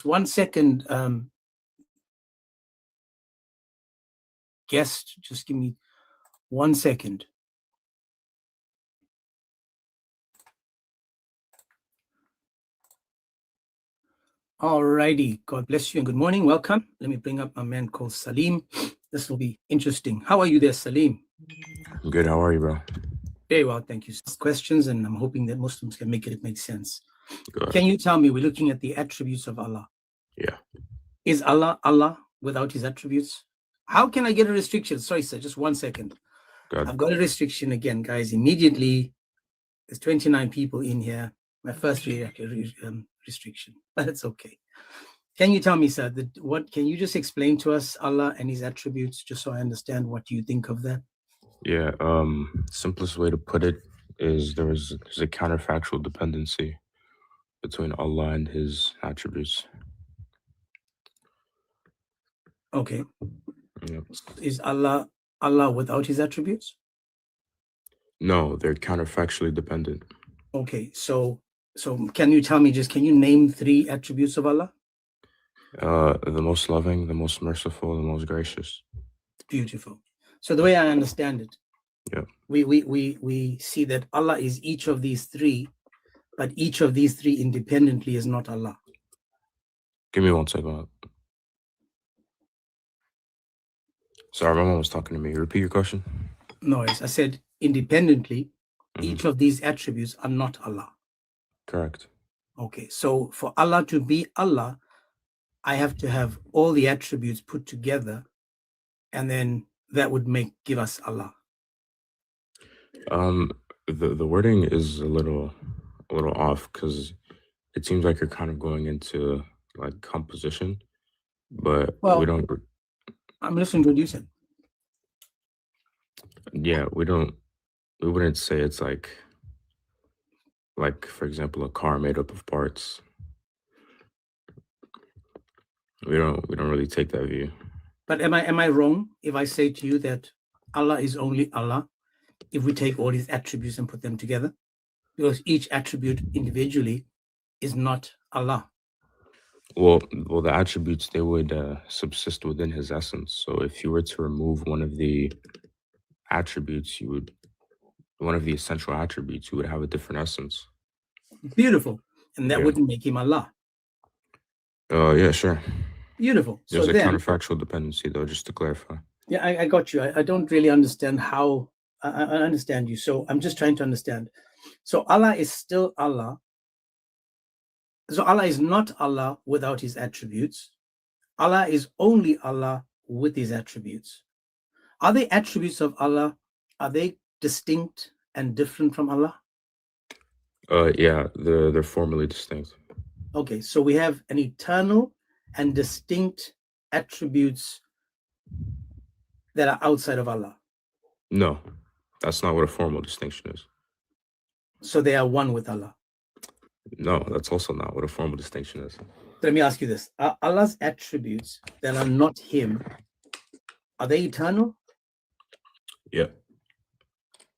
1 second, guest, just give me 1 second. Alrighty, God bless you and good morning. Welcome. Let me bring up a man called Salim. This will be interesting. How are you there, Salim? Good. How are you, bro? Very well, thank you. Questions, and I'm hoping that Muslims can make it make sense. Good. Can you tell me, we're looking at the attributes of Allah. Yeah. Is Allah Allah without his attributes? How can I get a restriction? Sorry, sir, just 1 second. Good. I've got a restriction again, guys. Immediately, there's 29 people in here. My first restriction, but it's okay. Can you tell me, sir, can you just explain to us Allah and his attributes, just so I understand what you think of that? Yeah. Simplest way to put it is there's a counterfactual dependency between Allah and his attributes. Okay. Yep. Is Allah without his attributes? No, they're counterfactually dependent. Okay, so can you tell me, can you name 3 attributes of Allah? The most loving, the most merciful, the most gracious. Beautiful. So the way I understand it, yeah, we see that Allah is each of these 3, but each of these 3 independently is not Allah. Give me 1 second. Sorry, my mom was talking to me. Repeat your question. No, I said independently, each of these attributes are not Allah. Correct. Okay, so for Allah to be Allah, I have to have all the attributes put together, and then that would give us Allah. The wording is a little off, because it seems like you're kind of going into like composition, but we don't. I'm just introducing. Yeah, we wouldn't say it's like for example, a car made up of parts. We don't really take that view. But am I wrong if I say to you that Allah is only Allah if we take all his attributes and put them together? Because each attribute individually is not Allah. Well, the attributes, they would subsist within his essence. So if you were to remove one of the attributes, one of the essential attributes, you would have a different essence. Beautiful. And that wouldn't make him Allah. Yeah, sure. Beautiful. There's a counterfactual dependency, though, just to clarify. Yeah, I got you. I don't really understand how. I understand you. So I'm just trying to understand. So Allah is still Allah. So Allah is not Allah without his attributes. Allah is only Allah with his attributes. Are the attributes of Allah, are they distinct and different from Allah? Yeah, they're formally distinct. Okay, so we have an eternal and distinct attributes that are outside of Allah. No, that's not what a formal distinction is. So they are one with Allah. No, that's also not what a formal distinction is. Let me ask you this. Are Allah's attributes that are not him, are they eternal? Yeah.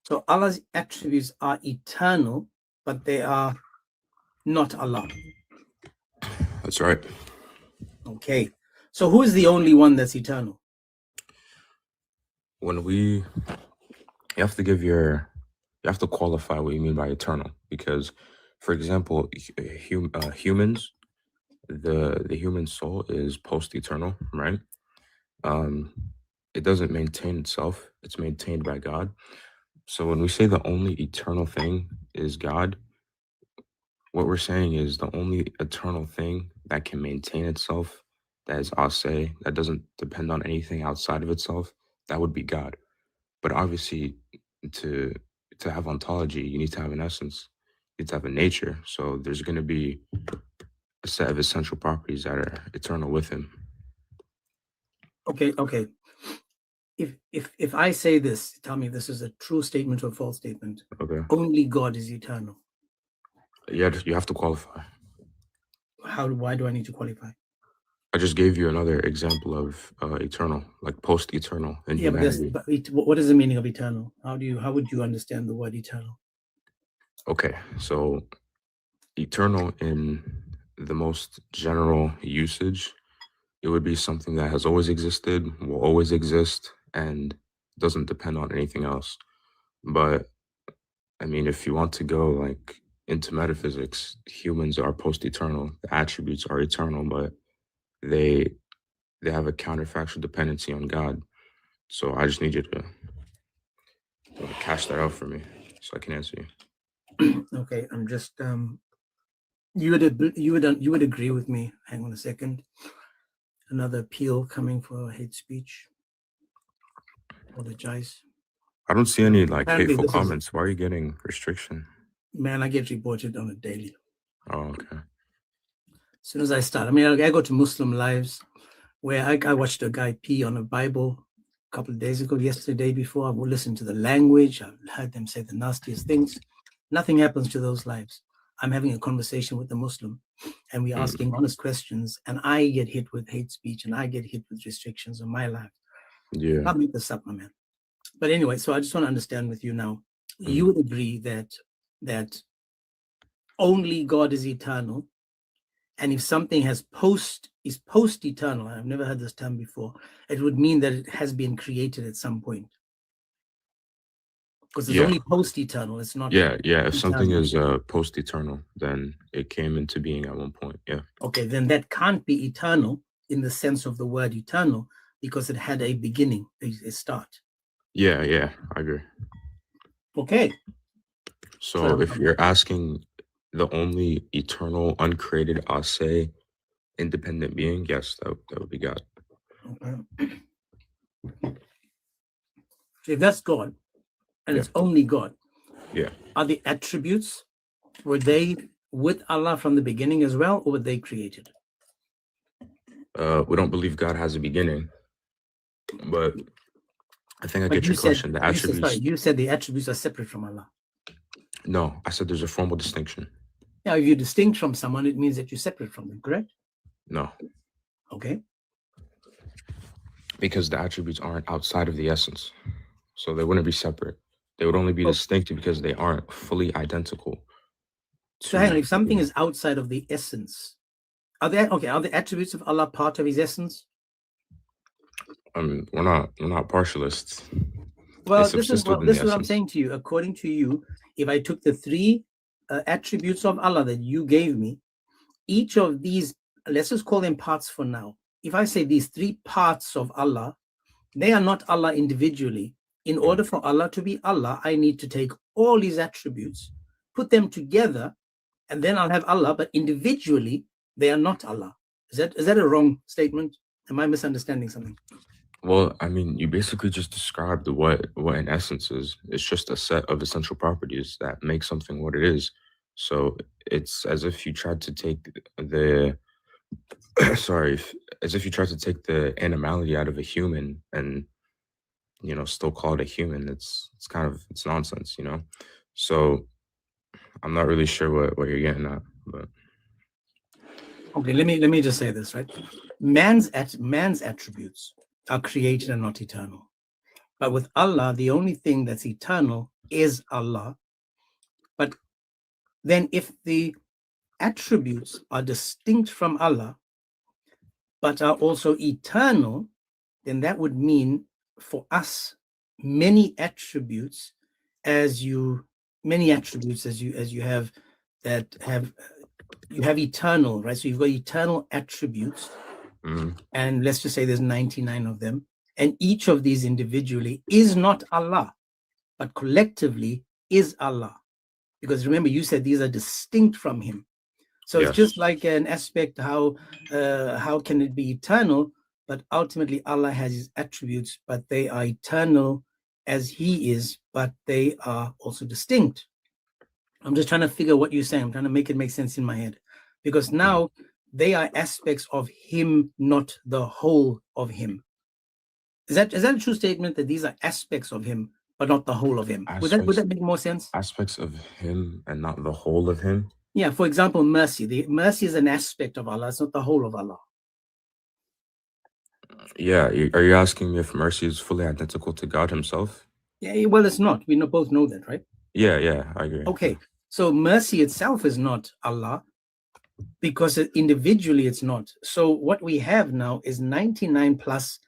So Allah's attributes are eternal, but they are not Allah. That's right. Okay. So who is the only one that's eternal? You have to qualify what you mean by eternal, because, for example, humans, the human soul is post-eternal, right? It doesn't maintain itself. It's maintained by God. So when we say the only eternal thing is God, what we're saying is the only eternal thing that can maintain itself, that is ase, that doesn't depend on anything outside of itself, that would be God. But obviously, to have ontology, you need to have an essence. You need to have a nature. So there's going to be a set of essential properties that are eternal with him. Okay. If I say this, tell me if this is a true statement or a false statement. Okay. Only God is eternal. Yeah, you have to qualify. Why do I need to qualify? I just gave you another example of eternal, like post-eternal in humanity. But what is the meaning of eternal? How would you understand the word eternal? Okay, so eternal in the most general usage, it would be something that has always existed, will always exist, and doesn't depend on anything else. But I mean, if you want to go like into metaphysics, humans are post-eternal. The attributes are eternal, but they have a counterfactual dependency on God. So I just need you to cash that out for me so I can answer you. Okay, I'm just you would agree with me. Hang on a second. Another appeal coming for hate speech. Apologize. I don't see any like Apparently hateful this is- comments. Why are you getting restriction? Man, I get reported on a daily. Oh, okay. As soon as I start, I mean, I go to Muslim lives where I watched a guy pee on a Bible a couple of days ago, yesterday, before. I would listen to the language. I've heard them say the nastiest things. Nothing happens to those lives. I'm having a conversation with a Muslim and we're asking honest questions, and I get hit with hate speech and I get hit with restrictions on my life. Yeah. I'll make this up, my man. But anyway, so I just want to understand with you now. You would agree that only God is eternal, and if something is post-eternal, I've never heard this term before, it would mean that it has been created at some point. Because it's only post-eternal, it's not. Yeah. If something is post-eternal, then it came into being at one point. Yeah. Okay, then that can't be eternal in the sense of the word eternal, because it had a beginning, a start. Yeah, I agree. Okay. So if you're asking the only eternal, uncreated, ase, independent being, yes, that would be God. Okay. So if that's God, and it's only God, are the attributes, were they with Allah from the beginning as well, or were they created? We don't believe God has a beginning, but I think I get your question. The attributes. You said the attributes are separate from Allah. No, I said there's a formal distinction. Now, if you're distinct from someone, it means that you're separate from them, correct? No. Okay. Because the attributes aren't outside of the essence, so they wouldn't be separate. They would only be distinct because they aren't fully identical. So hang on, if something is outside of the essence, are the attributes of Allah part of his essence? We're not partialists. Well, this is what I'm saying to you. According to you, if I took the three attributes of Allah that you gave me, each of these, let's just call them parts for now. If I say these three parts of Allah, they are not Allah individually. In order for Allah to be Allah, I need to take all these attributes, put them together, and then I'll have Allah, but individually, they are not Allah. Is that a wrong statement? Am I misunderstanding something? Well, I mean, you basically just described what in essence is. It's just a set of essential properties that make something what it is. So it's as if you tried to take the as if you tried to take the animality out of a human and still call it a human. It's nonsense, So I'm not really sure what you're getting at, but okay, let me just say this, right? Man's attributes are created and not eternal. But with Allah, the only thing that's eternal is Allah. But then if the attributes are distinct from Allah, but are also eternal, then that would mean for us many attributes as you have eternal, right? So you've got eternal attributes, and let's just say there's 99 of them, and each of these individually is not Allah, but collectively is Allah. Because remember, you said these are distinct from him. So It's just like an aspect, how can it be eternal? But ultimately Allah has his attributes, but they are eternal as he is, but they are also distinct. I'm just trying to figure what you're saying. I'm trying to make it make sense in my head, because now they are aspects of him, not the whole of him. Is that a true statement, that these are aspects of him, but not the whole of him? Would that make more sense? Aspects of him and not the whole of him? Yeah, for example, mercy. The mercy is an aspect of Allah. It's not the whole of Allah. Yeah, are you asking me if mercy is fully identical to God himself? Yeah, well, it's not. We both know that, right? Yeah, I agree. Okay, so mercy itself is not Allah, because individually it's not. So what we have now is 99 plus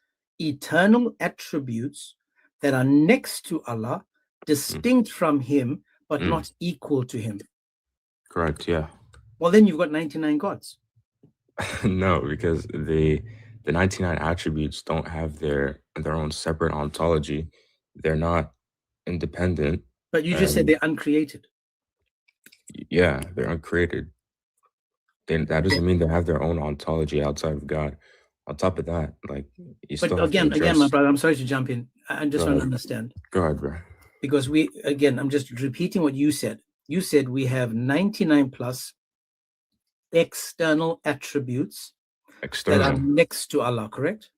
eternal attributes that are next to Allah, distinct from him, but not equal to him. Correct. Yeah. Well, then you've got 99 gods. No, because the 99 attributes don't have their own separate ontology. They're not independent. But you just said they're uncreated. Yeah, they're uncreated. Then that doesn't mean they have their own ontology outside of God. On top of that, like you still have again, to address... my brother, I'm sorry to jump in. I just want to understand. Go ahead, bro. Because I'm just repeating what you said. You said we have 99 plus external attributes that are next to Allah, correct?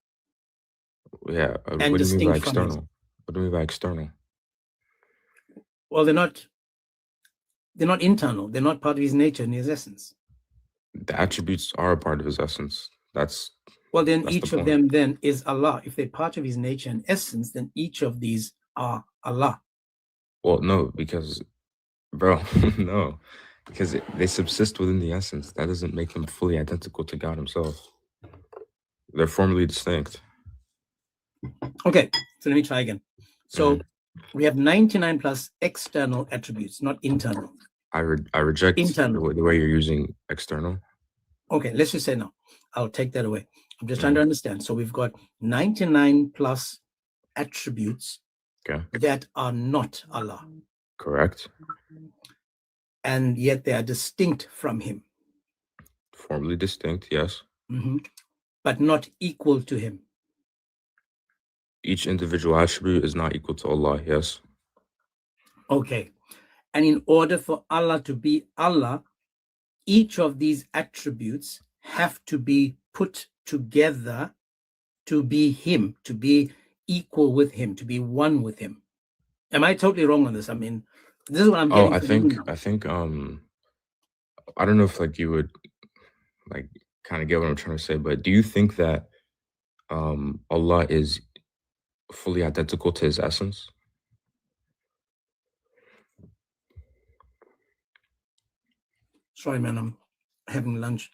Yeah. And what do you mean by distinct from external? What do you mean by external? Well, they're not internal. They're not part of his nature and his essence. The attributes are a part of his essence. Well, then each of them then is Allah. If they're part of his nature and essence, then each of these are Allah. Well, no, because, bro, no, because they subsist within the essence. That doesn't make them fully identical to God himself. They're formally distinct. Okay, so let me try again. So we have 99 plus external attributes, not internal. I reject internal. The way you're using external. Okay, let's just say no. I'll take that away. I'm just trying to understand. So we've got 99 plus attributes that are not Allah. Correct. And yet they are distinct from him. Formally distinct, yes. But not equal to him. Each individual attribute is not equal to Allah, yes. Okay. And in order for Allah to be Allah, each of these attributes have to be put together to be him, to be equal with him, to be one with him. Am I totally wrong on this? I mean, this is what I'm getting. I think I don't know if like you would like kind of get what I'm trying to say, but do you think that Allah is fully identical to his essence? Sorry, man, I'm having lunch.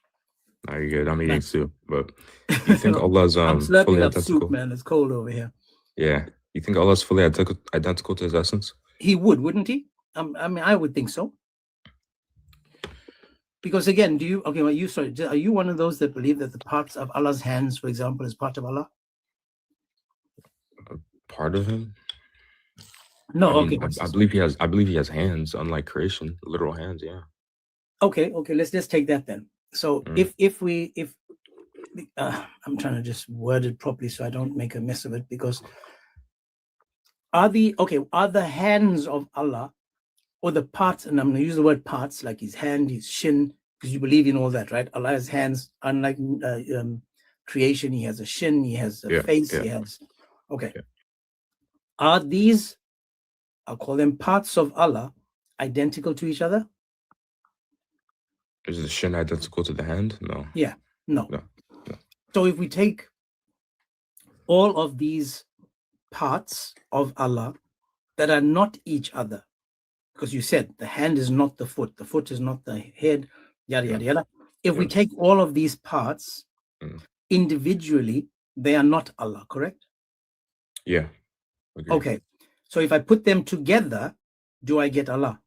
No, you're good. I'm eating too. But you think Allah's I'm slurping fully up identical? soup, man. It's cold over here. Yeah. You think Allah's fully identical to his essence? He would, wouldn't he? I mean, I would think so. Because again, are you one of those that believe that the parts of Allah's hands, for example, is part of Allah? Part of him? No, I believe he has hands, unlike creation, literal hands, yeah. Okay, let's just take that then. So if I'm trying to just word it properly so I don't make a mess of it, because are the hands of Allah, or the parts, and I'm going to use the word parts, like his hand, his shin, because you believe in all that, right? Allah has hands, unlike creation. He has a shin, he has a face, he has. Okay. Yeah. Are these, I'll call them parts of Allah, identical to each other? Is the shin identical to the hand? No. Yeah, no. So if we take all of these parts of Allah that are not each other, because you said the hand is not the foot is not the head, yada, yada, yada. If we take all of these parts individually, they are not Allah, correct? Yeah. Okay. So if I put them together, do I get Allah?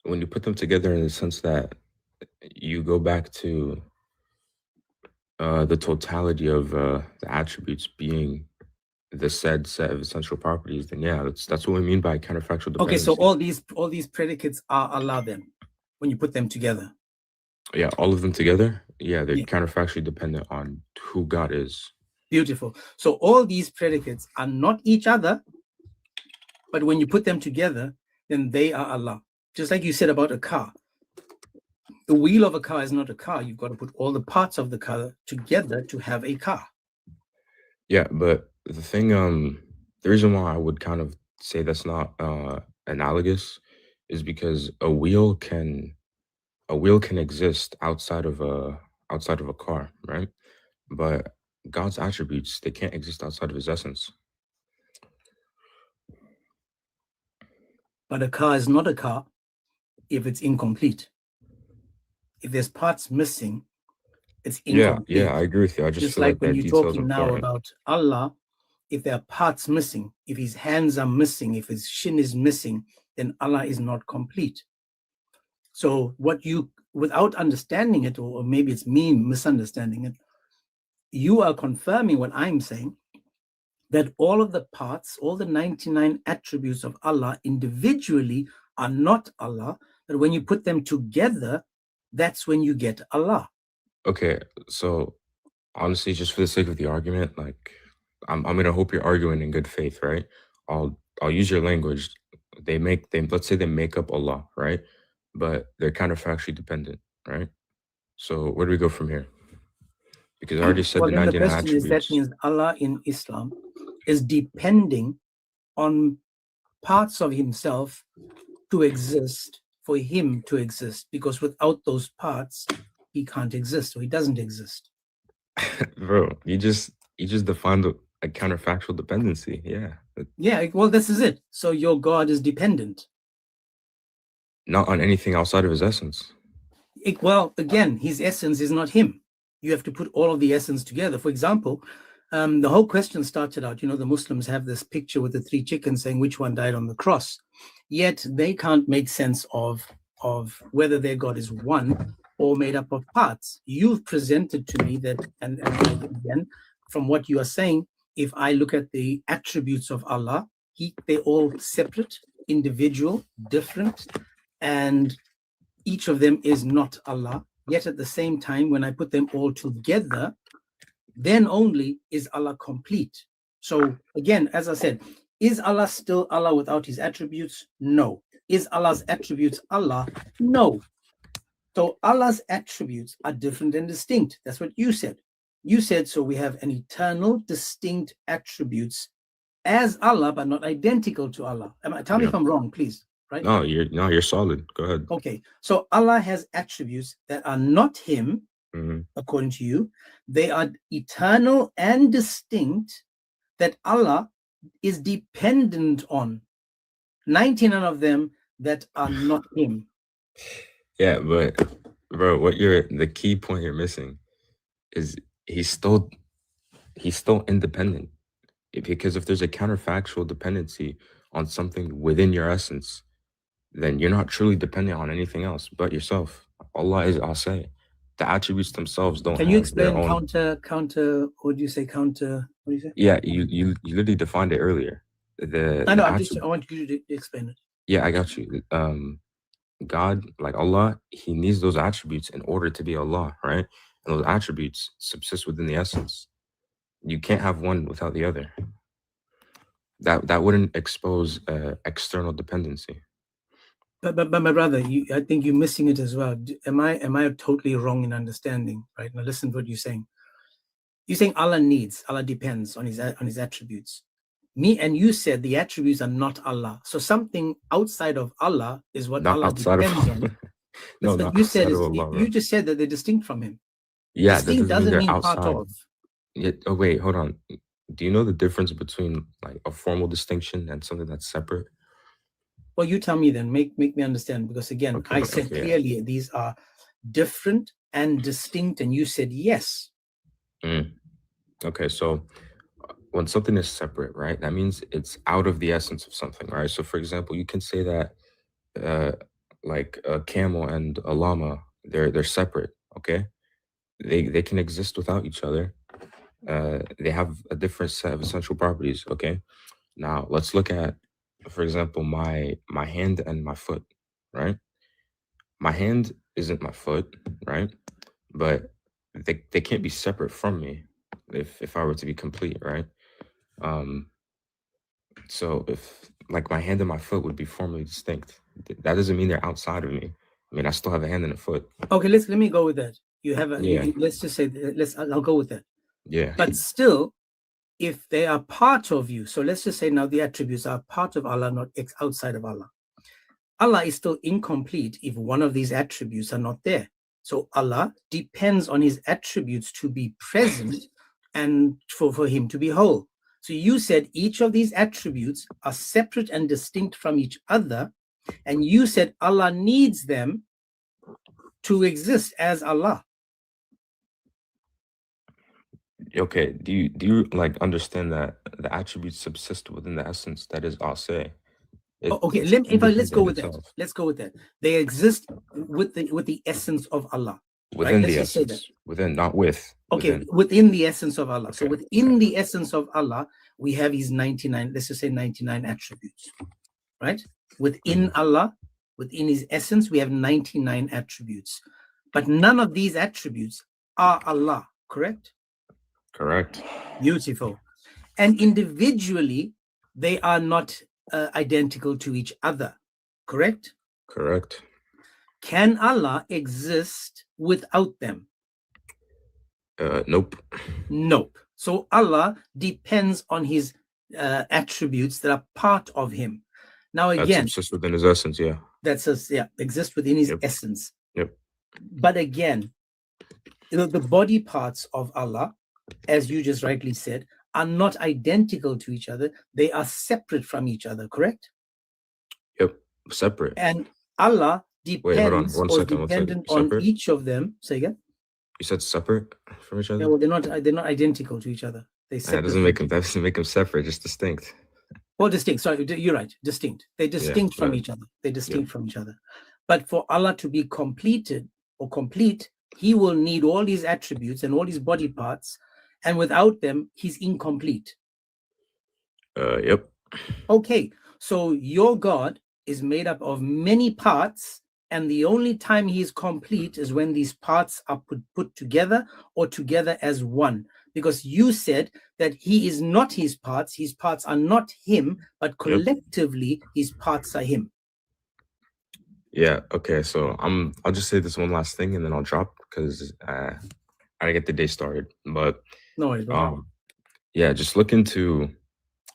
When you put them together in the sense that you go back to the totality of the attributes being the said set of essential properties, then yeah, that's what we mean by counterfactual dependency. Okay, so all these predicates are Allah then, when you put them together. Yeah, all of them together. Yeah, they're counterfactually dependent on who God is. Beautiful. So all these predicates are not each other, but when you put them together, then they are Allah. Just like you said about a car. The wheel of a car is not a car. You've got to put all the parts of the car together to have a car. Yeah, but the thing, the reason why I would kind of say that's not analogous is because a wheel can exist outside of a car, right? But God's attributes, they can't exist outside of his essence. But a car is not a car if it's incomplete. if there's parts missing, it's Yeah, incomplete. yeah, I agree with you. I just Just feel like like when that you're detail is talking now important. about Allah, if there are parts missing, if his hands are missing, if his shin is missing, then Allah is not complete. So what you, without understanding it, or maybe it's me misunderstanding it, you are confirming what I'm saying, that all of the parts, all the 99 attributes of Allah individually are not Allah, but when you put them together, that's when you get Allah. Okay, so honestly, just for the sake of the argument, like I'm gonna hope you're arguing in good faith, right? I'll use your language. Let's say they make up Allah, right? But they're counterfactually dependent, right? So where do we go from here? Because I already said Well, the then the 99 question is, that attributes. means Allah in Islam is depending on parts of himself to exist, for him to exist, because without those parts, he can't exist, or he doesn't exist. Bro, you just defined a counterfactual dependency. Yeah. Yeah, well, this is it. So your God is dependent. Not on anything outside of his essence. Well, again, his essence is not him. You have to put all of the essence together. For example, the whole question started out, the Muslims have this picture with the 3 chickens saying which one died on the cross. Yet they can't make sense of whether their God is one or made up of parts. You've presented to me that, and again, from what you are saying, if I look at the attributes of Allah, they're all separate, individual, different, and each of them is not Allah. Yet at the same time, when I put them all together, then only is Allah complete. So again, as I said, is Allah still Allah without his attributes? No. Is Allah's attributes Allah? No. So Allah's attributes are different and distinct. That's what you said. You said, so we have an eternal, distinct attributes as Allah, but not identical to Allah. Tell me if I'm wrong, please. Right? No, you're solid. Go ahead. Okay, so Allah has attributes that are not him, according to you. They are eternal and distinct, that Allah is dependent on. 99 of them that are not him. Yeah, but bro, the key point you're missing is he's still independent. Because if there's a counterfactual dependency on something within your essence, then you're not truly dependent on anything else but yourself. Allah is, I'll say, the attributes themselves don't. Can you explain counter? What do you say? Counter? What do you say? Yeah, you literally defined it earlier. I know. I want you to explain it. Yeah, I got you. God, like Allah, he needs those attributes in order to be Allah, right? And those attributes subsist within the essence. You can't have one without the other. That wouldn't expose external dependency. But my brother, I think you're missing it as well. Am I totally wrong in understanding? Right now, listen to what you're saying. You're saying Allah depends on his attributes. Me and you said the attributes are not Allah. So something outside of Allah is what not Allah depends on. No, not you said Allah, you just said that they're distinct from him. Yeah, distinct doesn't mean part of. Yeah. Oh wait, hold on. Do you know the difference between like a formal distinction and something that's separate? Well, you tell me then. Make me understand, because again, I said clearly these are different and distinct, and you said yes. Okay, so when something is separate, right, that means it's out of the essence of something, right? So for example, you can say that like a camel and a llama, they're separate, okay? They can exist without each other. They have a different set of essential properties, okay? Now let's look at, for example, my hand and my foot, right? My hand isn't my foot, right? But they can't be separate from me if I were to be complete, right? So if like my hand and my foot would be formally distinct, that doesn't mean they're outside of me. I mean, I still have a hand and a foot. Okay, let me go with that. You have let's just say I'll go with that. Yeah. But still, if they are part of you, so let's just say now the attributes are part of Allah, not outside of Allah. Allah is still incomplete if one of these attributes are not there. So Allah depends on his attributes to be present and for him to be whole. So you said each of these attributes are separate and distinct from each other, and you said Allah needs them to exist as Allah. Okay, do you like understand that the attributes subsist within the essence that is Ase? Okay, It's let's go independent with that. itself. Let's go with that. They exist with the essence of Allah. Within Let's the just say essence, within, not with. Okay, Within. within the essence of Allah. So Okay, within the essence of Allah, we have his 99, let's just say 99 attributes, right? Within Allah, within his essence, we have 99 attributes. But none of these attributes are Allah, correct? Correct. Beautiful. And individually, they are not identical to each other, correct? Correct. Can Allah exist without them? Nope. Nope. So Allah depends on his attributes that are part of him. Now again, that's just within his essence, yeah. That's just, yeah, exists within his essence. Yep. But again, the body parts of Allah, as you just rightly said, are not identical to each other. They are separate from each other, correct? Yep, separate. And Allah depends dependent on each of them. Say again. You said separate from each other? Yeah, well, they're not identical to each other. That doesn't make them separate, just distinct. Well, distinct. Sorry, you're right. Distinct. They're distinct from each other. They're distinct from each other. But for Allah to be completed or complete, he will need all these attributes and all these body parts, and without them, he's incomplete. Yep. Okay, so your God is made up of many parts, and the only time he is complete is when these parts are put together or together as one. Because you said that he is not his parts are not him, but collectively his parts are him. Yeah, okay, so I'll just say this one last thing and then I'll drop because I gotta get the day started. But no worries, yeah, just look into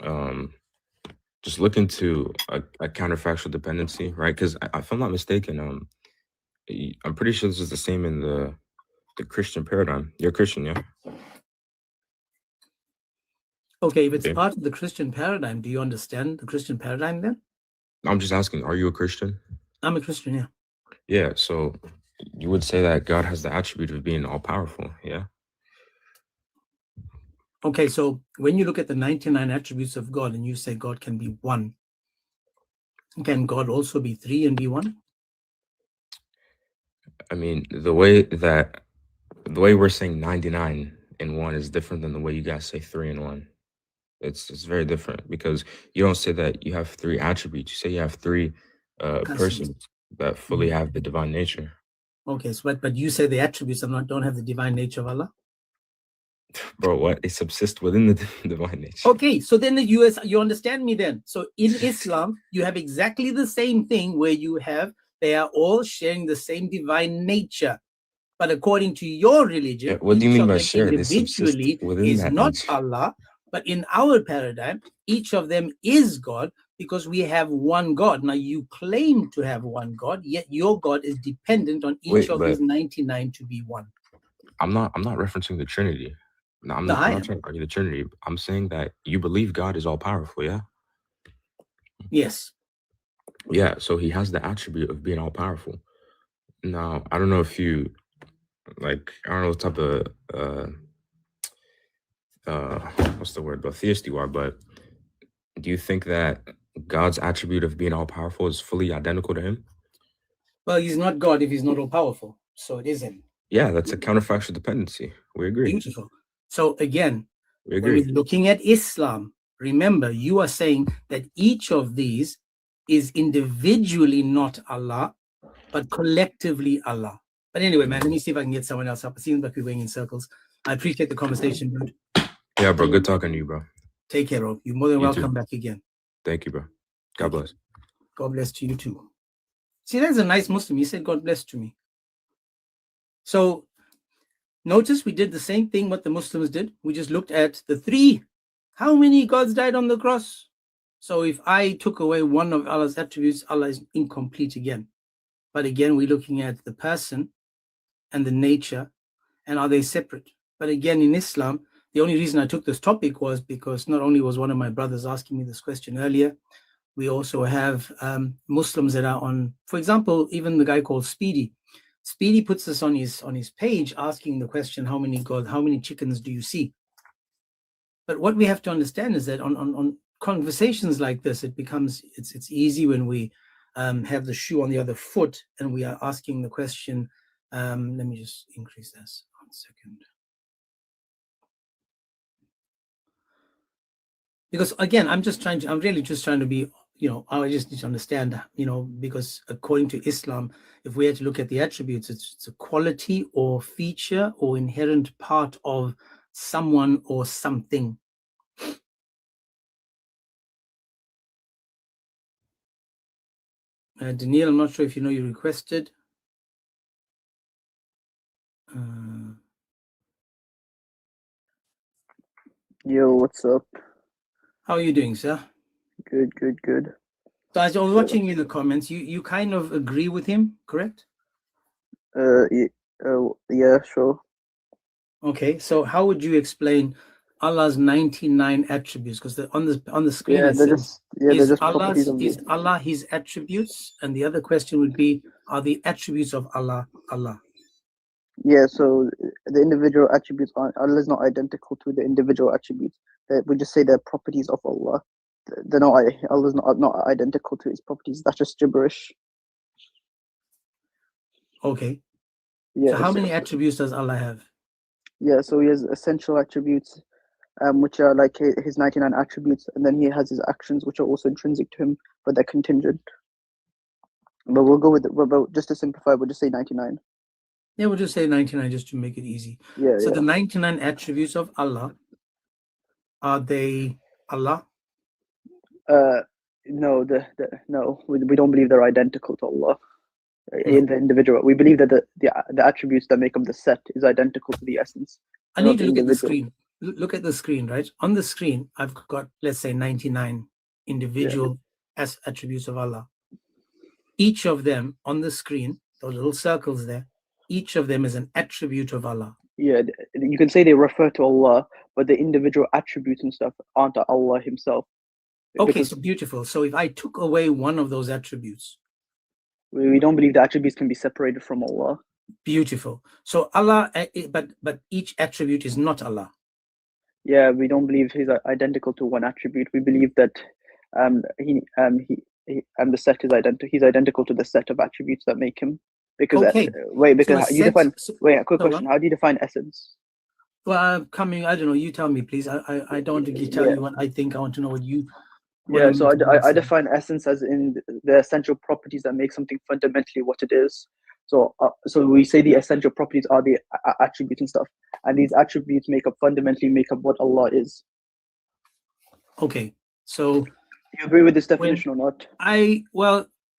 a counterfactual dependency, right? Because if I'm not mistaken, I'm pretty sure this is the same in the Christian paradigm. You're a Christian, yeah? Okay, if it's part of the Christian paradigm, do you understand the Christian paradigm then? I'm just asking, are you a Christian? I'm a Christian, yeah. Yeah, so you would say that God has the attribute of being all-powerful, yeah? Okay, so when you look at the 99 attributes of God and you say God can be one, can God also be three and be one? I mean, the way we're saying 99 and 1 is different than the way you guys say 3 and 1. It's very different because you don't say that you have 3 attributes. You say you have 3 persons that fully have the divine nature. Okay, so but you say the attributes don't have the divine nature of Allah? Bro, what? They subsist within the divine nature. Okay, so then you understand me then. So in Islam, you have exactly the same thing where they are all sharing the same divine nature. But according to your religion, what do you mean by share? Individually is not nature. Allah, but in our paradigm, each of them is God because we have one God. Now you claim to have one God, yet your God is dependent on each of these 99 to be one. I'm not referencing the Trinity. No, I'm not trying to argue the Trinity. I'm saying that you believe God is all powerful, yeah? Yes. Yeah, so he has the attribute of being all powerful. Now, I don't know if you I don't know what type of what's the word, theist you are, but do you think that God's attribute of being all powerful is fully identical to him? Well, he's not God if he's not all powerful, so it is him. Yeah, that's a counterfactual dependency. We agree. Beautiful. So again, we agree. When we're looking at Islam, remember you are saying that each of these is individually not Allah, but collectively Allah. But anyway, man, let me see if I can get someone else up. It seems like we're going in circles. I appreciate the conversation, dude. Yeah, bro. Good talking to you, bro. Take care, bro. You're more than welcome back again. Thank you, bro. God bless. God bless to you too. See, that's a nice Muslim. He said, God bless to me. So notice we did the same thing what the Muslims did. We just looked at the 3. How many gods died on the cross? So if I took away one of Allah's attributes, Allah is incomplete again. But again, we're looking at the person and the nature, and are they separate? But again, in Islam, the only reason I took this topic was because not only was one of my brothers asking me this question earlier, we also have Muslims that are on, for example, even the guy called Speedy. Speedy puts this on his page, asking the question, how many chickens do you see? But what we have to understand is that on conversations like this, it's easy when we have the shoe on the other foot and we are asking the question. Let me just increase this 1 second. Because again, I'm really just trying to be, I just need to understand, because according to Islam, if we had to look at the attributes, it's a quality or feature or inherent part of someone or something. Daniel, I'm not sure if you know you requested. Yo, what's up? How are you doing, sir? Good. So as I was watching you in the comments, you kind of agree with him, correct? Yeah, sure. Okay, so how would you explain Allah's 99 attributes? Because on the screen, Yeah, they're just properties of is Allah his attributes? And the other question would be, are the attributes of Allah Allah? Yeah, so the individual attributes Allah is not identical to the individual attributes. We just say they're properties of Allah. They're not. Allah is not identical to his properties. That's just gibberish. Okay. Yeah. So how many attributes does Allah have? Yeah, so he has essential attributes, which are like his 99 attributes, and then he has his actions, which are also intrinsic to him, but they're contingent. But we'll go with but just to simplify, we'll just say 99. Yeah, we'll just say 99 just to make it easy. Yeah. So the 99 attributes of Allah, are they Allah? No, no, we don't believe they're identical to Allah. In the individual, we believe that the attributes that make up the set is identical to the essence. I need to look at the screen. Look at the screen, right? On the screen, I've got, let's say, 99 individual as attributes of Allah. Each of them on the screen, those little circles there, each of them is an attribute of Allah. Yeah, you can say they refer to Allah, but the individual attributes and stuff aren't Allah himself. Okay, so beautiful. So if I took away one of those attributes, we don't believe the attributes can be separated from Allah. Beautiful. So Allah, but each attribute is not Allah. Yeah, we don't believe he's identical to one attribute. We believe that the set is identical. He's identical to the set of attributes that make him. Because quick question. How do you define essence? Well, I don't know. You tell me, please. I don't want to tell you what I think. I want to know what you. Yeah, so I define essence as in the essential properties that make something fundamentally what it is. So we say the essential properties are the attributes and stuff, and these attributes fundamentally make up what Allah is. Okay, so you agree with this definition or not?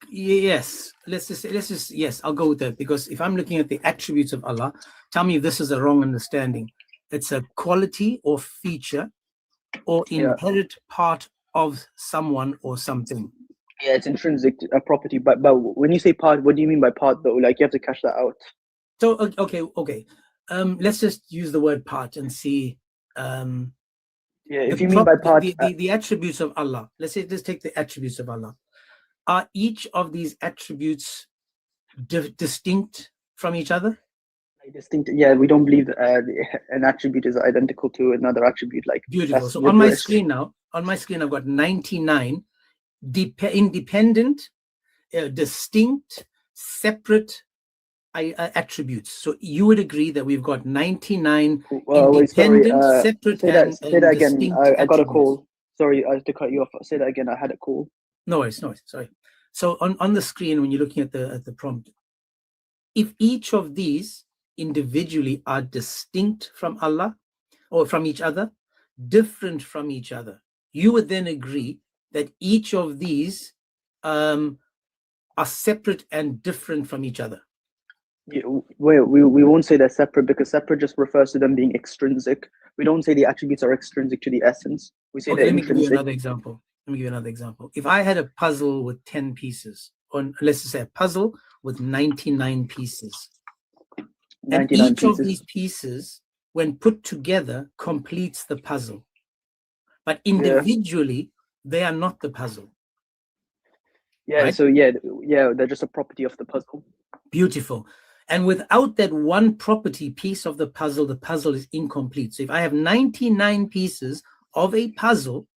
Yes. Let's just yes, I'll go with that, because if I'm looking at the attributes of Allah, tell me if this is a wrong understanding. It's a quality or feature or inherent part of someone or something. Yeah, it's intrinsic property, but when you say part, what do you mean by part though? Like, you have to cash that out. So okay. Let's just use the word part and see. If you mean by part, the attributes of Allah. Let's take the attributes of Allah. Are each of these attributes distinct from each other? Distinct. Yeah, we don't believe an attribute is identical to another attribute. Like, beautiful. So on my screen now, I've got 99 independent, distinct, separate attributes. So you would agree that we've got 99 independent, separate, and say that again. I got a call. Sorry, I had to cut you off. Say that again. I had a call. No worries. Sorry. So on the screen, when you're looking at the prompt, if each of these individually are distinct from Allah or from each other, different from each other, you would then agree that each of these are separate and different from each other. Yeah, we won't say they're separate, because separate just refers to them being extrinsic. We don't say the attributes are extrinsic to the essence. We say they're intrinsic. Let me give you another example. If I had a puzzle with 10 pieces, or let's just say a puzzle with 99 pieces, and each of these pieces, when put together, completes the puzzle, but individually they are not the puzzle. Yeah, right? So they're just a property of the puzzle. Beautiful. And without that one property piece of the puzzle is incomplete. So if I have 99 pieces of a puzzle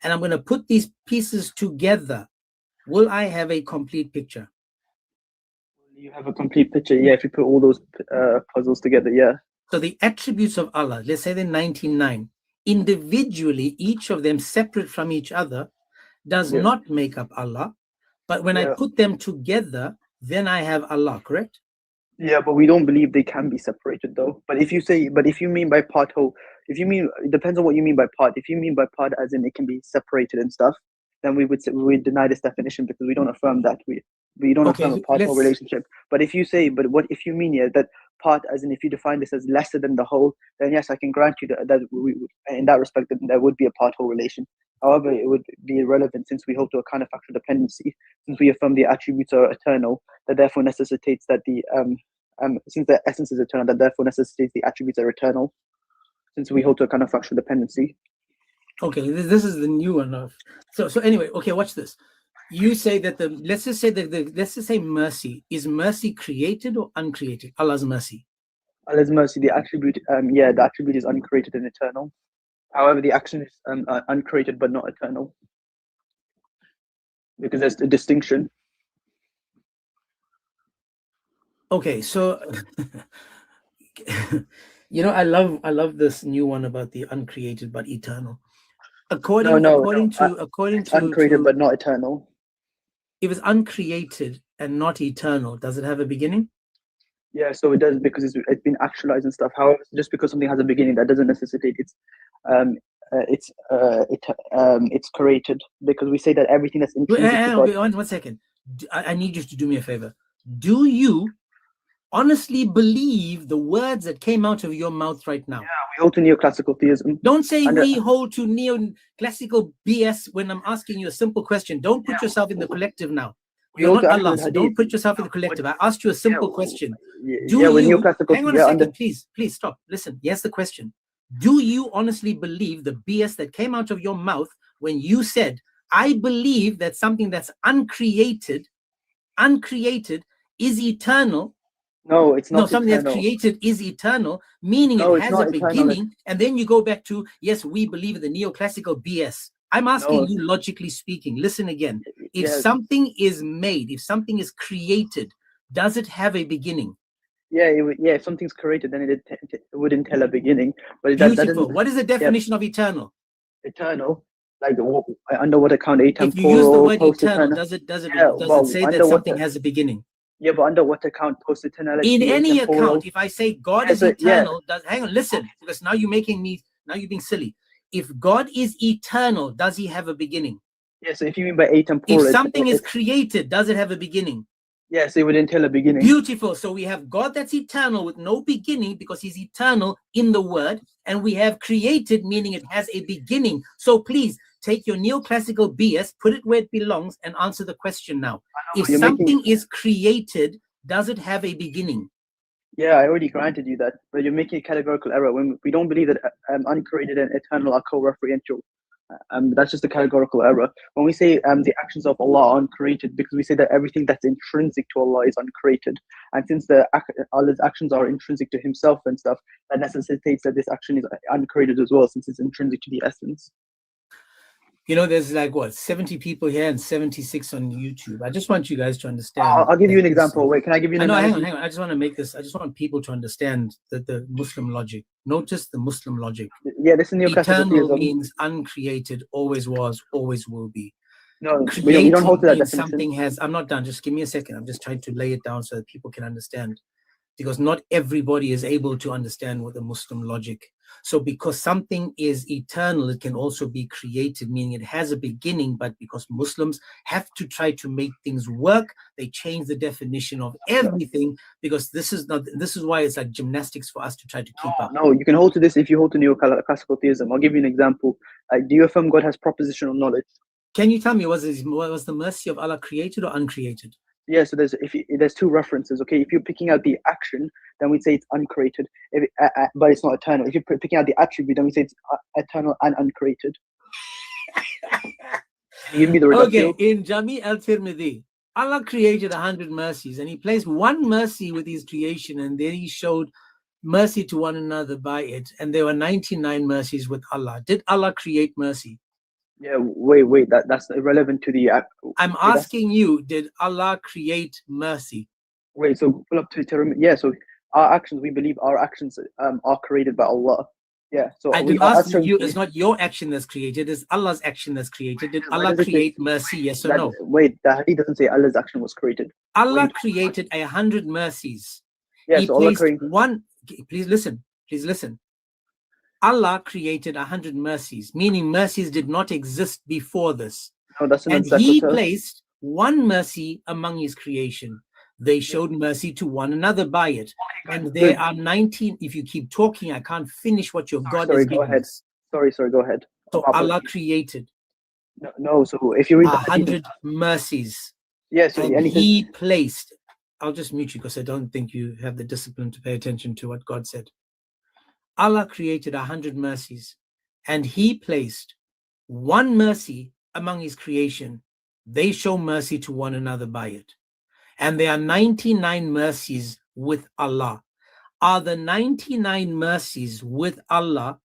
and I'm going to put these pieces together, will I have a complete picture? You have a complete picture, yeah, if you put all those puzzles together, yeah. So the attributes of Allah, let's say they're 99, individually, each of them separate from each other, does not make up Allah. But when I put them together, then I have Allah, correct? Yeah, but we don't believe they can be separated though. But if you mean by part whole, it depends on what you mean by part. If you mean by part as in it can be separated and stuff, then we would deny this definition because we don't affirm that. We don't affirm a part whole relationship. But if you if you mean that part as in if you define this as lesser than the whole, then yes, I can grant you that in that respect that there would be a part whole relation. However, it would be irrelevant since we hold to a counterfactual dependency, since we affirm the attributes are eternal, that therefore necessitates that since the essence is eternal, that therefore necessitates the attributes are eternal, since we hold to a counterfactual dependency. Okay, this is the new one. So anyway, okay, watch this. You say that let's just say mercy. Is mercy created or uncreated? Allah's mercy. Allah's mercy, the attribute, the attribute is uncreated and eternal. However, the action is uncreated but not eternal, because there's a distinction. Okay, so I love this new one about the uncreated but eternal. According to uncreated but not eternal. If it's uncreated and not eternal, does it have a beginning? Yeah, so it does, because it's been actualized and stuff. However, just because something has a beginning, that doesn't necessitate it's created, because we say that everything that's intrinsic. One second. I need you to do me a favor. Do you honestly believe the words that came out of your mouth right now? Yeah, we hold to neoclassical theism. Don't say we hold to neoclassical BS when I'm asking you a simple question. Don't put yourself in the collective now. You're not Allah, so don't put yourself in the collective. I asked you a simple question. Hang on a second, please stop. Listen, here's the question. Do you honestly believe the BS that came out of your mouth when you said, I believe that something that's uncreated is eternal? No, it's not. No, something that's created is eternal, meaning it has a beginning. And then you go back to, yes, we believe in the neoclassical BS. I'm asking you, logically speaking, listen again. If something is made, if something is created, does it have a beginning? Yeah, if something's created, then it wouldn't tell a beginning. But beautiful. What is the definition of eternal? Eternal, like under what account? If you use the word eternal, does it say that something has a beginning? Yeah, but under what account? Post-eternality. In any account, if I say God is eternal, hang on, listen, because now you're being silly. If God is eternal, does he have a beginning? Yeah, so if you mean by atemporal, if something is created, does it have a beginning? Yes, it wouldn't tell a beginning. Beautiful. So we have God that's eternal with no beginning because he's eternal in the word, and we have created, meaning it has a beginning. So please take your neoclassical BS, put it where it belongs, and answer the question now. If something is created, does it have a beginning? Yeah, I already granted you that, but you're making a categorical error. When we don't believe that uncreated and eternal are co-referential. That's just a categorical error. When we say the actions of Allah are uncreated, because we say that everything that's intrinsic to Allah is uncreated, and since Allah's actions are intrinsic to himself and stuff, that necessitates that this action is uncreated as well, since it's intrinsic to the essence. There's 70 people here and 76 on YouTube. I just want you guys to understand. I'll give you an example. Wait, can I give you an example? Hang on. I just want people to understand the Muslim logic. Notice the Muslim logic. Yeah, this is eternal means uncreated, always was, always will be. No, we don't hold to that definition. Something has. I'm not done. Just give me a second. I'm just trying to lay it down so that people can understand. Because not everybody is able to understand what the Muslim logic. So because something is eternal, it can also be created, meaning it has a beginning, but because Muslims have to try to make things work, they change the definition of everything, because this is why it's like gymnastics for us to try to keep up. No, you can hold to this if you hold to neoclassical theism. I'll give you an example. Do you affirm God has propositional knowledge? Can you tell me, was the mercy of Allah created or uncreated? Yeah, so there's two references. Okay, if you're picking out the action, then we'd say it's uncreated, but it's not eternal. If you're picking out the attribute, then we say it's eternal and uncreated. Give me the reduction. Okay, in Jami al-Tirmidhi, Allah created 100 mercies, and he placed one mercy with his creation, and then he showed mercy to one another by it, and there were 99 mercies with Allah. Did Allah create mercy? Yeah, wait, that's irrelevant to the I'm asking you, did Allah create mercy? wait, so pull up to yeah, so our actions, we believe our actions are created by Allah. Yeah, so I we did are ask you, it's not your action that's created, it's Allah's action that's created. Did Where Allah does it say- create mercy, yes or no? Wait, the hadith doesn't say Allah's action was created. Allah Wait. created 100 mercies. Yeah, He so Allah placed created. one, please listen. Allah created 100 mercies, meaning mercies did not exist before this. No, that's an And he unsecular. placed one mercy among his creation. They showed mercy to one another by it. And there Good. are 19, if you keep talking, I can't finish what your God sorry, is go giving ahead. us. Sorry, go ahead. So Apologies. Allah created No, so if you read the hadith, 100 mercies. yeah, so And and he says, he placed, I'll just mute you because I don't think you have the discipline to pay attention to what God said. Allah created 100 mercies, and he placed one mercy among his creation. They show mercy to one another by it. And there are 99 mercies with Allah. Are the 99 mercies with Allah,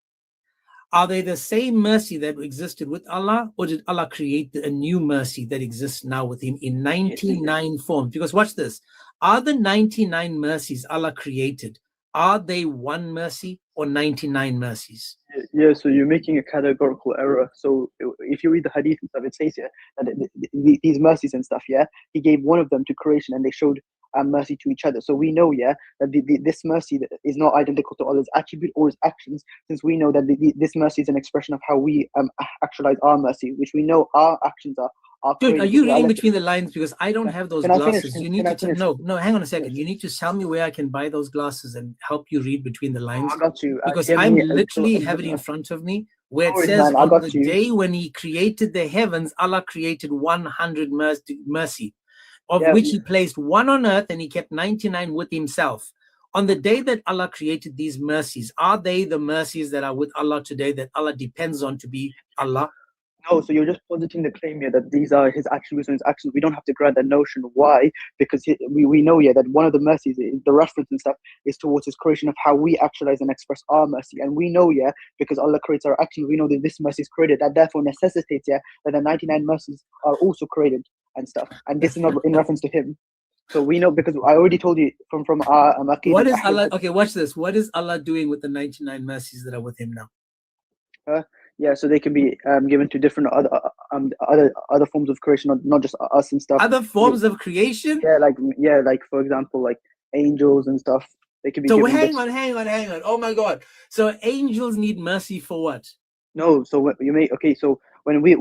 are they the same mercy that existed with Allah, or did Allah create a new mercy that exists now with him in 99 forms? Because watch this. Are the 99 mercies Allah created, are they one mercy or 99 mercies? yeah, so you're making a categorical error. So if you read the hadith and stuff, it says here that these mercies and stuff, yeah, he gave one of them to creation and they showed mercy to each other. So we know, yeah, that this mercy is not identical to Allah's attribute or his actions, since we know that this mercy is an expression of how we actualize our mercy, which we know our actions are. Dude, are you reading between the lines? Because I don't have those Can I finish? glasses. You need to no, hang on a second. You need to tell me where I can buy those glasses and help you read between the lines. I got you. Because I'm literally have it in front of me where it says man, I on got the you. day when he created the heavens, Allah created 100 mercy, of Yeah, which he placed one on earth and he kept 99 with himself. On the day that Allah created these mercies, are they the mercies that are with Allah today that Allah depends on to be Allah? No, so you're just positing the claim here that these are his attributes and his actions. We don't have to grant that notion. Why? Because we know, yeah, that one of the mercies, the reference and stuff, is towards his creation of how we actualize and express our mercy. And we know, yeah, because Allah creates our actions, we know that this mercy is created. That therefore necessitates, yeah, that the 99 mercies are also created and stuff. And this is not in reference to him. So we know, because I already told you from our what is Allah? Okay, watch this. What is Allah doing with the 99 mercies that are with him now? Yeah, so they can be given to different other forms of creation, not just us and stuff. Other forms of creation? Yeah, like for example, like angels and stuff. They can be. So given hang on. Oh my God! So angels need mercy for what? No, so when you so when we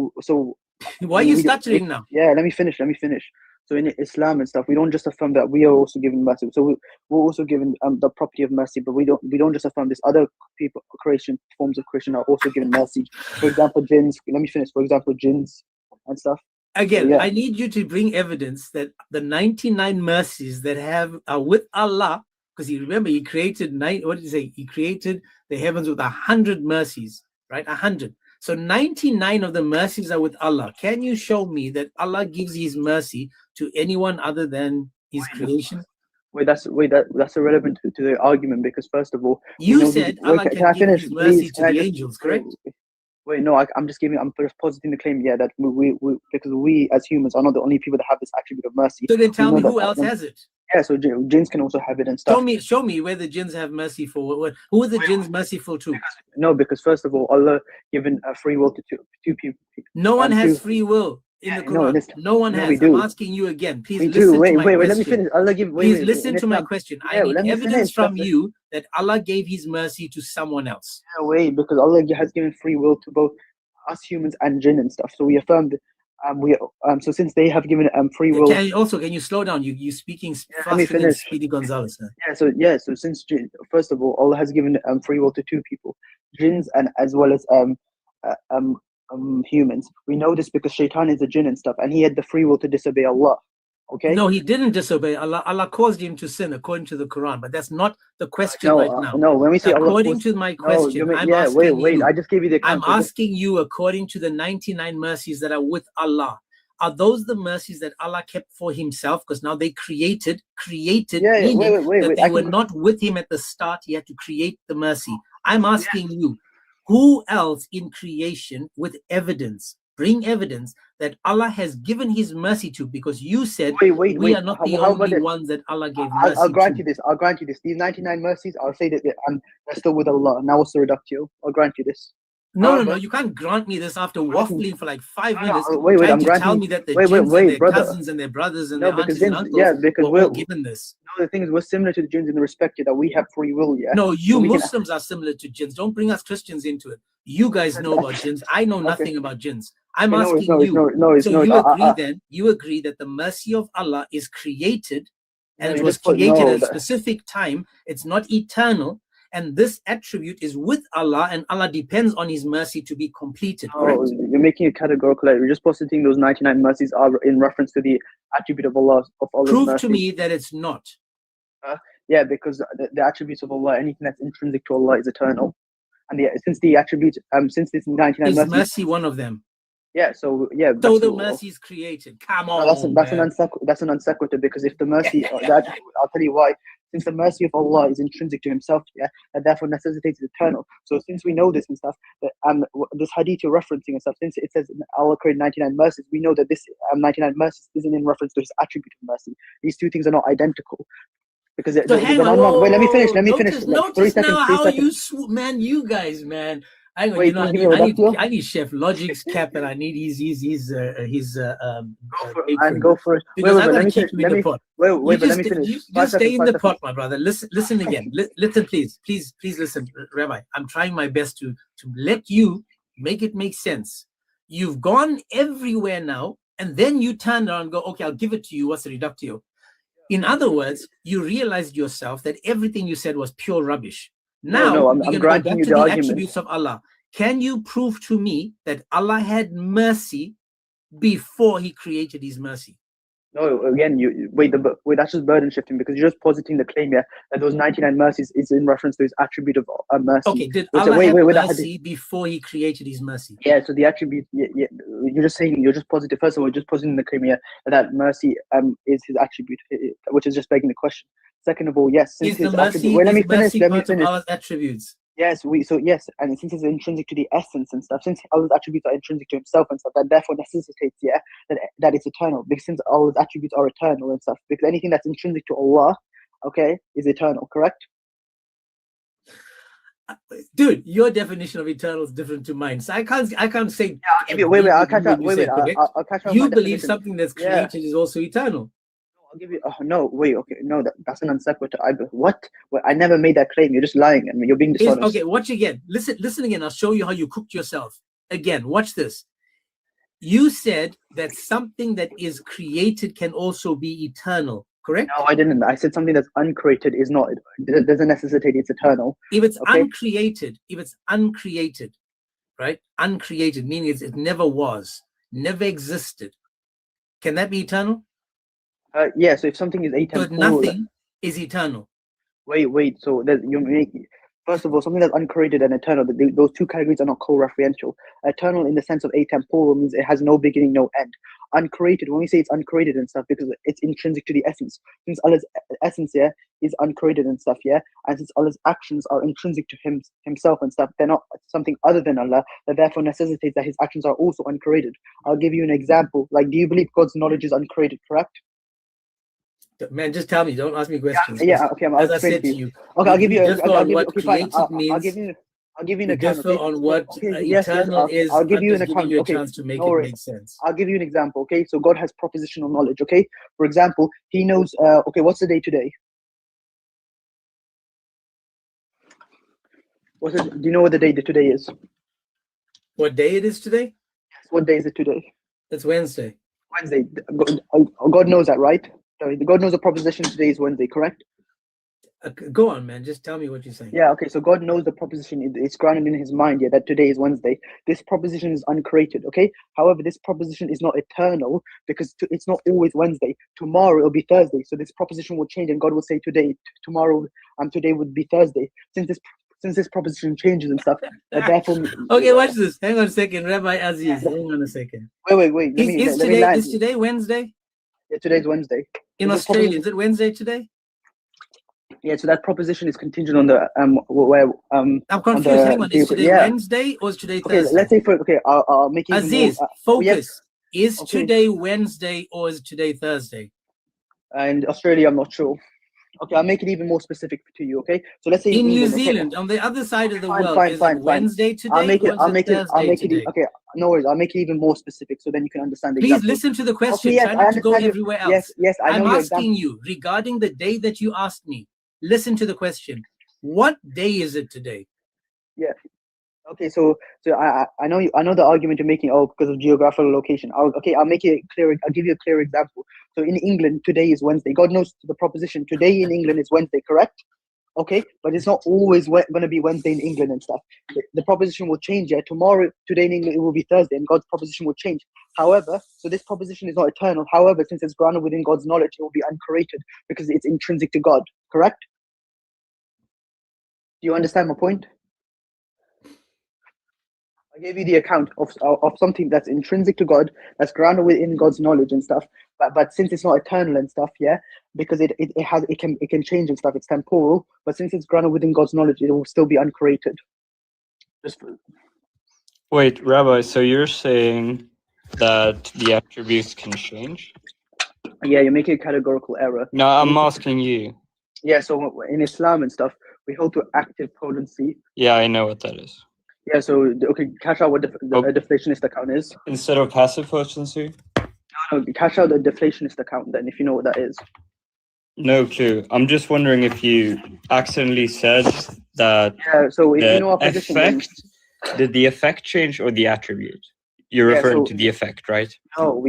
why are you stuttering now? Yeah, let me finish. So in Islam and stuff, we don't just affirm that we are also given mercy. So we're also given the property of mercy, but we don't just affirm this. Other people, forms of creation are also given mercy. For example, jinns. Let me finish. For example, jinns and stuff. Again, yeah. I need you to bring evidence that the 99 mercies that are with Allah, because he created what did he say? He created the heavens with 100 mercies, right? 100. So 99 of the mercies are with Allah. Can you show me that Allah gives his mercy to anyone other than his creation? That's irrelevant to the argument, because first of all, you said Allah can give his mercy to the angels, correct? Wait, no, I'm just positing the claim, yeah, that we because we as humans are not the only people that have this attribute of mercy. So then tell me who else has it. Yeah, so jinns can also have it and stuff. Show me where the jinns have mercy for. Who are the jinns merciful to? Because first of all, Allah given free will to two people. No one has free will in the Quran. No one has. I'm asking you again. Please listen to my question. Wait, let me finish. Allah give. Please listen to my question. I need evidence from you that Allah gave his mercy to someone else. Yeah, wait, because Allah has given free will to both us humans and jinn and stuff. So we affirmed. So since they have given free will. Can you slow down? You speaking faster than Speedy Gonzalez. So since first of all, Allah has given free will to two people, jinns and as well as humans. We know this because Shaitan is a jinn and stuff, and he had the free will to disobey Allah. Okay. No, he didn't disobey Allah. Allah caused him to sin according to the Quran, but that's not the question right now. No, when we say according to my question, wait. I just gave you the. I'm asking you according to the 99 mercies that are with Allah. are those the mercies that Allah kept for himself? Because now they created, Yeah, meaning wait, that I they were can not with him at the start. He had to create the mercy. I'm asking you, who else in creation with evidence, bring evidence that Allah has given his mercy to? Because you said wait. we are not the How about only it? ones that Allah gave I'll mercy grant to. you this. I'll grant you this. These 99 mercies, I'll say that they're still with Allah. Now what's the reductio? I'll grant you this. No, you can't grant me this after waffling for like 5 minutes, wait, trying I'm to granting. tell me that the wait, jinns and their brother. cousins and their brothers and No, their because aunties and jinns, uncles yeah, because were all given this. No, the thing is, we're similar to the jinns in the respect that we have free will. Yeah. No, you So we can- Muslims are similar to jinns. Don't bring us Christians into it. You guys know about jinns. I know nothing about jinns. I'm asking you. So you agree then? You agree that the mercy of Allah is created, and it was created at a specific time. It's not eternal, and this attribute is with Allah, and Allah depends on his mercy to be completed. Correct? You're making it categorical. You're just positing those 99 mercies are in reference to the attribute of Allah. Prove mercy. to me that it's not. Yeah, because the attributes of Allah, anything that's intrinsic to Allah, is eternal, and since the attribute, since this 99 is mercy one of them? Yeah. So yeah. So the mercy is created. Come on. That's an non sequitur, because if the mercy, I'll tell you why. Since the mercy of Allah is intrinsic to Himself, yeah, and therefore necessitates eternal. So since we know this and stuff, that this hadith you're referencing and stuff, since it says Allah created 99 mercies, we know that this 99 mercies isn't in reference to His attribute of mercy. These two things are not identical. Because so hang on, wait, let me finish. Notice 3 seconds. Now 3 how seconds. you guys, man. Wait, I need Chef Logic's cap, and I need his go for it. Because I gotta keep him in the pot. Wait, let me finish. You just stay in the pot, my brother. Listen again. Listen, please listen, Rabbi. I'm trying my best to let you make it make sense. You've gone everywhere now, and then you turn around and go, okay, I'll give it to you. What's the reductio? In other words, you realized yourself that everything you said was pure rubbish. Now, I'm granting you the argument. Attributes of Allah. Can you prove to me that Allah had mercy before He created His mercy? No, again, wait. That's just burden shifting, because you're just positing the claim here that those 99 mercies is in reference to His attribute of mercy. Okay, did Allah have mercy before He created His mercy? Yeah. So the attribute, you're just positive. First of all, just positing the claim here that mercy is His attribute, which is just begging the question. Second of all, yes, since is the mercy, let me finish. Allah's attributes. Yes, and since it's intrinsic to the essence and stuff, since Allah's attributes are intrinsic to Himself and stuff, that therefore necessitates, that it's eternal. Because since Allah's attributes are eternal and stuff, because anything that's intrinsic to Allah, okay, is eternal, correct? Dude, your definition of eternal is different to mine, so I can't say. Yeah, I'll catch up. I'll catch up. You believe something that's created is also eternal. I'll give you. Oh no! Wait. Okay. No. That's an non sequitur. What? Well, I never made that claim. You're just lying, and you're being dishonest. Okay. Watch again. Listen again. I'll show you how you cooked yourself. Again. Watch this. You said that something that is created can also be eternal. Correct? No, I didn't. I said something that's uncreated is not. It doesn't necessitate it's eternal. If it's uncreated, right? Uncreated meaning it never was, never existed. Can that be eternal? Yeah, so if something is atemporal, but nothing is eternal. Wait. So first of all, something that's uncreated and eternal, those two categories are not co-referential. Eternal in the sense of atemporal means it has no beginning, no end. Uncreated, when we say it's uncreated and stuff, because it's intrinsic to the essence. Since Allah's essence is uncreated and stuff, and since Allah's actions are intrinsic to Himself and stuff, they're not something other than Allah, that therefore necessitates that His actions are also uncreated. I'll give you an example. Like, do you believe God's knowledge is uncreated, correct? Man, just tell me. Don't ask me questions. Yeah. Okay. As I said to you. Okay, I'll give you. I'll give you an account. On what eternal is. I'll give you an account. A chance to make it make sense. I'll give you an example. Okay, so God has propositional knowledge. Okay, for example, He knows. Okay, what's the day today? Do you know what the day today is? What day it is today? Yes. What day is it today? It's Wednesday. Wednesday. God knows that, right? God knows the proposition today is Wednesday, correct? Go on, man. Just tell me what you're saying. Yeah, okay. So God knows the proposition. It's grounded in His mind, that today is Wednesday. This proposition is uncreated, okay? However, this proposition is not eternal, because it's not always Wednesday. Tomorrow it'll be Thursday. So this proposition will change, and God will say today would be Thursday. Since since this proposition changes and stuff, therefore. Okay, watch this. Hang on a second, Rabbi Aziz. Hang on a second. Wait. Is today Wednesday? Yeah, today's Wednesday. In Australia, is it Wednesday today? Yeah, so that proposition is contingent on the where I'm confused. Hang on, is today Wednesday or is today Thursday? Okay, let's say I'll make it Aziz, more, focus. Is today Wednesday or is today Thursday? In Australia, I'm not sure. Okay, I'll make it even more specific to you. Okay, so let's say in New Zealand, on the other side of the world, is it Wednesday today? I'll make it. Okay, no worries. I'll make it even more specific so then you can understand. Please listen to the question. Okay, yes, try not to go everywhere else. Yes, I'm asking you regarding the day that you asked me. Listen to the question. What day is it today? Yeah. Okay, so I know the argument you're making. Oh, because of geographical location. I'll make it clear. I'll give you a clear example. So in England, today is Wednesday. God knows the proposition. Today in England is Wednesday, correct? Okay, but it's not always going to be Wednesday in England and stuff. The proposition will change. Yeah, tomorrow, today in England, it will be Thursday, and God's proposition will change. However, so this proposition is not eternal. However, since it's grounded within God's knowledge, it will be uncreated because it's intrinsic to God. Correct? Do you understand my point? I gave you the account of something that's intrinsic to God, that's grounded within God's knowledge and stuff. But since it's not eternal and stuff, yeah, because it can change and stuff. It's temporal, but since it's grounded within God's knowledge, it will still be uncreated. Wait, Rabbi, so you're saying that the attributes can change? Yeah, you're making a categorical error. No, I'm asking you. Yeah, so in Islam and stuff, we hold to active potency. Yeah, I know what that is. Yeah, so okay, cash out what the deflationist account is. Instead of passive potency? No, cash out the deflationist account then, if you know what that is. No clue. I'm just wondering if you accidentally said that. Yeah, so if you know our position, effect, did the effect change or the attribute? You're referring to the effect, right? No,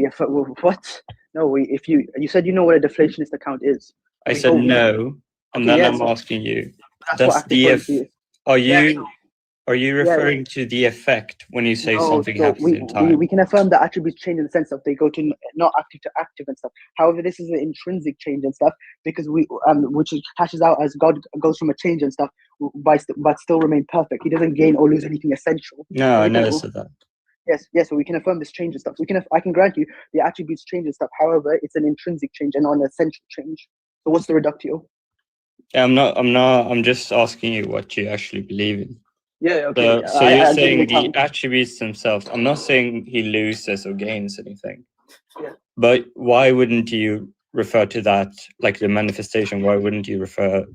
what? No, if you said you know what a deflationist account is. I said no, and then I'm asking you. That's the Are you referring to the effect when you say something happens in time? We can affirm that attributes change in the sense of they go to not active to active and stuff. However, this is an intrinsic change and stuff because which cashes out as God goes from a change and stuff, but still remain perfect. He doesn't gain or lose anything essential. No, I never said that. Yes, so we can affirm this change and stuff. I can grant you the attributes change and stuff. However, it's an intrinsic change and not an essential change. So what's the reductio? Yeah, I'm just asking you what you actually believe in. Yeah, okay. So you're saying the attributes themselves. I'm not saying he loses or gains anything. Yeah. But why wouldn't you refer to that, like the manifestation, why wouldn't you refer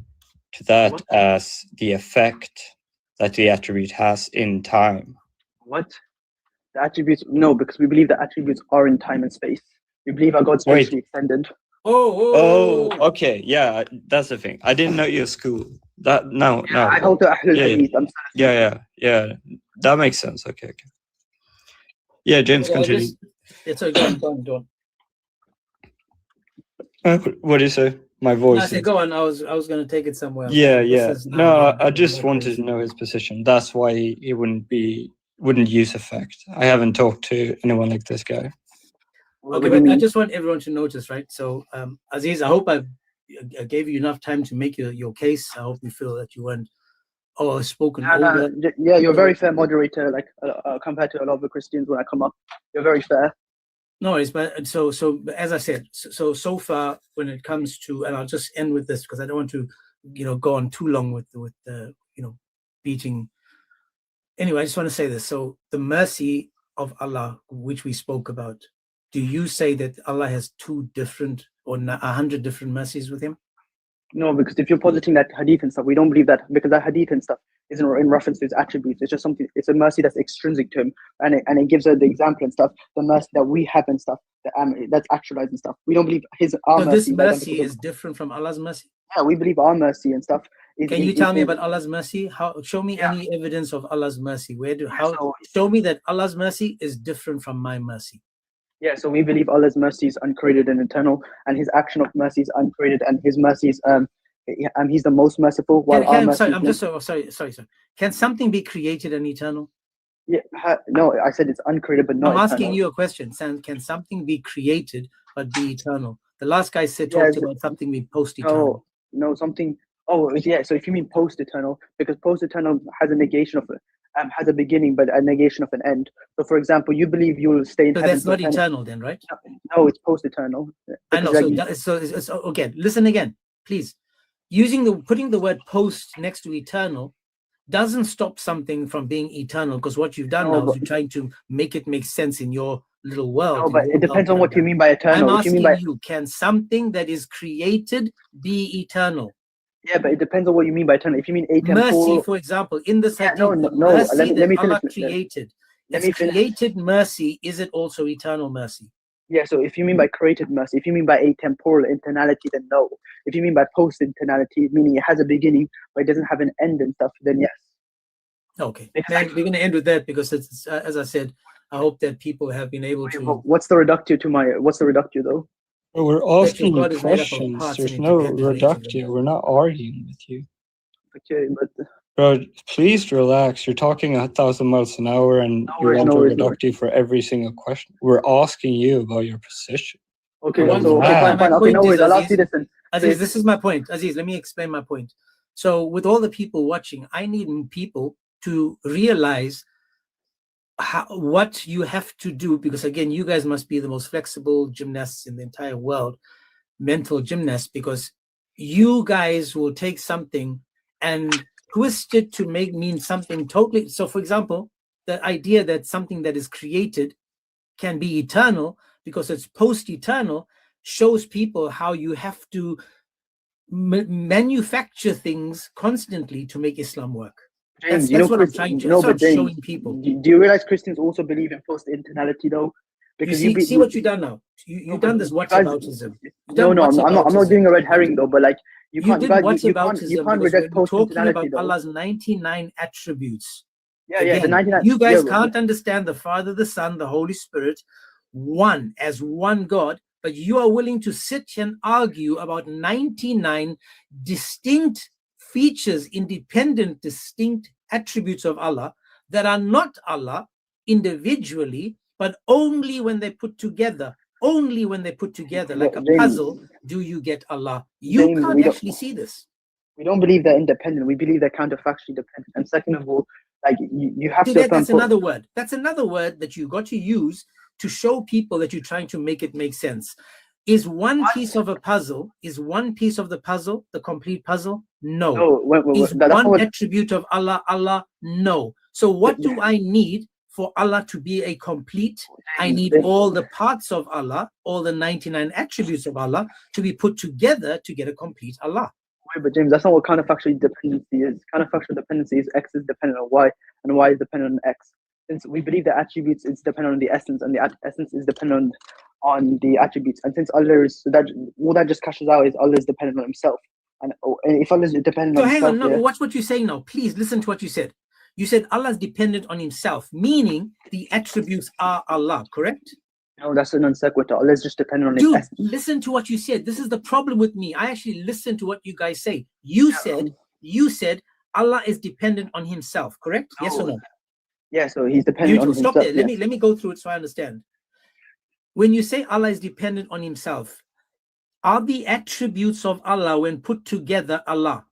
to that as the effect that the attribute has in time? What? The attributes? No, because we believe the attributes are in time and space. We believe our God's spatially extended. Oh, okay. Yeah, that's the thing. I didn't know your school. No. I hold to Ahlul Hadith. Yeah. That makes sense. Okay. Yeah, James, continue. It's okay. Go on. What do you say? My voice. I said, go on. I was going to take it somewhere. Yeah. No, I just wanted to know his position. That's why he wouldn't use effect. I haven't talked to anyone like this guy. Okay, but I just want everyone to notice, right? So, Aziz, I hope I gave you enough time to make your case. I hope you feel that you weren't spoken over. Yeah, you're a very fair moderator, like compared to a lot of the Christians when I come up. You're very fair. No worries, but so as I said, so far when it comes to, and I'll just end with this because I don't want to, go on too long with the beating. Anyway, I just want to say this. So the mercy of Allah, which we spoke about, do you say that Allah has 2 different or 100 different mercies with him? No, because if you're positing that hadith and stuff, we don't believe that because that hadith and stuff isn't in reference to his attributes. It's just something. It's a mercy that's extrinsic to him, and it gives her the example and stuff. The mercy that we have and stuff that's actualized and stuff. We don't believe our mercy. This mercy is different from Allah's mercy. Yeah, we believe our mercy and stuff. Can you tell me about Allah's mercy? Show me any evidence of Allah's mercy. Show me that Allah's mercy is different from my mercy. Yeah, so we believe Allah's mercy is uncreated and eternal, and His action of mercy is uncreated, and His mercy is He's the most merciful. Sorry. Can something be created and eternal? Yeah, no, I said it's uncreated but not. I'm asking you a question. Can something be created but be eternal? The last guy talked about something being post-eternal. No, something. Oh yeah, so if you mean post-eternal, because post-eternal has a negation of has a beginning but a negation of an end. So for example, you believe you will stay in So heaven that's not for eternity. eternal then, right? No, it's post-eternal. I know. Because, So, like, that, so it's again, listen again, please. Putting the word post next to eternal doesn't stop something from being eternal, because what you've done No, now is but- you're trying to make it make sense in your little world. no, in but your it depends on world what you paradigm. mean by I'm eternal. If you mean asking by you, can something that is created be eternal? yeah, but it depends on what you mean by eternal. If you mean Mercy, atemporal, for example, in this yeah, hadith, no, the no. mercy Let that me Allah finish. created, Let it's me finish. created mercy, is it also eternal mercy? Yeah, so if you mean by created mercy, if you mean by atemporal internality, then no. If you mean by post-internality, meaning it has a beginning but it doesn't have an end and stuff, then yes. Okay, Because, then we're going to end with that, because it's, as I said, I hope that people have been able to. what's the reductio to my? What's the reductio though? But we're That your asking you God is made up of questions. parts There's and no independent of each of them. reductio. We're not arguing with you. Okay, but Bro, please relax. You're talking 1,000 miles an hour and No you worries, want no a worries, no worries. reductio for every single question. We're asking you about your position. okay, Well, so okay, yeah. fine, fine. My Okay, no point is, worries. I'll ask you Aziz, this. Aziz, this is my point. Aziz, let me explain my point. So with all the people watching, I need people to realize what you have to do, because again, you guys must be the most flexible gymnasts in the entire world, mental gymnasts, because you guys will take something and twist it to mean something totally. So for example, the idea that something that is created can be eternal because it's post-eternal shows people how you have to manufacture things constantly to make Islam work. James, That's what I'm trying to. No, That's what but James, showing people. do you realize Christians also believe in post-internality though? Because You see what you've done now. You've done this you guys- whataboutism. No, I'm not doing a red herring though. But like you You can't, did you, guys, you whataboutism can't because reject we're talking about post-internality though. Allah's 99 attributes. Yeah, yeah, the Again, 99. you guys yeah, can't understand the Father, the Son, the Holy Spirit, one as one God, but you are willing to sit and argue about 99 distinct features, independent, distinct attributes of Allah that are not Allah individually, but only when they put together. Only when they put together, like a James, puzzle, do you get Allah. You James, can't actually see this. We don't believe they're independent. We believe they're counterfactually dependent. And second of all, like you have See, to. that's another word. That's another word that you got to use to show people that you're trying to make it make sense. Is one piece of a puzzle, is one piece of the puzzle the complete puzzle? No. No, Is one attribute of Allah Allah? No. So what do I need for Allah to be a complete? I need all the parts of Allah, all the 99 attributes of Allah to be put together to get a complete Allah. Wait, but James, that's not what counterfactual dependency is. Counterfactual dependency is X is dependent on Y, and Y is dependent on X. Since we believe the attributes is dependent on the essence, and the essence is dependent on the attributes, and since Allah is so that all that just cashes out is Allah is dependent on Himself, and if Allah is dependent on Himself, hang on, no, watch what you're saying now. Please listen to what you said. You said Allah is dependent on Himself, meaning the attributes are Allah, correct? No, that's a non sequitur. Allah is just dependent on Dude, His essence. listen to what you said. This is the problem with me. I actually listen to what you guys say. You said Allah is dependent on Himself, correct? Yes or no? Yeah, so He's dependent on Stop Himself. there. Let me go through it so I understand. When you say Allah is dependent on Himself, are the attributes of Allah when put together Allah?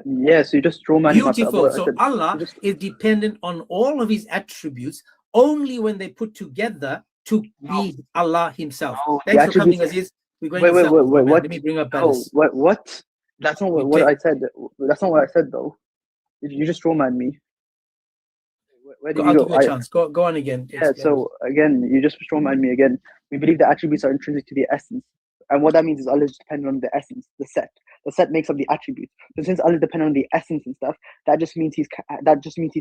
Yes, you just draw man. Beautiful. So Allah is dependent on all of His attributes only when they put together to be Allah Himself. Thanks for coming, Aziz. We're going wait, what? Let me bring up Balance. What? That's not what I said. That's not what I said, though. You just straw man me. Where did I'll you give go? you a chance. Go on again. Yeah. So again, you just straw man me again. We believe the attributes are intrinsic to the essence, and what that means is Allah is dependent on the essence, the set. The set makes up the attributes. So since Allah is dependent on the essence and stuff, that just means he's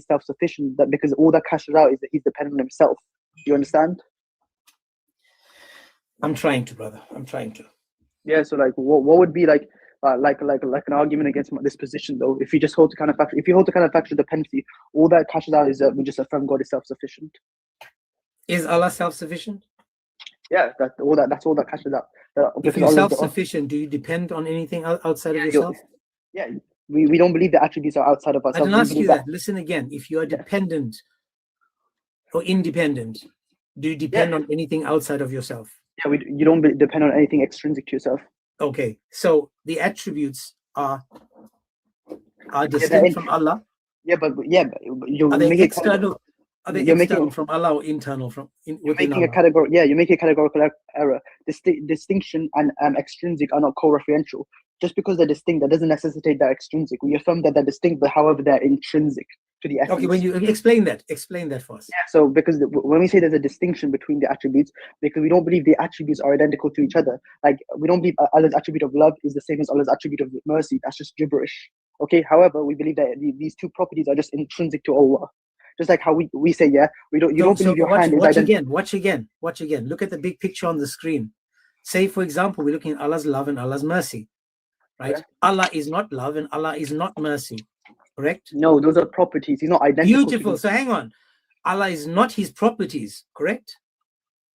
self-sufficient. That because all that cashes out is that He's dependent on Himself. You understand? I'm trying to, brother. I'm trying to. Yeah. So like, what would be like an argument against this position though? If you just hold to counterfactual, if you hold to counterfactual dependency, all that cashes out is that we just affirm God is self-sufficient. Is Allah self-sufficient? Yeah, that's all that cashes out. If you're self-sufficient, do you depend on anything outside of yourself? Yeah, we don't believe the attributes are outside of ourselves. I didn't ask you that. Listen again. If you are dependent or independent, do you depend on anything outside of yourself? Yeah, you don't depend on anything extrinsic to yourself. Okay, so the attributes are they're distinct from Allah? but you're Are they making external? Are they you're external making from Allah or internal from you're within making a Allah? you're making a categorical error. Distinction and extrinsic are not co-referential. Just because they're distinct, that doesn't necessitate they're extrinsic. We affirm that they're distinct, but however they're intrinsic to the essence. Okay, when you explain that for us. Yeah, so because when we say there's a distinction between the attributes, because we don't believe the attributes are identical to each other. Like we don't believe Allah's attribute of love is the same as Allah's attribute of mercy. That's just gibberish. Okay. However, we believe that these two properties are just intrinsic to Allah. Just like how we say, yeah, you don't believe your hand is identical. Watch again. Look at the big picture on the screen. Say, for example, we're looking at Allah's love and Allah's mercy, right? Correct. Allah is not love and Allah is not mercy, correct? No, those are properties. He's not identical. Beautiful. So hang on. Allah is not his properties, correct?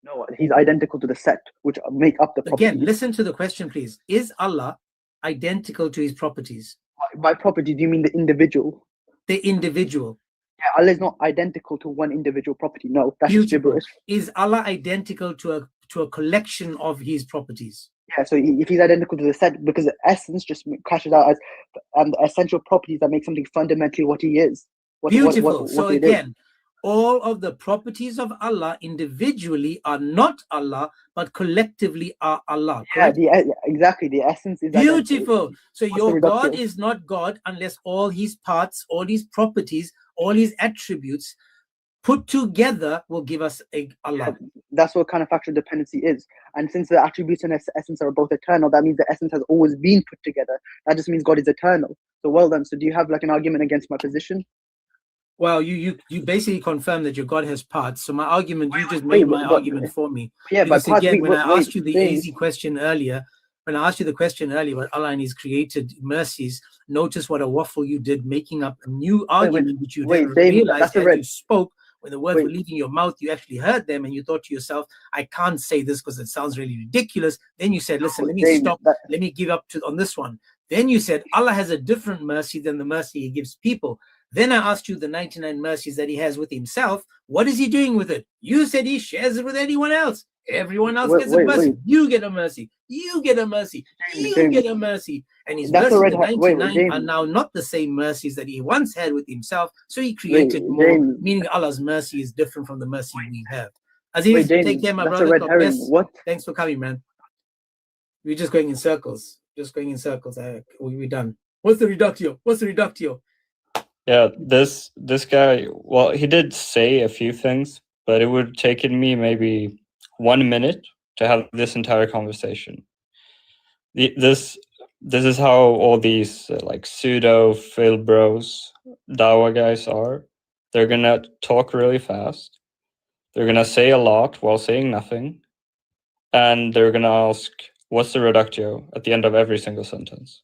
No, he's identical to the set which make up the properties. Again, listen to the question, please. Is Allah identical to his properties? By property, do you mean the individual? The individual. Yeah, Allah is not identical to one individual property. No, that's just Beautiful. gibberish. Is Allah identical to a collection of his properties? Yeah, so if he's identical to the set, because the essence just cashes out as the essential properties that make something fundamentally what he is. Beautiful. So it is. again, all of the properties of Allah individually are not Allah, but collectively are Allah. Yeah, Correct? exactly. The essence is Beautiful. So What's your the God reduction? is not God unless all his parts, all his properties, all his attributes put together will give us Allah. That's what kind of factual dependency is. And since the attributes and essence are both eternal, that means the essence has always been put together. That just means God is eternal. So well done. So do you have like an argument against my position? Well, you basically confirm that your God has parts. So my argument, you just made my argument for me. Yeah, Because but again, when I asked you the easy question earlier, about Allah and his created mercies, notice what a waffle you did, making up a new argument which you didn't realize as you spoke. When the words were leaving your mouth, you actually heard them and you thought to yourself, I can't say this because it sounds really ridiculous. Then you said, listen, let me stop. Let me give up on this one. Then you said, Allah has a different mercy than the mercy he gives people. Then I asked you the 99 mercies that he has with himself. What is he doing with it? You said he shares it with anyone else. Everyone else gets a mercy. You get a mercy. You get a mercy. You get a mercy. And his mercies, the 99, are now not the same mercies that he once had with himself. So he created more, meaning Allah's mercy is different from the mercy we have. Aziz, take care, my brother. God bless. Thanks for coming, man. We're just going in circles. We're done. What's the reductio? Yeah, this guy, well, he did say a few things, but it would have taken me maybe 1 minute to have this entire conversation. This is how all these like pseudo Phil bros, Dawa guys are. They're gonna talk really fast. They're gonna say a lot while saying nothing, and they're gonna ask, "What's the reductio?" at the end of every single sentence.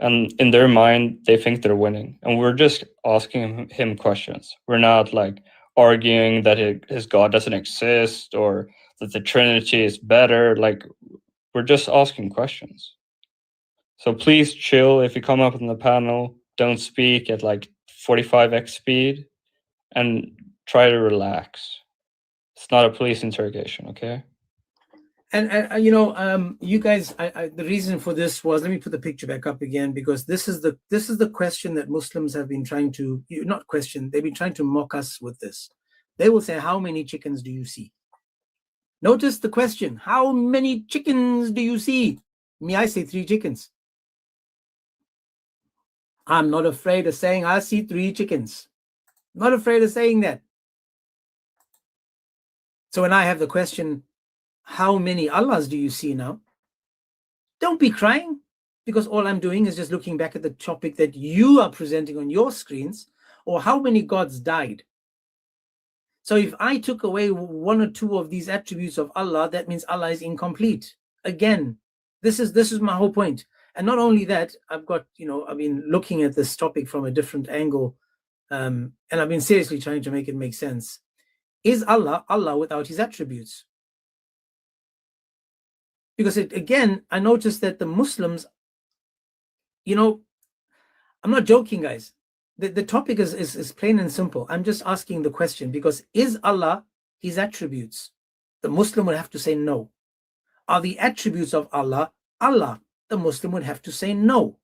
And in their mind, they think they're winning. And we're just asking him questions. We're not like arguing that his God doesn't exist or that the Trinity is better. Like, we're just asking questions. So please chill. If you come up on the panel, don't speak at like 45x speed and try to relax. It's not a police interrogation, okay? And you guys, the reason for this was, let me put the picture back up again, because this is the question that Muslims have been trying to, they've been trying to mock us with this. They will say, how many chickens do you see? Notice the question, how many chickens do you see? Me, I say 3 chickens. I'm not afraid of saying I see 3 chickens. Not afraid of saying that. So when I have the question, how many Allahs do you see now? Don't be crying, because all I'm doing is just looking back at the topic that you are presenting on your screens, or how many gods died. So if I took away 1 or 2 of these attributes of Allah, that means Allah is incomplete. Again, this is my whole point. And not only that, I've been looking at this topic from a different angle, and I've been seriously trying to make it make sense. Is Allah without his attributes? Because again, I noticed that the Muslims, I'm not joking, guys. The topic is plain and simple. I'm just asking the question because is Allah his attributes? The Muslim would have to say no. Are the attributes of Allah Allah? The Muslim would have to say no.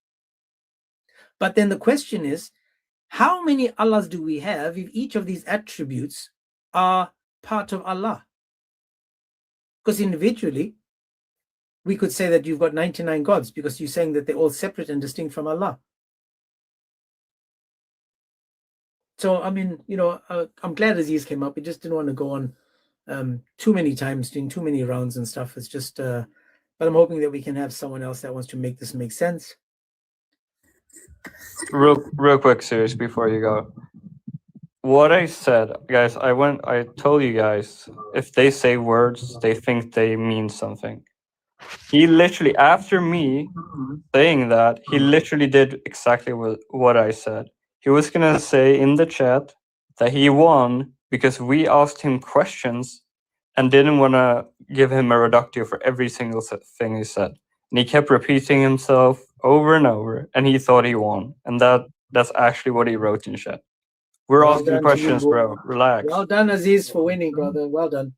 But then the question is, how many Allahs do we have if each of these attributes are part of Allah? Because individually, we could say that you've got 99 gods because you're saying that they're all separate and distinct from Allah. So, I mean, I'm glad Aziz came up. We just didn't want to go on too many times, doing too many rounds and stuff. It's just, but I'm hoping that we can have someone else that wants to make this make sense. Real quick, serious, before you go. What I said, guys, I told you guys, if they say words, they think they mean something. He literally, after me saying that, he literally did exactly what I said. He was gonna say in the chat that he won because we asked him questions and didn't want to give him a reductio for every single thing he said. And he kept repeating himself over and over, and he thought he won. And that's actually what he wrote in chat. We're Well asking done to questions, you, bro. Relax. Well done, Aziz, for winning, brother. Well done.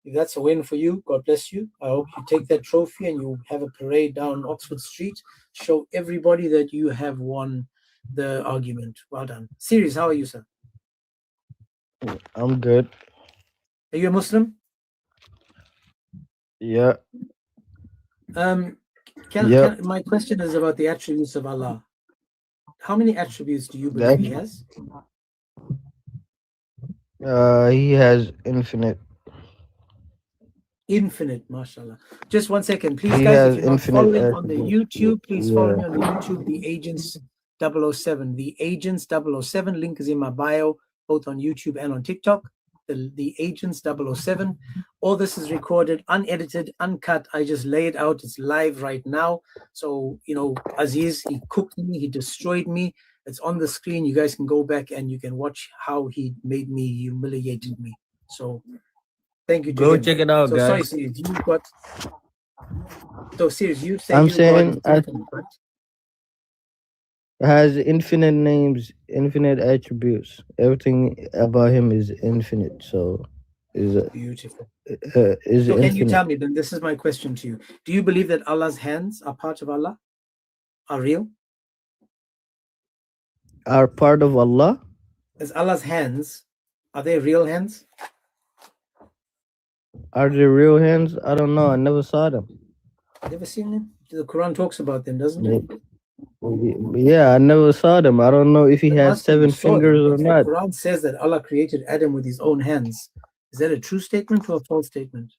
If that's a win for you, God bless you. I hope you take that trophy and you have a parade down Oxford Street. Show everybody that you have won the argument. Well done. Sirius, how are you, sir? I'm good. Are you a Muslim? Yeah. My question is about the attributes of Allah. How many attributes do you believe he has? He has infinite. Infinite, mashallah. Just 1 second, please, He guys. has If you're not infinite following on the attributes. YouTube, please follow me Yeah. on the YouTube, The Agents 007. The Agents 007 link is in my bio, both on YouTube and on TikTok. The Agents 007. All this is recorded, unedited, uncut. I just lay it out. It's live right now. So, Aziz, he cooked me, he destroyed me. It's on the screen. You guys can go back and you can watch how he made me, humiliated me. So, thank you to Go him. check it out, So, sorry, guys. Sirius, you've got... So, Sirius, you said I'm you saying got infinite, right? has infinite names, infinite attributes. Everything about him is infinite. So is Beautiful. is So can you infinite. tell me, then this is my question to you. Do you believe that Allah's hands are part of Allah? Are real? Are part of Allah? Is Allah's hands, are they real hands? Are they real hands? I don't know. I never saw them. Never seen them? The Quran talks about them, doesn't it? Yeah, I never saw them. I don't know if he But has must be you 7 saw them, fingers or because not. The Quran says that Allah created Adam with his own hands. Is that a true statement or a false statement?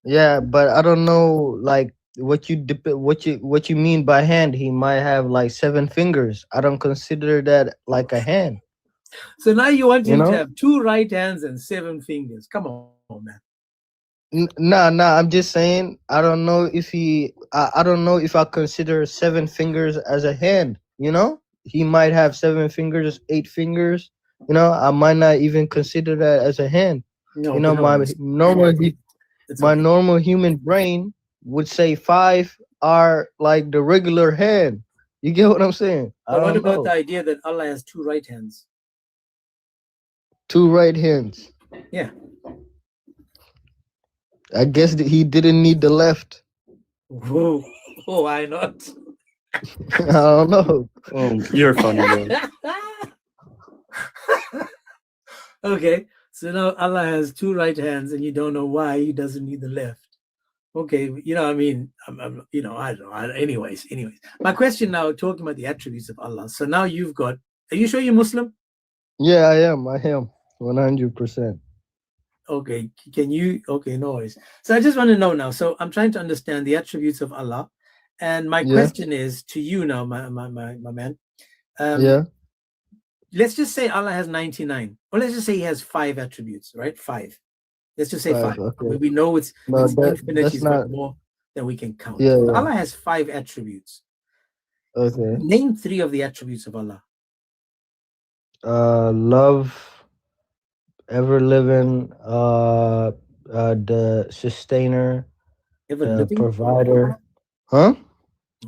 Yeah, but I don't know like what you mean by hand. He might have like 7 fingers. I don't consider that like a hand. So now you want You him to know? have 2 right hands and 7 fingers. Come on, man. Nah, I'm just saying I don't know if I don't know if I consider 7 fingers as a hand, He might have 7 fingers, 8 fingers, I might not even consider that as a hand. No, My it's okay. normal human brain would say 5 are like the regular hand. You get what I'm saying? I But what don't about know. the idea that Allah has 2 right hands? 2 right hands. Yeah. I guess that he didn't need the left. Whoa. Oh, why not? I don't know. You're funny, bro. Okay, so now Allah has 2 right hands, and you don't know why he doesn't need the left. Okay, I mean, I don't know. Anyways, my question now, talking about the attributes of Allah. So now you've got. Are you sure you're Muslim? Yeah, I am 100%. Okay, okay, no worries. So I just want to know now. So I'm trying to understand the attributes of Allah, and my question is to you now, my man. Yeah. Let's just say Allah has 99, or let's just say he has 5 attributes, right? 5. Let's just say 5. Okay. We know it's infinite. That's He's not got more than we can count. Yeah, So yeah. Allah has 5 attributes. Okay. Name 3 of the attributes of Allah. Love, ever living, the sustainer, Ever the living? provider. Huh?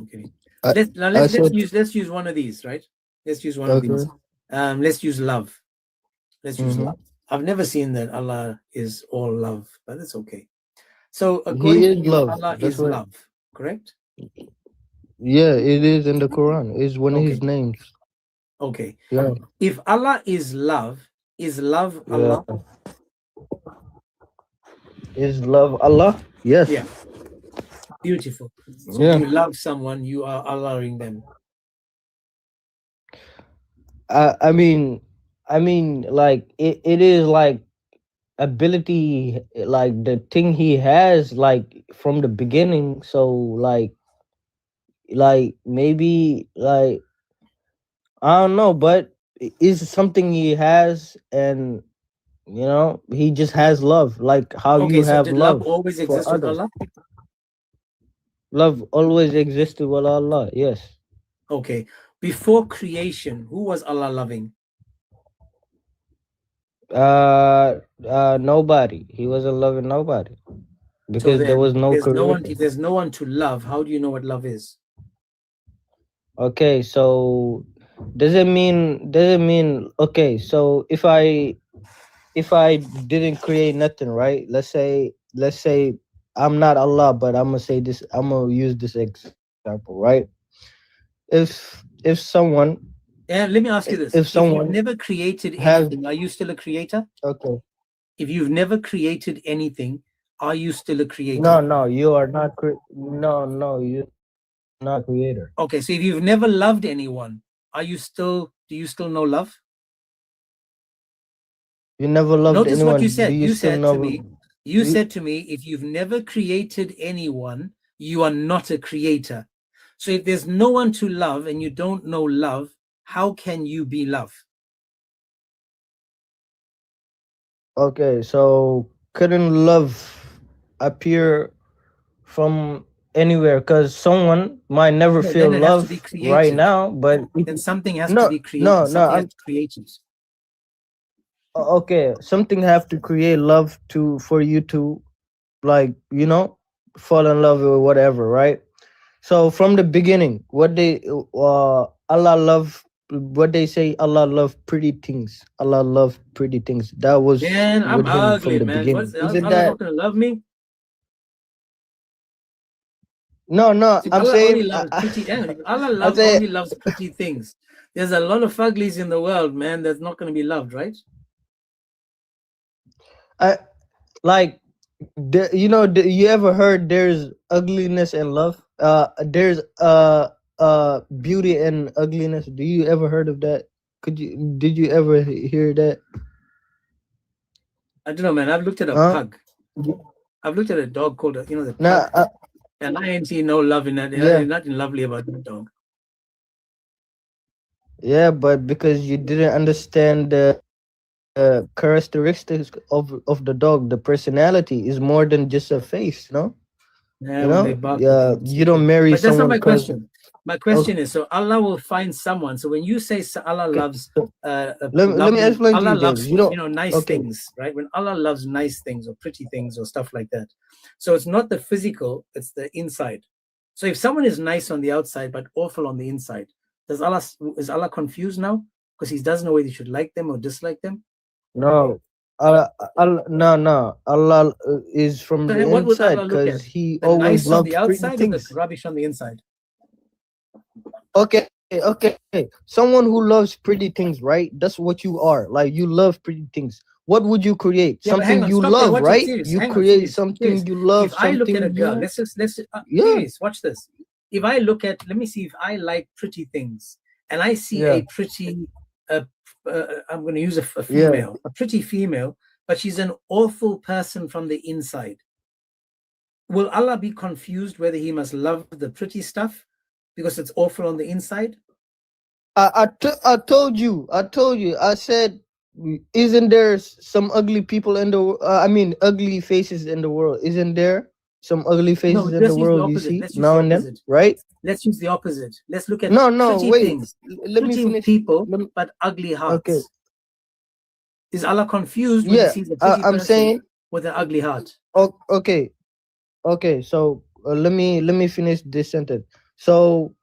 Okay. I Let's said- use one of these, right? Let's use one of these. Let's use love. Let's use Mhm. love. I've never seen that Allah is all love, but it's okay. So He according is to you, love. Allah That's is what- love, correct? Yeah, it is in the Quran. It's one of Okay. his names. Okay. Yeah. If Allah is love Yeah. Allah? Is love Allah? Yes. Yeah. Beautiful. So Yeah. if you love someone, you are allowing them. I mean, like it is like ability, like the thing he has, like from the beginning. So like maybe like I don't know, but it's something he has, and he just has love, like how you Okay, so have did love love always for exist with others. Allah? Love always existed with Allah. Yes. Okay. Before creation, who was Allah loving? Nobody. He wasn't loving nobody So because there then, was no if creation. there's no one to love, how do you know what love is? Okay, so does it mean okay, so if I didn't create nothing, right? Let's say I'm not Allah, but I'm gonna use this example, right? If someone And let me ask you this. if If you've someone never created has anything, are you still a creator? okay. If you've never created anything, are you still a creator? No, you are not no, you're not a creator. Okay, so if you've never loved anyone, do you still know love? You never loved Notice anyone. what you Do said. you You still said know to me, if you've never created anyone, you are not a creator. So if there's no one to love and you don't know love, how can you be love? Okay, so couldn't love appear from anywhere? Because someone might never No, feel then it has to be love right created. now, but Then something has to no, be created. Something has I'm to create it. okay. Something have to create love for you to like fall in love or whatever, right? So from the beginning, what Allah love, what they say, Allah love pretty things. Allah love pretty things. That was Man, I'm with him from ugly, the man. beginning. Isn't Allah that not gonna love me? no? See, I'm Allah only saying, loves pretty. If Allah I say, only loves pretty things. There's a lot of uglies in the world, man. That's not going to be loved, right? I like you ever heard there's ugliness and love? There's beauty and ugliness. Do you ever heard of that? Did you ever hear that? I don't know, man. I've looked at a Huh? pug. I've looked at a dog called the Nah, pug, and I ain't seen no love in that. yeah. There's nothing lovely about that dog. Yeah, but because you didn't understand the characteristics of the dog, the personality is more than just a face, no? Yeah, when they bark, they Yeah, can you don't marry But that's not someone my because question. My question is, so Allah will find someone. So when you say Allah loves, let me lovely- explain to Allah you, loves, James. You don't nice okay. things, right? When Allah loves nice things or pretty things or stuff like that. So it's not the physical, it's the inside. So if someone is nice on the outside but awful on the inside, is Allah confused now? Because he doesn't know whether he should like them or dislike them? No, no. Allah is from So the what would inside Allah look at? because He The always nice on the loved pretty outside or the things. rubbish on the inside? Okay. Someone who loves pretty things, right? That's what you are. Like you love pretty things. What would you create? Yeah, but hang Something on, you stop there. love, Watch it, right? serious. You Hang on, create serious, something serious. you love. If I look at a something girl, you... let's Yeah. serious. Watch this. If I look at, let me see if I like pretty things, and I see Yeah. a pretty, I'm going to use a Yeah. female, a pretty female, but she's an awful person from the inside. Will Allah be confused whether He must love the pretty stuff because it's awful on the inside? I told you. I said, isn't there some ugly people in the? Ugly faces in the world? Isn't there some ugly faces in the world you see now and then? Right? Let's use the opposite. Let's look at No. pretty Wait. things, Let me pretty finish. people, but ugly hearts. Okay. Is Allah confused when He Yeah. sees a pretty I'm person saying. with an ugly heart? Okay. So let me finish this sentence. So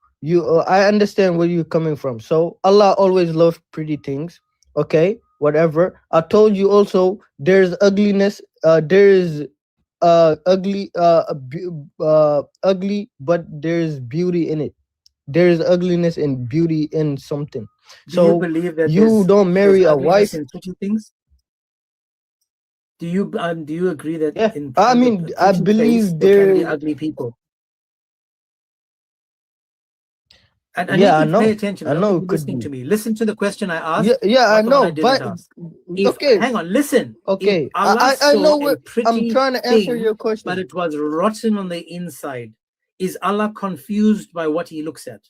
I understand where you're coming from. So Allah always loved pretty things. Okay, whatever. I told you also there's ugliness. There is ugly, ugly, but there's beauty in it. there is ugliness and beauty in something. Do you So believe that you there's don't marry a ugliness wife. in pretty things? Do you agree that Yeah, in I on the mean, I pretty believe face there can be there. ugly people? And I Yeah, I need you to pay know. attention. I I don't know think it you're could listening be. to me. Listen to the question I asked. Yeah, yeah, I Not the one know. I didn't But ask. If okay, hang on, listen. If okay. Allah I know saw a what I'm pretty trying to answer thing, your but question. it was rotten on the inside, is Allah confused by what He looks at?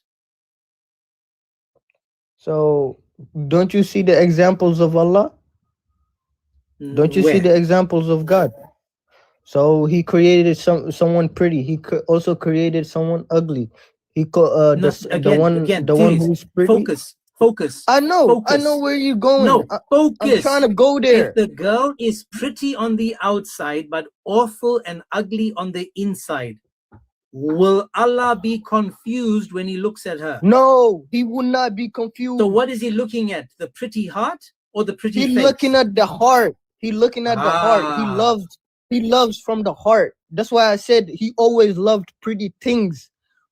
So don't you see the examples of Allah? Don't you see Where? the examples of God? So He created someone pretty. He also created someone ugly. He No, the one please who's pretty. focus. I know where you're going. No, I'm focus. trying to go If there. the girl is pretty on the outside but awful and ugly on the inside, will Allah be confused when He looks at her? No, He will not be confused. So what is He looking at? The pretty heart or the pretty He face? looking at the heart. He looking at the heart. He loves from the heart. That's why I said He always loved pretty things.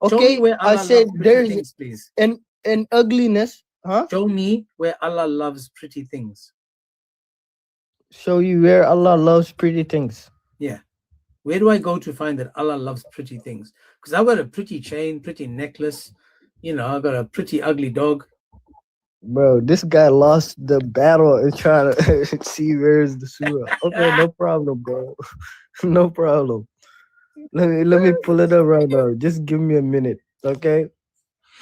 Show Okay, me where Allah I said loves pretty there's things, please. an ugliness. Huh? Show me where Allah loves pretty things. Show you where Allah loves pretty things. Yeah. Where do I go to find that Allah loves pretty things? Because I've got a pretty chain, pretty necklace. You know, I've got a pretty ugly dog. Bro, this guy lost the battle and trying to see where's the surah. Okay, no problem, bro. No problem. Let me pull it up right now. Just give me a minute, okay?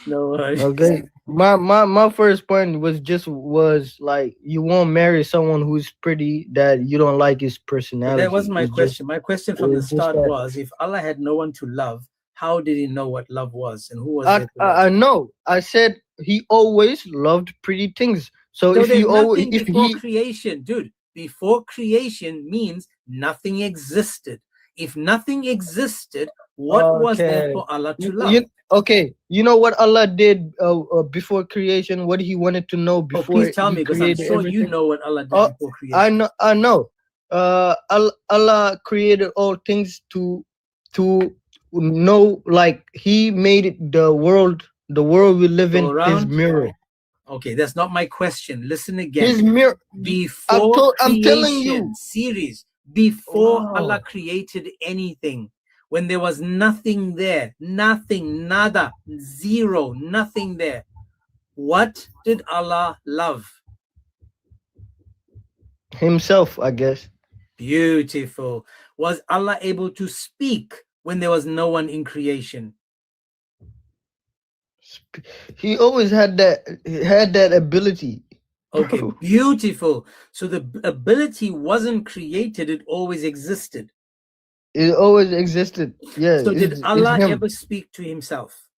No worries. Okay. My first point was like you won't marry someone who's pretty that you don't like his But personality. that wasn't my It's just- question. My question from the it's just start that- was, if Allah had no one to love, how did He know what love was and who was I there to love? I know. I said He always loved pretty things. So So if there's you always nothing if before he creation, dude. Before creation means nothing existed. If nothing existed, what was there Okay. for Allah to You- love? you- okay, you know what Allah did before creation? What He wanted to know Oh, before please tell He me, because I'm created sure everything. you know what Allah did Oh, before creation. I know. Allah created all things to know, like He made it the world we live in, Go His around. mirror. Okay, that's not my question. Listen His again. mirror. Before I'm telling creation, you. series, before Wow. Allah created anything, when there was nothing there, nothing, nada, zero, nothing there, what did Allah love? Himself, I guess. Beautiful. Was Allah able to speak when there was no one in creation? He always had that ability. Okay, beautiful. So the ability wasn't created, it always existed. It always existed. Yeah. So did it's Allah him. ever speak to Himself?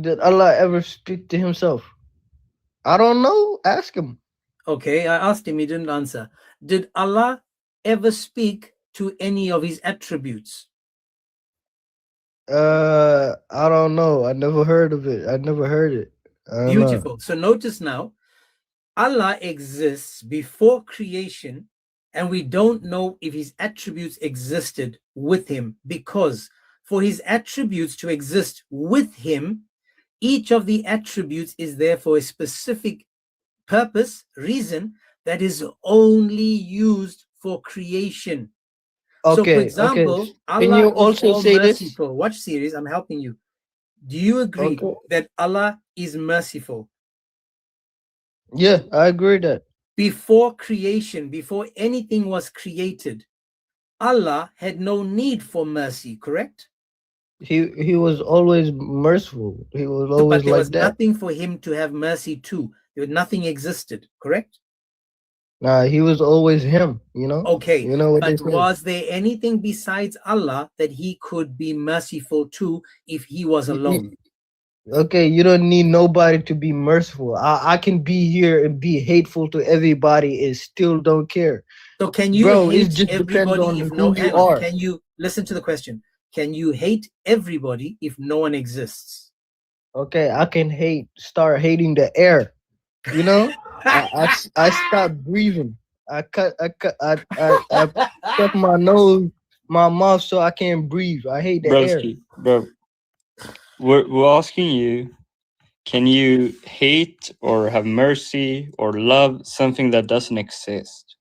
Did Allah ever speak to Himself? I don't know. Ask Him. Okay, I asked him, he didn't answer. Did Allah ever speak to any of His attributes? I don't know. I never heard of it. I never heard it. I don't know. Beautiful. So notice now, Allah exists before creation, and we don't know if His attributes existed with Him, because for His attributes to exist with Him, each of the attributes is there for a specific purpose, reason that is only used for creation. So, for Okay. example, Okay. Allah Can you is also all say this? merciful. Watch series, I'm helping you. Do you agree Okay. that Allah is merciful? Yeah, I agree that. Before creation, before anything was created, Allah had no need for mercy, correct? He was always merciful. He was But always there like was that. nothing for Him to have mercy to. Nothing existed, correct? Nah, He was always Him. You know. Okay, You know what they but say. was there anything besides Allah that He could be merciful to if He was alone? Okay, you don't need nobody to be merciful. I can be here and be hateful to everybody and still don't care. So can you Bro, it hate just depends everybody on if who no? you Hang on, are. can you listen to the question? Can you hate everybody if no one exists? Okay, I can start hating the air. You know, I stop breathing. I cut my nose, my mouth, so I can't breathe. I hate the air. Broski, bro. we're asking you, can you hate or have mercy or love something that doesn't exist?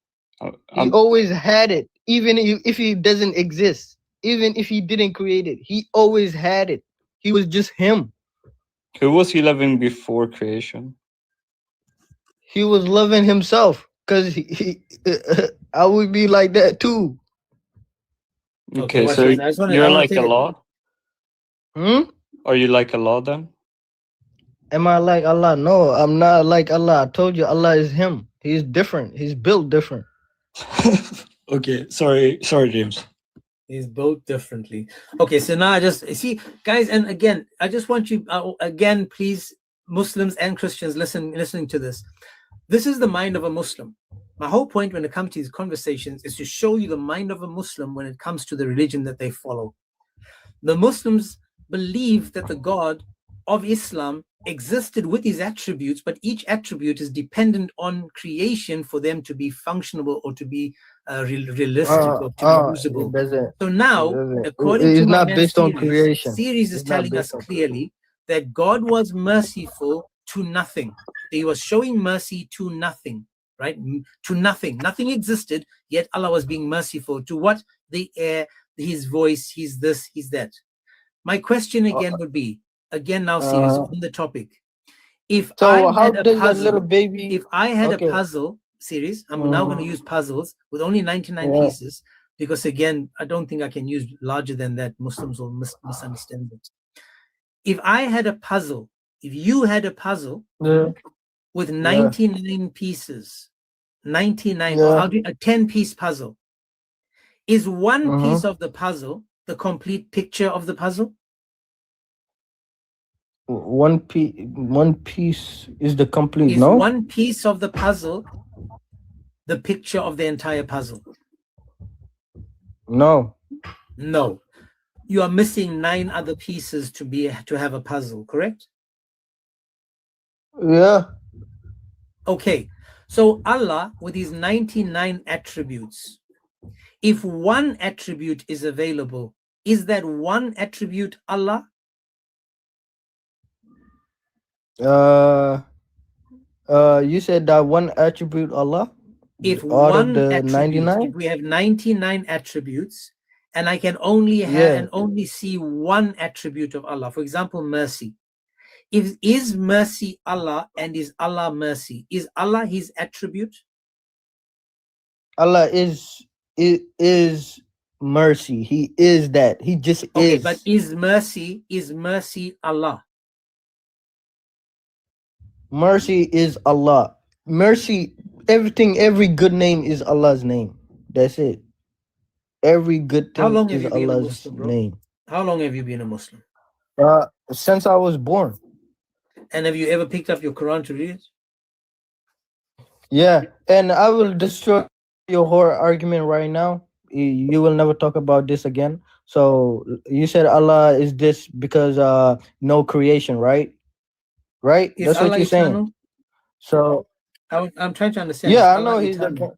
He always had it, even if he doesn't exist, even if he didn't create it. He always had it. He was just him. Who was he loving before creation? He was loving himself, because I would be like that too. Okay, watch so this. I just wanna- I you're wanna like take it. Allah? Are you like Allah then? Am I like Allah? No, I'm not like Allah. I told you, Allah is him. He's different. He's built different. Okay, sorry, James. He's built differently. Okay, so now I just see, guys, and again, I just want you again, please, Muslims and Christians, listening to this. This is the mind of a Muslim. My whole point when it comes to these conversations is to show you the mind of a Muslim when it comes to the religion that they follow. The Muslims believe that the God of Islam existed with his attributes, but each attribute is dependent on creation for them to be functional or to be realistic or to be usable. So now, according to it's my not man's based on series, creation. series is It's not telling us based on clearly that God was merciful to nothing. He was showing mercy to nothing, right? To nothing. Nothing existed, yet Allah was being merciful to what? The air, his voice, he's this, he's that. My question again would be, again now series on the topic. If So I how had a does puzzle, a little baby? if I had Okay. a puzzle series, I'm now going to use puzzles with only 99 pieces, because again, I don't think I can use larger than that. Muslims will misunderstand it. If I had a puzzle, if you had a puzzle with 99 pieces, 99, or I'll do a 10-piece puzzle, is one piece of the puzzle the complete picture of the puzzle? One piece is the complete, Is no? one piece of the puzzle the picture of the entire puzzle? No. No. You are missing 9 other pieces to have a puzzle, correct? Yeah. Okay. So Allah, with his 99 attributes, if one attribute is available, is that one attribute Allah? You said that one attribute Allah? If out of one the attribute, 99? if we have 99 attributes, and I can only have and only see one attribute of Allah, for example, mercy. Is mercy Allah and is Allah mercy? Is Allah his attribute? Allah is mercy. He is that. He just Okay, is. but is mercy Allah? Mercy is Allah. Mercy, everything, every good name is Allah's name. That's it. Every good How thing long have is you been a Allah's Muslim, bro? name. How long have you been a Muslim? Since I was born. And have you ever picked up your Quran to read it? Yeah, and I will destroy your whole argument right now. You will never talk about this again. So you said Allah is this because no creation, right? Right? Is That's Allah what you're eternal? saying. So I'm trying to understand. yeah, Is I know Allah he's eternal?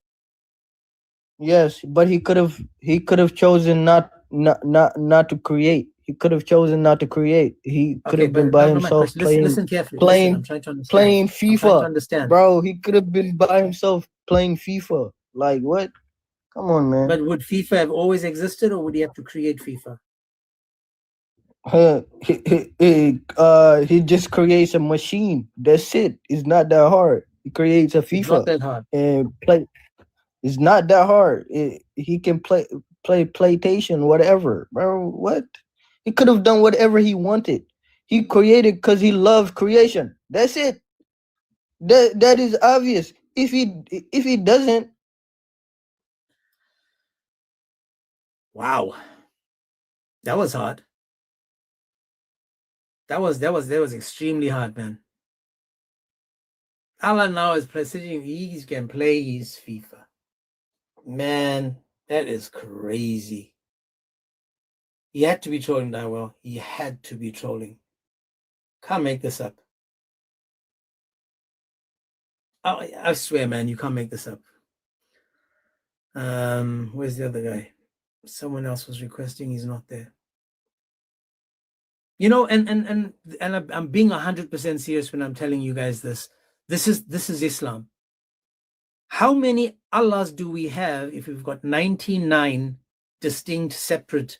the yes, but he could have chosen not to create. He could have chosen not to create. He could Okay, have been but by no, my himself question. Listen carefully. playing I'm trying to understand. playing I'm trying to FIFA. understand. Bro, he could have been by himself playing FIFA. Like what? Come on, man. But would FIFA have always existed, or would he have to create FIFA? He just creates a machine. That's it. It's not that hard. He creates a FIFA. It's not that hard. And play. It's not that hard. He can play PlayStation, whatever, bro. What? He could have done whatever he wanted. He created because he loved creation. That's it. That is obvious. If he doesn't, Wow, that was hard. That was extremely hard, man. Allah now is sitting. He can play his FIFA. Man, that is crazy. He had to be trolling that well. He had to be trolling. Can't make this up. I swear, man, you can't make this up. Where's the other guy? Someone else was requesting. He's not there. You know, and I'm being 100% serious when I'm telling you guys this. This is Islam. How many Allahs do we have if we've got 99 distinct, separate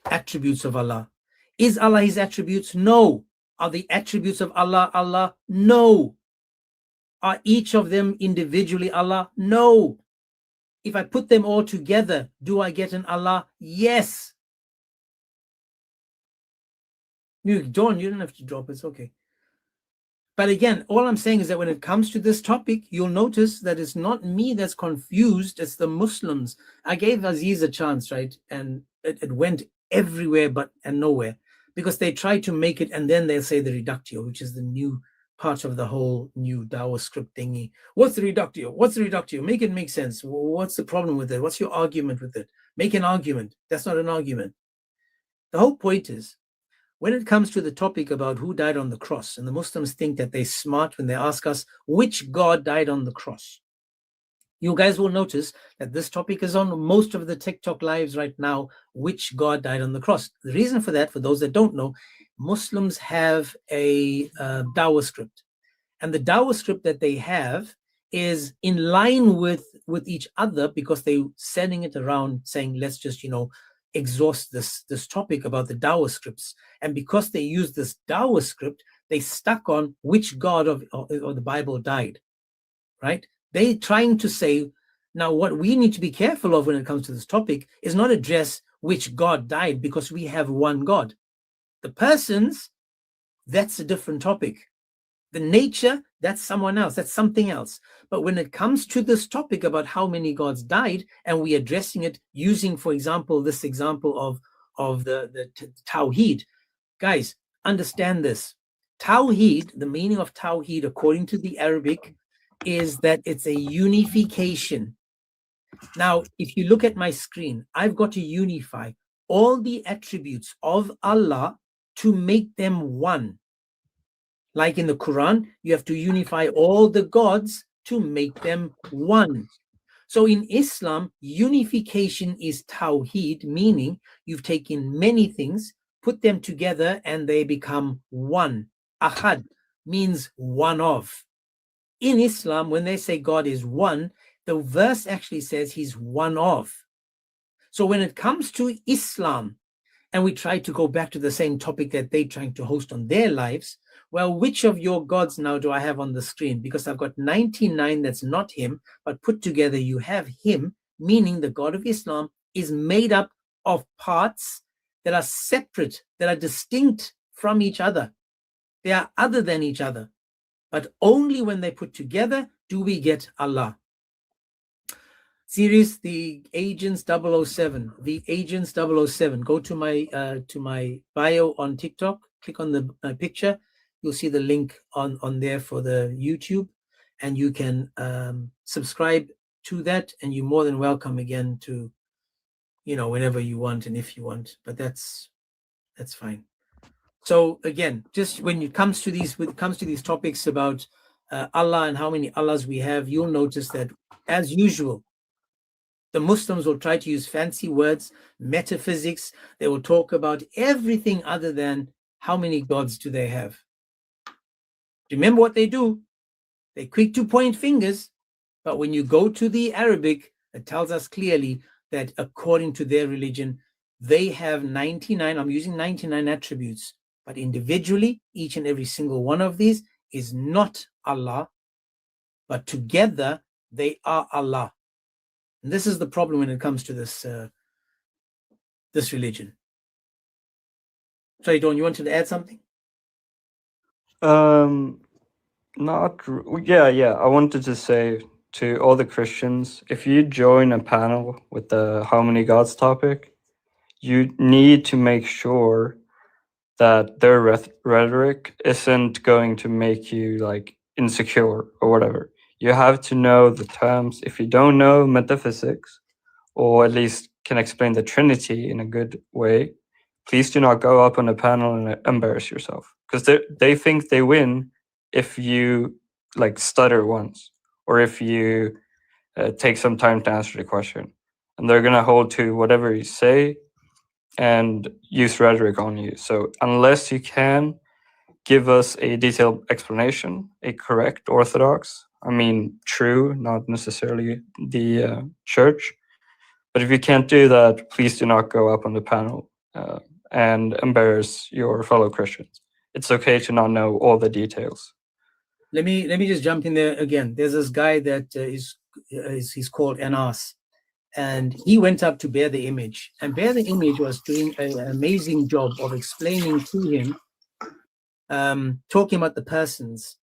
attributes of Allah? Is Allah his attributes? No. Are the attributes of Allah Allah? No. Are each of them individually Allah? No. If I put them all together, do I get an Allah? Yes. John, you don't have to drop, it's okay. But again, all I'm saying is that when it comes to this topic, you'll notice that it's not me that's confused, it's the Muslims. I gave Aziz a chance, right? And it went everywhere and nowhere, because they try to make it, and then they'll say the reductio, which is the new part of the whole new Dawah script thingy. What's the reductio? What's the reductio? Make it make sense. What's the problem with it? What's your argument with it? Make an argument. That's not an argument. The whole point is, when it comes to the topic about who died on the cross, and the Muslims think that they're smart when they ask us which God died on the cross, you guys will notice that this topic is on most of the TikTok lives right now, which God died on the cross. The reason for that, for those that don't know, Muslims have a Dawah script, and the Dawah script that they have is in line with each other, because they're sending it around saying, let's just, exhaust this topic about the Dawah scripts. And because they use this Dawah script, they stuck on which God of the Bible died, right? They're trying to say, now what we need to be careful of when it comes to this topic is not address which God died, because we have one God. The persons, that's a different topic. The nature, that's someone else, that's something else. But when it comes to this topic about how many gods died, and we're addressing it using, for example, this example of the Tawheed, guys, understand this. Tawheed, the meaning of Tawheed, according to the Arabic, is that it's a unification. Now, if you look at my screen, I've got to unify all the attributes of Allah to make them one. Like in the Quran, you have to unify all the gods to make them one. So in Islam, unification is Tawheed, meaning you've taken many things, put them together, and they become one. Ahad means one of. In Islam, when they say God is one, the verse actually says he's one of. So when it comes to Islam, and we try to go back to the same topic that they're trying to host on their lives, well, which of your gods now do I have on the screen? Because I've got 99 that's not him, but put together you have him, meaning the God of Islam is made up of parts that are separate, that are distinct from each other. They are other than each other. But only when they put together do we get Allah. Series, the Agents 007. The Agents 007. Go to my bio on TikTok. Click on the picture. You'll see the link on there for the YouTube, and you can subscribe to that. And you're more than welcome again to, whenever you want and if you want. But that's fine. So again, just when it comes to these topics about Allah and how many Allahs we have, you'll notice that, as usual, the Muslims will try to use fancy words, metaphysics. They will talk about everything other than how many gods do they have. Remember what they do? They're quick to point fingers, but when you go to the Arabic, it tells us clearly that according to their religion, they have 99, I'm using 99 attributes, but individually, each and every single one of these is not Allah, but together they are Allah. And this is the problem when it comes to this religion. Sorry, Dawn, you wanted to add something? Yeah. I wanted to say to all the Christians, if you join a panel with the how many gods topic, you need to make sure that their rhetoric isn't going to make you like insecure or whatever. You have to know the terms. If you don't know metaphysics, or at least can explain the Trinity in a good way, please do not go up on a panel and embarrass yourself, because they think they win if you like stutter once, or if you take some time to answer the question, and they're gonna hold to whatever you say. and use rhetoric on you. So unless you can give us a detailed explanation, a correct orthodox, I mean true, not necessarily the church, but if you can't do that, please do not go up on the panel and embarrass your fellow Christians. It's okay to not know all the details. Let me just jump in there again. There's this guy that he's called Anas, and he went up to Bear the Image, and Bear the Image was doing an amazing job of explaining to him, talking about the persons.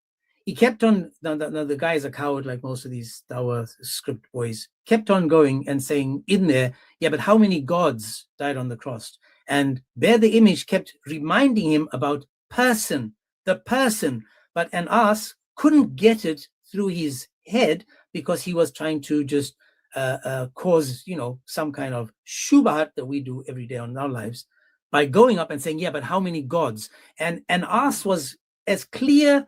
He kept on, the guy is a coward like most of these Dawah script boys, kept on going and saying in there, yeah, but how many gods died on the cross? And Bear the Image kept reminding him about the person, but Anas couldn't get it through his head because he was trying to just cause, some kind of shubahat that we do every day on our lives by going up and saying, yeah, but how many gods? And Anas was as clear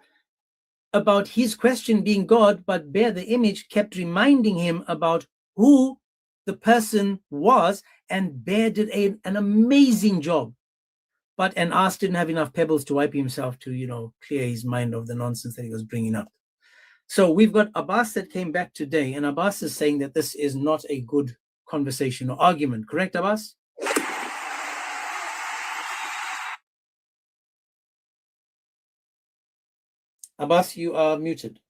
about his question being God, but Bear the Image kept reminding him about who the person was, and Bear did an amazing job. But Anas didn't have enough pebbles to wipe himself to, clear his mind of the nonsense that he was bringing up. So we've got Abbas that came back today, and Abbas is saying that this is not a good conversation or argument. Correct, Abbas? Abbas, you are muted.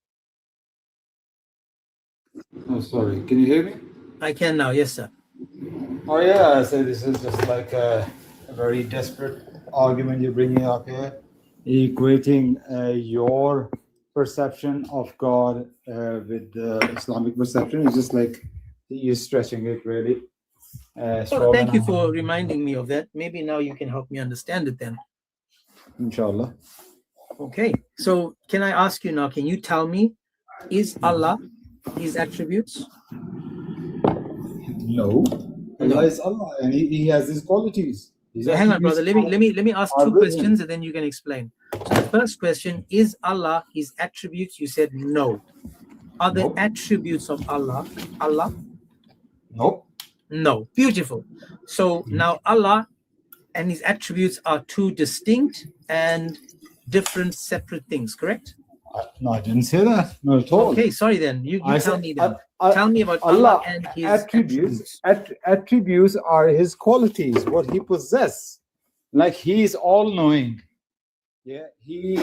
Oh, sorry. Can you hear me? I can now. Yes, sir. Oh, yeah. So this is just like a very desperate argument you're bringing up here, equating your perception of God with the Islamic perception. It's just like you're stretching it really. Well, thank you for reminding me of that. Maybe now you can help me understand it then. Inshallah. Okay. So can I ask you now, can you tell me, is Allah his attributes? No. Allah is Allah and he has his qualities. So hang on, brother. Let me ask two questions and then you can explain. So the first question, is Allah his attributes? You said no. Are the attributes of Allah Allah? Nope. No. Beautiful. So now Allah and his attributes are two distinct and different separate things, correct? No, I didn't say that. Not at all. Okay, sorry then. You tell me then. Tell me about Allah and his attributes. Attributes are his qualities, what he possesses. Like he is all-knowing. Yeah, he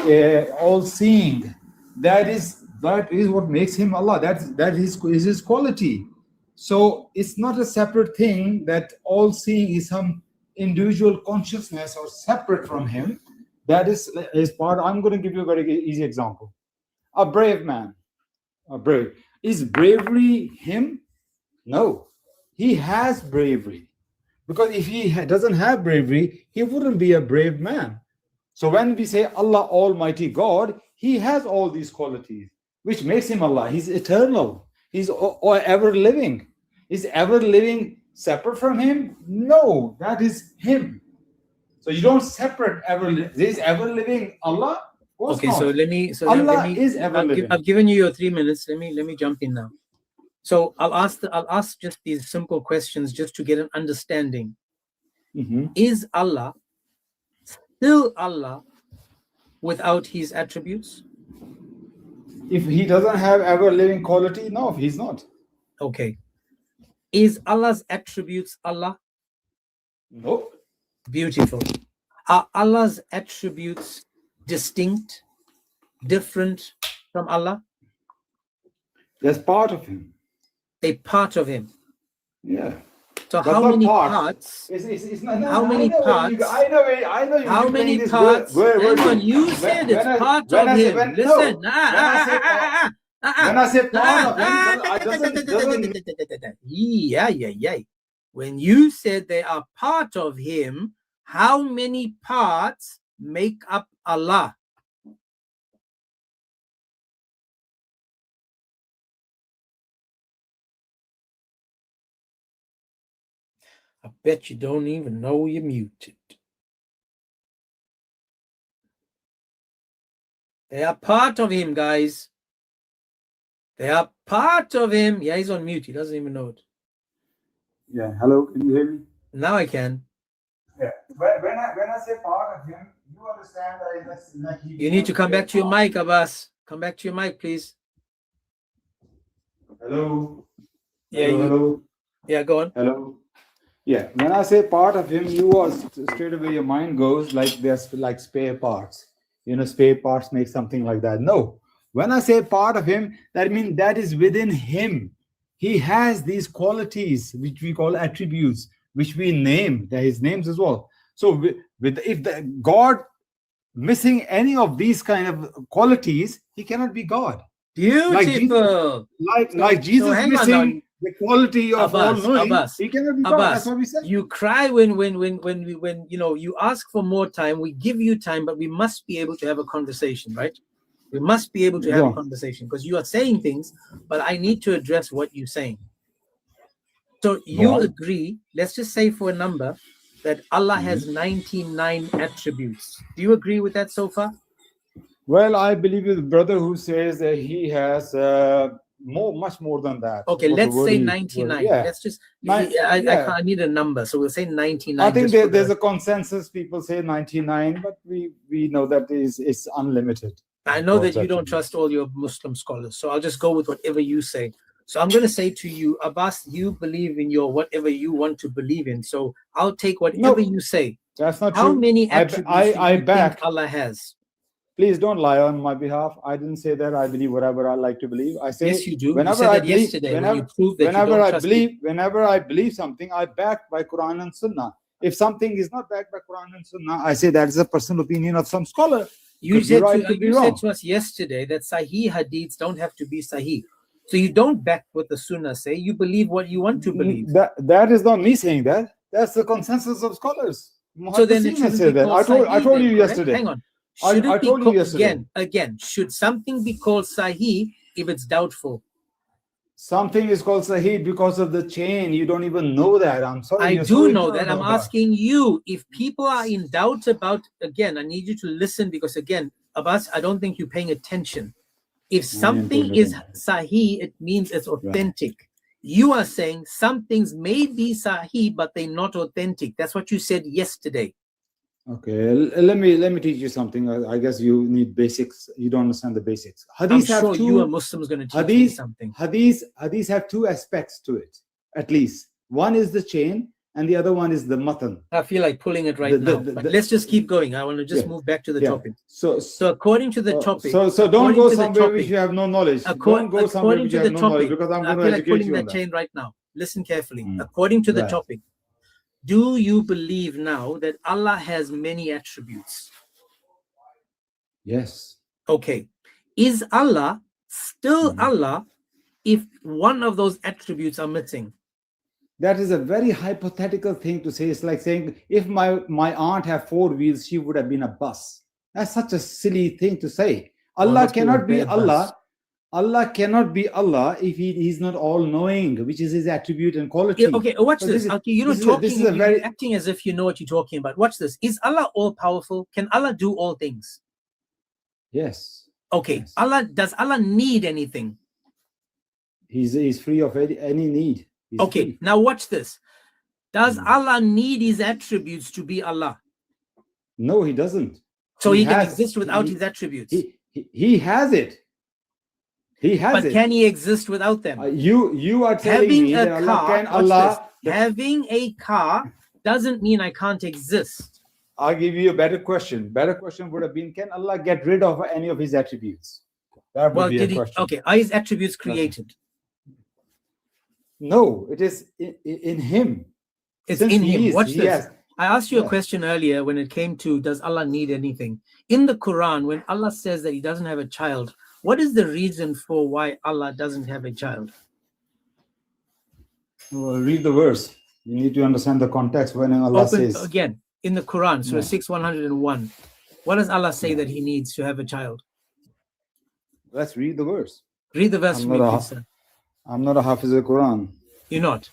all-seeing. That is what makes him Allah. That is his quality. So it's not a separate thing that all-seeing is some individual consciousness or separate from him. That is part. I'm going to give you a very easy example. A brave man. Is bravery him? No. He has bravery. Because if he doesn't have bravery, he wouldn't be a brave man. So when we say Allah Almighty God, he has all these qualities, which makes him Allah. He's eternal. He's ever living. Is ever living separate from him? No, that is him. So you don't separate ever. There is ever living Allah. Okay, not. so let me. Allah is ever living. I've given you your 3 minutes. Let me jump in now. So I'll ask just these simple questions just to get an understanding. Is Allah still Allah without his attributes? If he doesn't have ever living quality, no, he's not. Okay. Is Allah's attributes Allah? Nope. Beautiful. Are Allah's attributes distinct, different from Allah? That's part of him. A part of him. Yeah. So But how not many part. parts? It's not, How many parts? I know you. How many parts? Hang on, you said it's part of him. Listen. When I say part of him, it doesn't. Yeah. When you said they are part of him, how many parts make up Allah? I bet you don't even know you're muted. They are part of him, guys. They are part of him. Yeah, he's on mute. He doesn't even know it. Yeah. Hello. Can you hear me? Now I can. Yeah. When I say part of him, you understand that that's like he You need to come back to your mic, Abbas. Come back to your mic, please. Hello. Yeah, Hello, you, hello. yeah, go on. Hello. Yeah. When I say part of him, you are straight away your mind goes like there's like spare parts. You know, spare parts make something like that. No. When I say part of him, that means that is within him. He has these qualities which we call attributes, which we name. They're his names as well. So if the God missing any of these kind of qualities, he cannot be God. Beautiful. Like Jesus hang on now. missing the quality of Abbas, all knowing, Abbas, he cannot be God. Abbas, That's what we said. you cry when you know you ask for more time. We give you time, but we must be able to have a conversation, right? We must be able to have a Yeah. conversation because you are saying things, but I need to address what you're saying. So you on. agree, let's just say for a number, that Allah has 99 attributes. Do you agree with that so far? Well, I believe with the brother who says that he has much more than that. Okay, What the let's word say he- 99. Yeah. Let's just, Yeah. I need a number. So we'll say 99. I think just for there's the- a consensus. People say 99, but we know that it's unlimited. I know that God's you don't attributes. trust all your Muslim scholars, so I'll just go with whatever you say. So I'm going to say to you, Abbas, you believe in your whatever you want to believe in. So I'll take whatever you say. That's not How true. many I- attributes I- do I you back- think Allah has? Please don't lie on my behalf. I didn't say that. I believe whatever I like to believe. I say Yes, you do. You whenever said I that believe, yesterday when you whenever, proved that you whenever don't I trust believe, whenever I believe something, I back by Quran and Sunnah. If something is not backed by Quran and Sunnah, I say that is a personal opinion of some scholar. You Could be said, right, could be you said wrong. to us yesterday that Sahih hadiths don't have to be Sahih. So you don't back what the Sunnah say. You believe what you want to believe. That is not me saying that. That's the consensus of scholars. So then it Muhaddithin shouldn't said be that. called I Sahih told then, you correct? yesterday. Hang on. I Should it be told you called yesterday. again? Should something be called Sahih if it's doubtful? Something is called Sahih because of the chain. You don't even know that. I'm sorry. I you're so do know ignorant that. I'm about it. asking you if people are in doubt about. Again, I need you to listen because again, Abbas, I don't think you're paying attention. If something is Sahih, it means it's authentic. You are saying some things may be Sahih, but they're not authentic. That's what you said yesterday. Okay, let me teach you something. I guess you need basics. You don't understand the basics. I'm Hadith sure have you are two. Muslims going to teach me something. Hadith have two aspects to it, at least. One is the chain, and the other one is the matan. I feel like pulling it right now. But let's just keep going. I want to just move back to the topic. So according to the topic. So don't go somewhere which you have no knowledge. Don't go somewhere According which to you the have no knowledge topic, because I'm I going to feel like educate pulling you on that that. chain right now. Listen carefully. According to the Right. topic, do you believe now that Allah has many attributes? Yes. Okay. Is Allah still Allah if one of those attributes are missing? That is a very hypothetical thing to say. It's like saying if my aunt had 4 wheels, she would have been a bus. That's such a silly thing to say. Allah must be a cannot be bad bus. Allah. Allah cannot be Allah if he's not all-knowing, which is his attribute and quality. Yeah, okay, watch So this. is- Okay, you're not this is a- talking, this is a you're very- acting as if you know what you're talking about. Watch this. Is Allah all powerful? Can Allah do all things? Yes. Okay. Yes. Does Allah need anything? He's free of any need. He's Okay, free. now watch this. Does Allah need his attributes to be Allah? No, he doesn't. So he can has- exist without he- his attributes. He has it. He has But it. can he exist without them? You are telling Having me a that Allah car, can watch Allah. this. Having a car doesn't mean I can't exist. I'll give you a better question. Better question would have been, can Allah get rid of any of his attributes? That would Well, be did a he? question. Okay, are his attributes created? No, it is in him. It's Since in he him. is, Watch he this. has- I asked you a Yeah. question earlier when it came to does Allah need anything? In the Quran, when Allah says that he doesn't have a child, what is the reason for why Allah doesn't have a child? Well, read the verse. You need to understand the context when Allah Open says. again in the Quran, Surah Yeah. 6:101. What does Allah say that he needs to have a child? Let's read the verse. Read the verse I'm to me, not a- please, sir. I'm not a Hafiz al-Quran. You're not.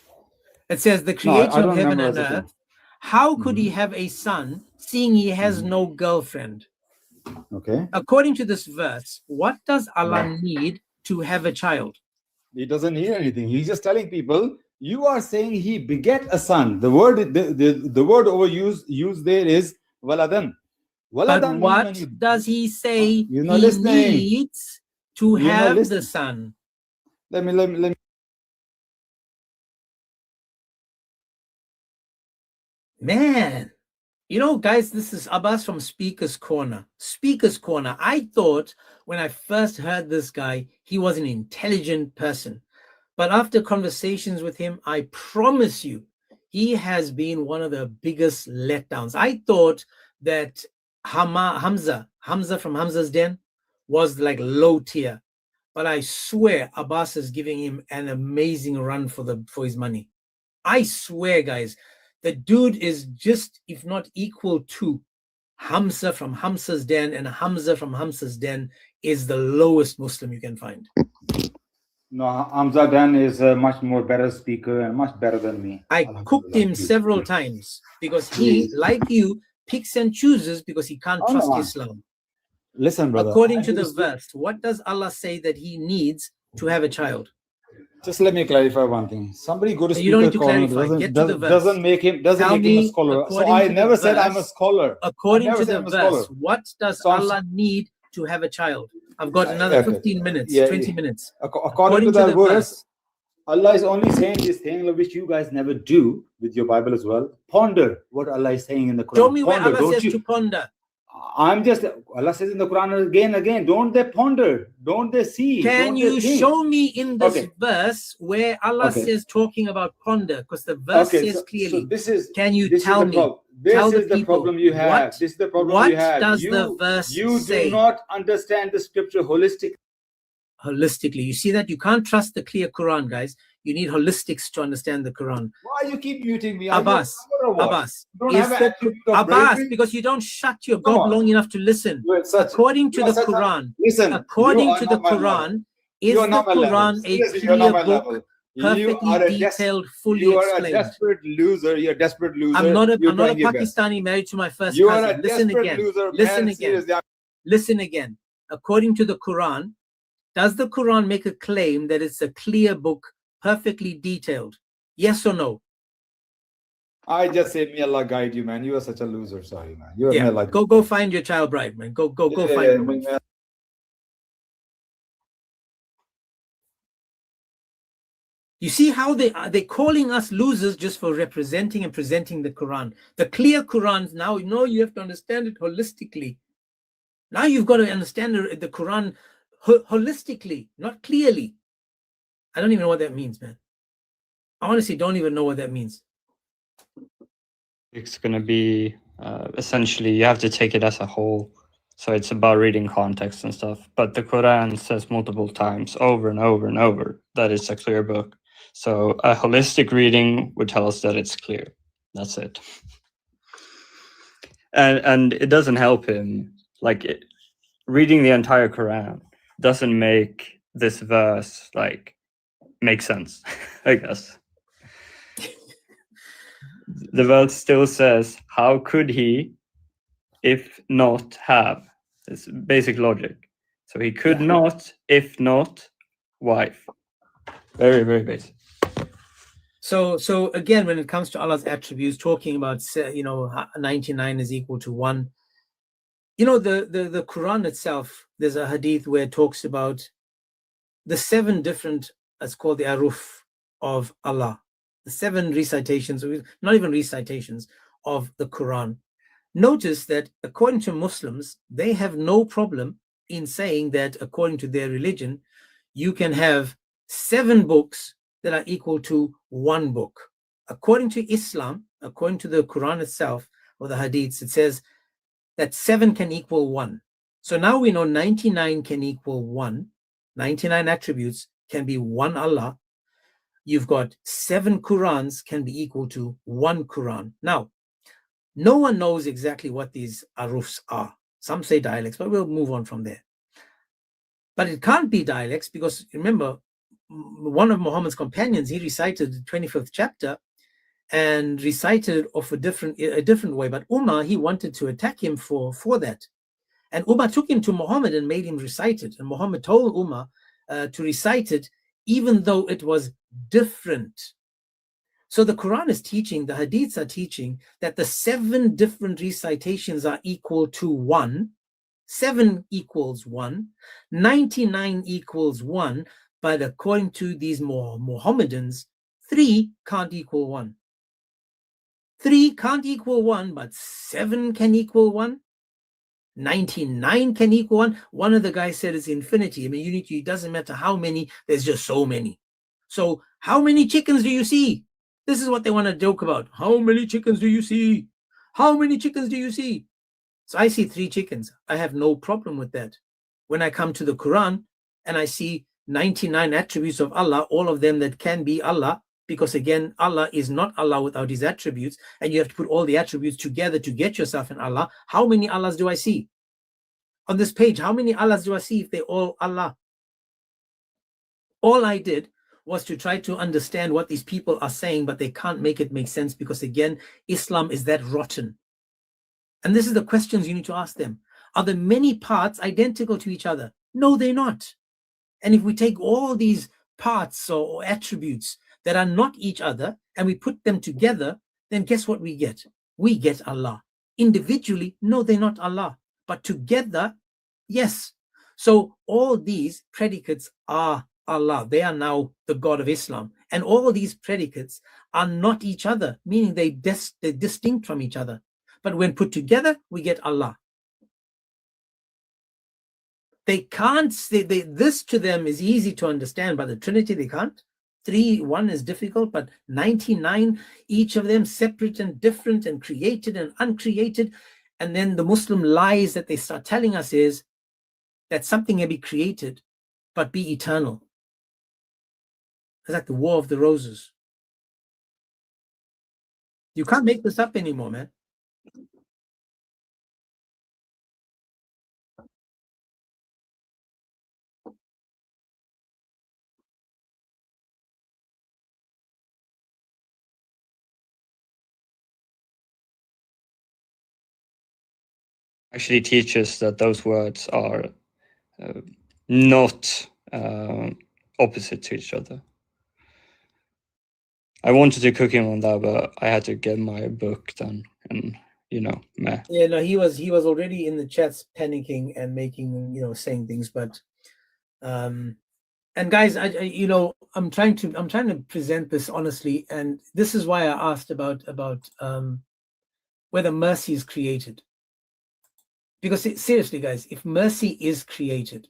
It says the No, I creator of don't heaven and memorize it. earth. How could he have a son seeing he has no girlfriend? Okay. According to this verse, what does Allah need to have a child? He doesn't need anything. He's just telling people, you are saying he beget a son. The word the word used there is waladan. But Waladan means what when you- does he say You're not he listening. needs to You're not have the listening. son? Let me Man, you know, guys, this is Abbas from Speaker's Corner. Speaker's Corner. I thought when I first heard this guy, he was an intelligent person. But after conversations with him, I promise you, he has been one of the biggest letdowns. I thought that Hamza from Hamza's Den was like low tier. But I swear Abbas is giving him an amazing run for his money. I swear, guys, the dude is just, if not equal to Hamza from Hamza's Den, and Hamza from Hamza's Den is the lowest Muslim you can find. No, Hamza Dan is a much more better speaker and much better than me. I cooked him several times because he, like you, picks and chooses because he can't Oh, trust no. Islam. Listen, brother. According I to the used verse, what does Allah say that he needs to have a child? Just let me clarify one thing. Somebody go to You don't need speaker to corner clarify. Get to the verse. doesn't make him Tell a me, scholar. So according I to never the said I'm a verse, scholar. According never to said the I'm a scholar. verse, what does So I'm- Allah need to have a child? I've got another Okay. 15 minutes, Yeah, 20 yeah. minutes. According to the that verse, Allah is only saying this thing which you guys never do with your Bible as well. Ponder what Allah is saying in the Quran. Show me where Ponder, Allah don't says you? to ponder. Allah says in the Quran again and again, don't they ponder? Don't they see? Can Don't you they think? show me in this Okay. verse where Allah Okay. says talking about ponder? Because the verse Okay, says so clearly. this is Can you this tell is the me? problem. This Tell the is the people, problem you have. what- This is the problem what you have. does the verse you say? do not understand the scripture holistically. Holistically. You see that? You can't trust the clear Quran, guys. You need holistics to understand the Quran. Why you keep muting me? Are you a Abbas, scholar or what? Abbas, You don't is have an the attribute of Abbas, bravery? because you don't shut your Come gob on. long enough to listen. You are such- According to you the are such a- Quran, Listen, according you are to the not my level. Quran, is You are the not my level. Quran a Seriously, you're not clear my book, level. perfectly detailed, fully you are explained? a desperate loser. You're a desperate loser. I'm not a You're trying your best. Pakistani married to my first You are cousin. a Listen desperate again. loser, Listen man. again. Seriously, Listen again. According to the Quran, does the Quran make a claim that it's a clear book, perfectly detailed? Yes or no? I just say, may Allah guide you, man. You are such a loser. Sorry, man. You are may Yeah. Allah Go find your child bride, man. Go Yeah, find yeah, her. may- You see how they're calling us losers just for representing and presenting the Quran. The clear Quran, now you have to understand it holistically. Now you've got to understand the Quran holistically, not clearly. I don't even know what that means, man. I honestly don't even know what that means. It's going to be essentially, you have to take it as a whole. So it's about reading context and stuff. But the Quran says multiple times, over and over and over, that it's a clear book. So a holistic reading would tell us that it's clear. That's it. And it doesn't help him. Reading the entire Quran doesn't make this verse make sense, I guess. The verse still says, how could he, if not have? It's basic logic. So he could not, if not, wife. Very, very basic. So again, when it comes to Allah's attributes, talking about 99 is equal to 1. The Quran itself, there's a hadith where it talks about the 7 different, it's called the aruf of Allah, the 7 recitations, not even recitations, of the Quran. Notice that according to Muslims, they have no problem in saying that according to their religion, you can have 7 books that are equal to 1 book. According to Islam, according to the Quran itself, or the hadiths, it says that 7 can equal 1. So now we know 99 can equal 1. 99 attributes can be 1 Allah. You've got 7 Qurans can be equal to 1 Quran. Now, no one knows exactly what these arufs are. Some say dialects, but we'll move on from there. But it can't be dialects because remember, one of Muhammad's companions, he recited the 25th chapter and recited of a different way. But Umar, he wanted to attack him for that. And Umar took him to Muhammad and made him recite it. And Muhammad told Umar to recite it even though it was different. So the Quran is teaching, the Hadiths are teaching that the 7 different recitations are equal to 1. 7 equals 1. 99 equals 1. But according to these Mohammedans, 3 can't equal 1. 3 can't equal 1, but 7 can equal 1. 99 can equal 1. One of the guys said it's infinity. I mean, unity, it doesn't matter how many, there's just so many. So how many chickens do you see? This is what they want to joke about. How many chickens do you see? How many chickens do you see? So I see 3 chickens. I have no problem with that. When I come to the Quran and I see 99 attributes of Allah, all of them that can be Allah, because again, Allah is not Allah without his attributes, and you have to put all the attributes together to get yourself in Allah. How many Allahs do I see? On this page, how many Allahs do I see if they're all Allah? All I did was to try to understand what these people are saying, but they can't make it make sense because again, Islam is that rotten. And this is the questions you need to ask them. Are the many parts identical to each other? No, they're not. And if we take all these parts or attributes that are not each other and we put them together, then guess what we get? We get Allah. Individually, no, they're not Allah. But together, yes. So all these predicates are Allah. They are now the God of Islam. And all these predicates are not each other, meaning they're distinct from each other. But when put together, we get Allah. They can't say, this to them is easy to understand, but the Trinity, they can't. 3, 1 is difficult, but 99, each of them separate and different and created and uncreated. And then the Muslim lies that they start telling us is that something can be created, but be eternal. It's like the War of the Roses. You can't make this up anymore, man. Actually teaches that those words are not opposite to each other. I wanted to cook him on that, but I had to get my book done, and meh. Yeah, no, he was already in the chats panicking and making, saying things, but and guys, I'm trying to present this honestly, and this is why I asked about whether mercy is created. Because seriously, guys, if mercy is created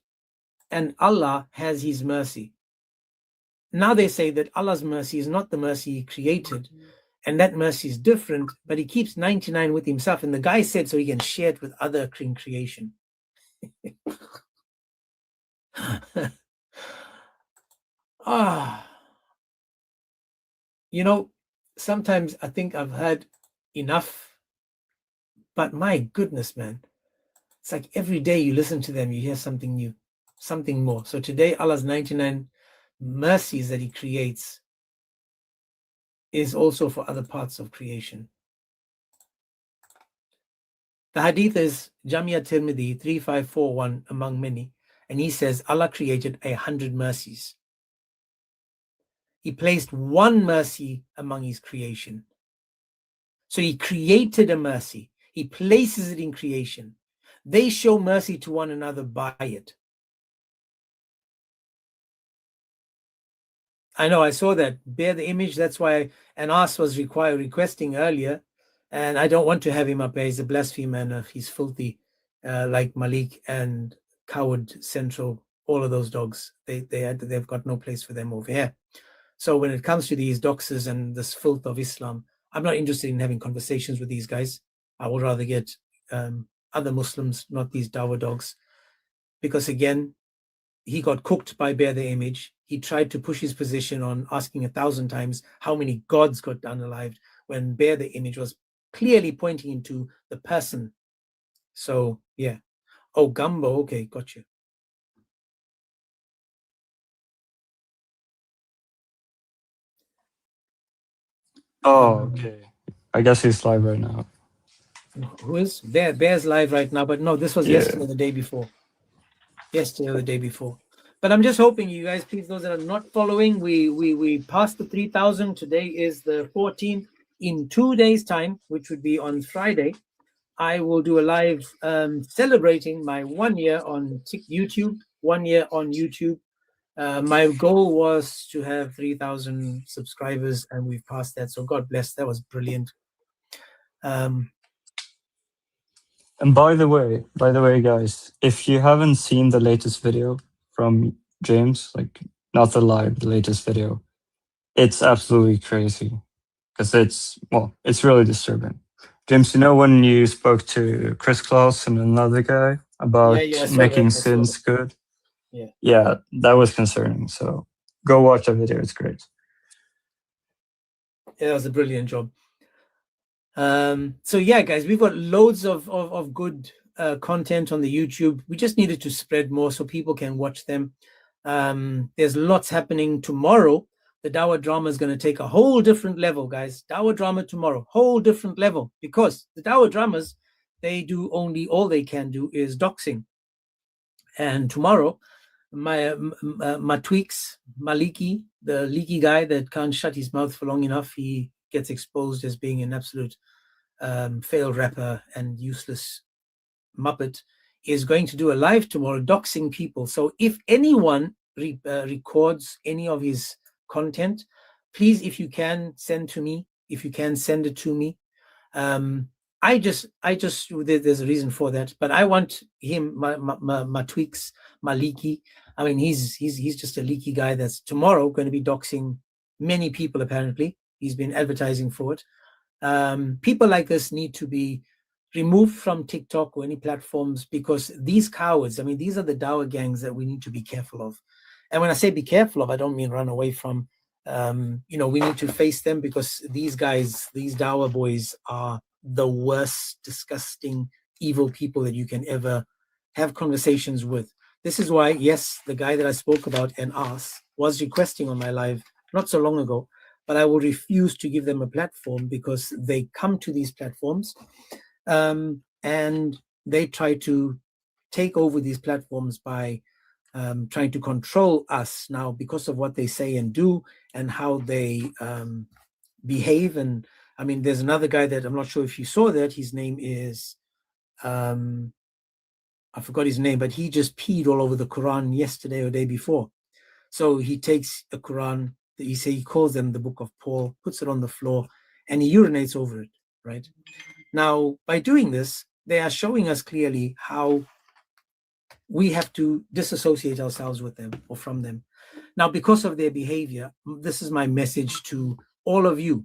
and Allah has his mercy, now they say that Allah's mercy is not the mercy he created, and that mercy is different, but he keeps 99 with himself. And the guy said so he can share it with other creation. Sometimes I think I've heard enough, but my goodness, man. It's like every day you listen to them, you hear something new, something more. So today, Allah's 99 mercies that he creates is also for other parts of creation. The hadith is Jamia Tirmidhi 3541 among many. And he says Allah created 100 mercies. He placed one mercy among his creation. So he created a mercy. He places it in creation. They show mercy to one another by it. I know, I saw that. Bear the image. That's why Anas was requesting earlier. And I don't want to have him up there. He's a blasphemer and he's filthy, like Malik and Coward Central, all of those dogs. They've got no place for them over here. So when it comes to these doxers and this filth of Islam, I'm not interested in having conversations with these guys. I would rather get other Muslims, not these Dawa dogs, because again, he got cooked by Bear the Image. He tried to push his position on asking 1,000 times how many gods got unalived when Bear the Image was clearly pointing into the person. So yeah. Oh, Gumbo. Okay, got you. Oh, okay. I guess he's live right now. Who is Bear? Bear's live right now, but no, this was Yeah. yesterday or the day before. Yesterday or the day before. But I'm just hoping you guys, please, those that are not following, we passed the 3,000. Today is the 14th. In 2 days' time, which would be on Friday, I will do a live celebrating my 1 year on YouTube, 1 year on YouTube. My goal was to have 3,000 subscribers, and we've passed that. So God bless. That was brilliant. And by the way, guys, if you haven't seen the latest video from James, like not the live, the latest video, it's absolutely crazy because it's really disturbing. James, you know when you spoke to Chris Klaus and another guy about Yeah, I saw making that, I saw sins good? Yeah. Yeah, that was concerning. So go watch that video. It's great. Yeah, that was a brilliant job. So yeah, guys, we've got loads of good content on the YouTube. We just needed to spread more so people can watch them. There's lots happening tomorrow. The Dawah drama is going to take a whole different level, guys. Dawah drama tomorrow, whole different level, because the Dawah dramas, they do all they can do is doxing. And tomorrow, my tweaks, Maliki, the leaky guy that can't shut his mouth for long enough, he gets exposed as being an absolute failed rapper and useless muppet, is going to do a live tomorrow doxing people. So if anyone records any of his content, please, if you can, send to me. If you can, send it to me. I just there's a reason for that, but I want him, my tweaks, my leaky. I mean, he's just a leaky guy that's tomorrow going to be doxing many people. Apparently, he's been advertising for it. People like this need to be removed from TikTok or any platforms, because these cowards, I mean, these are the Dawah gangs that we need to be careful of. And when I say be careful of, I don't mean run away from. We need to face them, because these guys, these Dawah boys, are the worst, disgusting, evil people that you can ever have conversations with. This is why, yes, the guy that I spoke about and asked was requesting on my live not so long ago, but I will refuse to give them a platform, because they come to these platforms and they try to take over these platforms by trying to control us now because of what they say and do and how they behave. And I mean, there's another guy that I'm not sure if you saw that. His name is, I forgot his name, but he just peed all over the Quran yesterday or day before. So he takes the Quran, he calls them the Book of Paul, puts it on the floor, and he urinates over it, right? Now, by doing this, they are showing us clearly how we have to disassociate ourselves with them or from them. Now, because of their behavior, this is my message to all of you.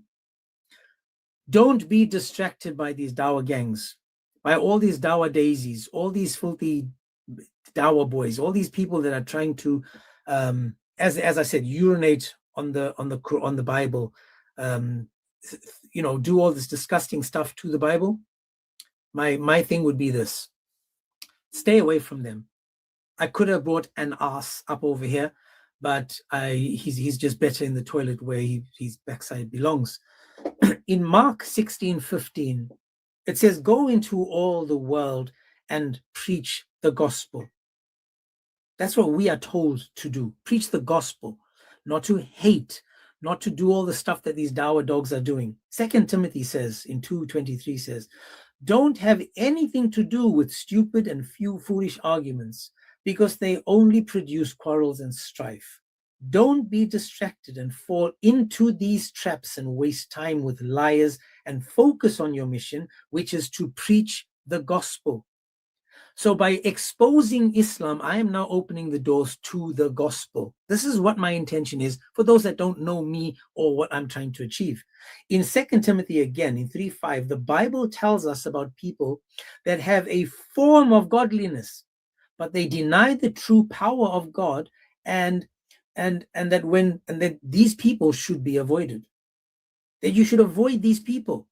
Don't be distracted by these Dawah gangs, by all these Dawah daisies, all these filthy Dawah boys, all these people that are trying to, as I said, urinate on the Bible, do all this disgusting stuff to the Bible. My thing would be this: stay away from them. I could have brought an ass up over here, but he's just better in the toilet where his backside belongs. In Mark 16:15, it says, "Go into all the world and preach the gospel." That's what we are told to do. Preach the gospel, not to hate, not to do all the stuff that these Dawah dogs are doing. 2 Timothy says, in 2:23 says, "Don't have anything to do with stupid and few foolish arguments, because they only produce quarrels and strife. Don't be distracted and fall into these traps and waste time with liars, and focus on your mission, which is to preach the gospel." So by exposing Islam, I am now opening the doors to the gospel. This is what my intention is for those that don't know me or what I'm trying to achieve. In 2 Timothy again, in 3:5, the Bible tells us about people that have a form of godliness, but they deny the true power of God, and that these people should be avoided. That you should avoid these people.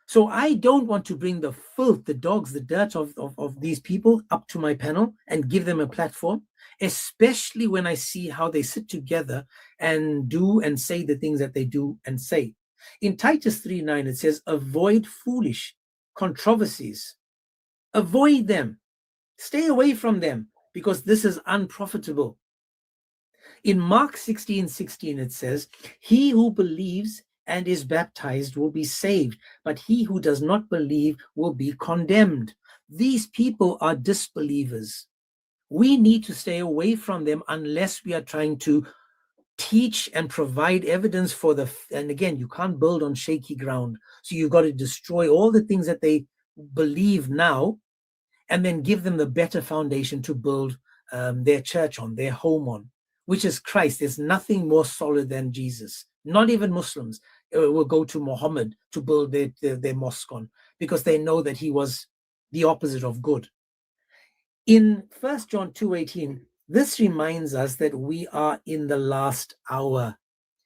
So I don't want to bring the filth, the dogs, the dirt of these people up to my panel and give them a platform, especially when I see how they sit together and do and say the things that they do and say. In Titus 3:9, it says, "Avoid foolish controversies." Avoid them. Stay away from them, because this is unprofitable. In Mark 16:16, it says, "He who believes and is baptized will be saved, but he who does not believe will be condemned." These people are disbelievers. We need to stay away from them unless we are trying to teach and provide evidence for and again, you can't build on shaky ground. So you've got to destroy all the things that they believe now and then give them the better foundation to build their church on, their home on, which is Christ. There's nothing more solid than Jesus. Not even Muslims will go to Muhammad to build their mosque on, because they know that he was the opposite of good. In 1 John 2:18, this reminds us that we are in the last hour,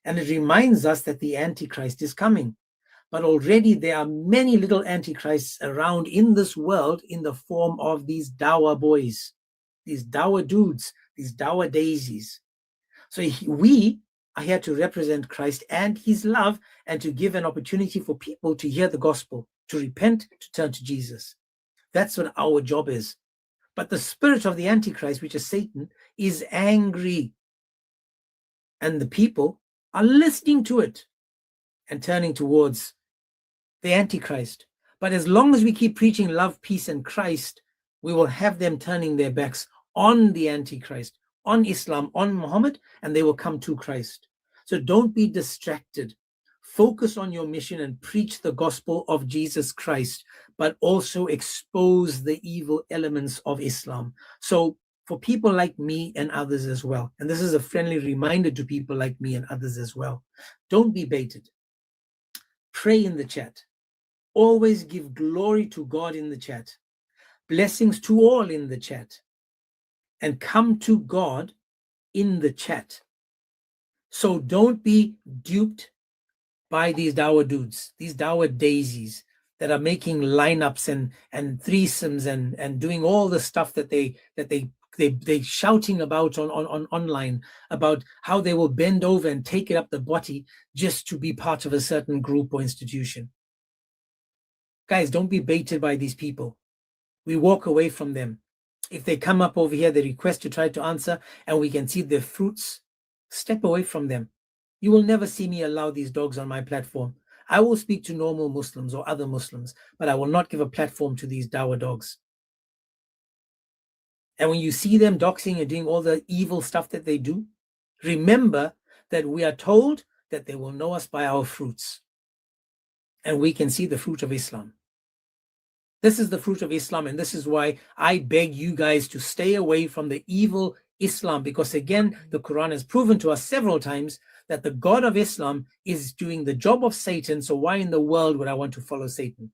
and it reminds us that the Antichrist is coming. But already there are many little antichrists around in this world in the form of these Dawa boys, these Dawa dudes, these Dawa daisies. So we are here to represent Christ and his love, and to give an opportunity for people to hear the gospel, to repent, to turn to Jesus. That's what our job is. But the spirit of the Antichrist, which is Satan, is angry. And the people are listening to it and turning towards the Antichrist. But as long as we keep preaching love, peace, and Christ, we will have them turning their backs on the Antichrist, on Islam, on Muhammad, and they will come to Christ. So don't be distracted. Focus on your mission and preach the gospel of Jesus Christ, but also expose the evil elements of Islam. So for people like me and others as well, and this is a friendly reminder to people like me and others as well, don't be baited. Pray in the chat. Always give glory to God in the chat. Blessings to all in the chat. And come to God in the chat. So don't be duped by these Dawa dudes, these Dawa daisies that are making lineups and threesomes and doing all the stuff that they shouting about on online about how they will bend over and take it up the body just to be part of a certain group or institution. Guys, don't be baited by these people. We walk away from them. If they come up over here, they request to try to answer, and we can see their fruits, step away from them. You will never see me allow these dogs on my platform. I will speak to normal Muslims or other Muslims, but I will not give a platform to these Dawa dogs. And when you see them doxing and doing all the evil stuff that they do, remember that we are told that they will know us by our fruits. And we can see the fruit of Islam. This is the fruit of Islam, and this is why I beg you guys to stay away from the evil Islam, because again, the Quran has proven to us several times that the God of Islam is doing the job of Satan, so why in the world would I want to follow Satan?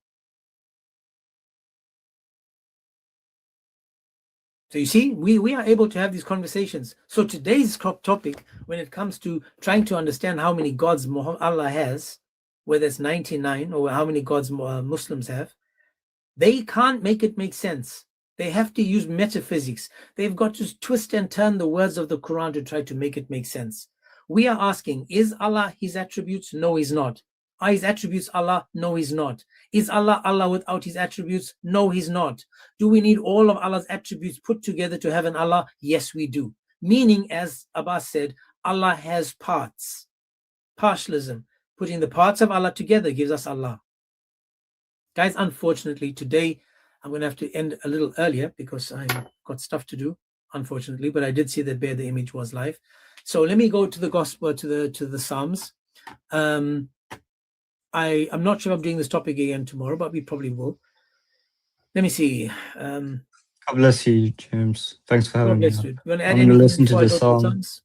So you see, we are able to have these conversations. So today's topic, when it comes to trying to understand how many gods Allah has, whether it's 99 or how many gods Muslims have, they can't make it make sense. They have to use metaphysics. They've got to twist and turn the words of the Quran to try to make it make sense. We are asking, is Allah his attributes? No, he's not. Are his attributes Allah? No, he's not. Is Allah Allah without his attributes? No, he's not. Do we need all of Allah's attributes put together to have an Allah? Yes, we do. Meaning, as Abbas said, Allah has parts. Partialism. Putting the parts of Allah together gives us Allah. Guys, unfortunately, today I'm going to have to end a little earlier because I've got stuff to do, unfortunately, but I did see that Bear the Image was live. So let me go to the gospel, to the Psalms. I'm not sure if I'm doing this topic again tomorrow, but we probably will. Let me see. God bless you, James. Thanks for having me. You want to add I'm going to anything listen to before I the go psalm. Psalms?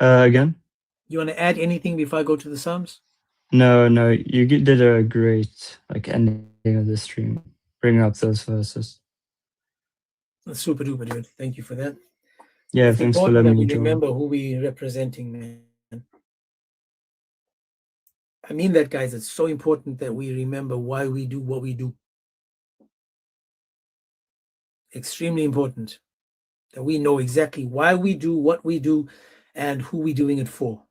Again? You want to add anything before I go to the Psalms? No, you did a great ending of the stream, bringing up those verses. That's super duper, dude. Thank you for that. Yeah, It's thanks for important letting that me we join. remember who we're representing, man. I mean that, guys. It's so important that we remember why we do what we do. Extremely important that we know exactly why we do what we do and who we're doing it for.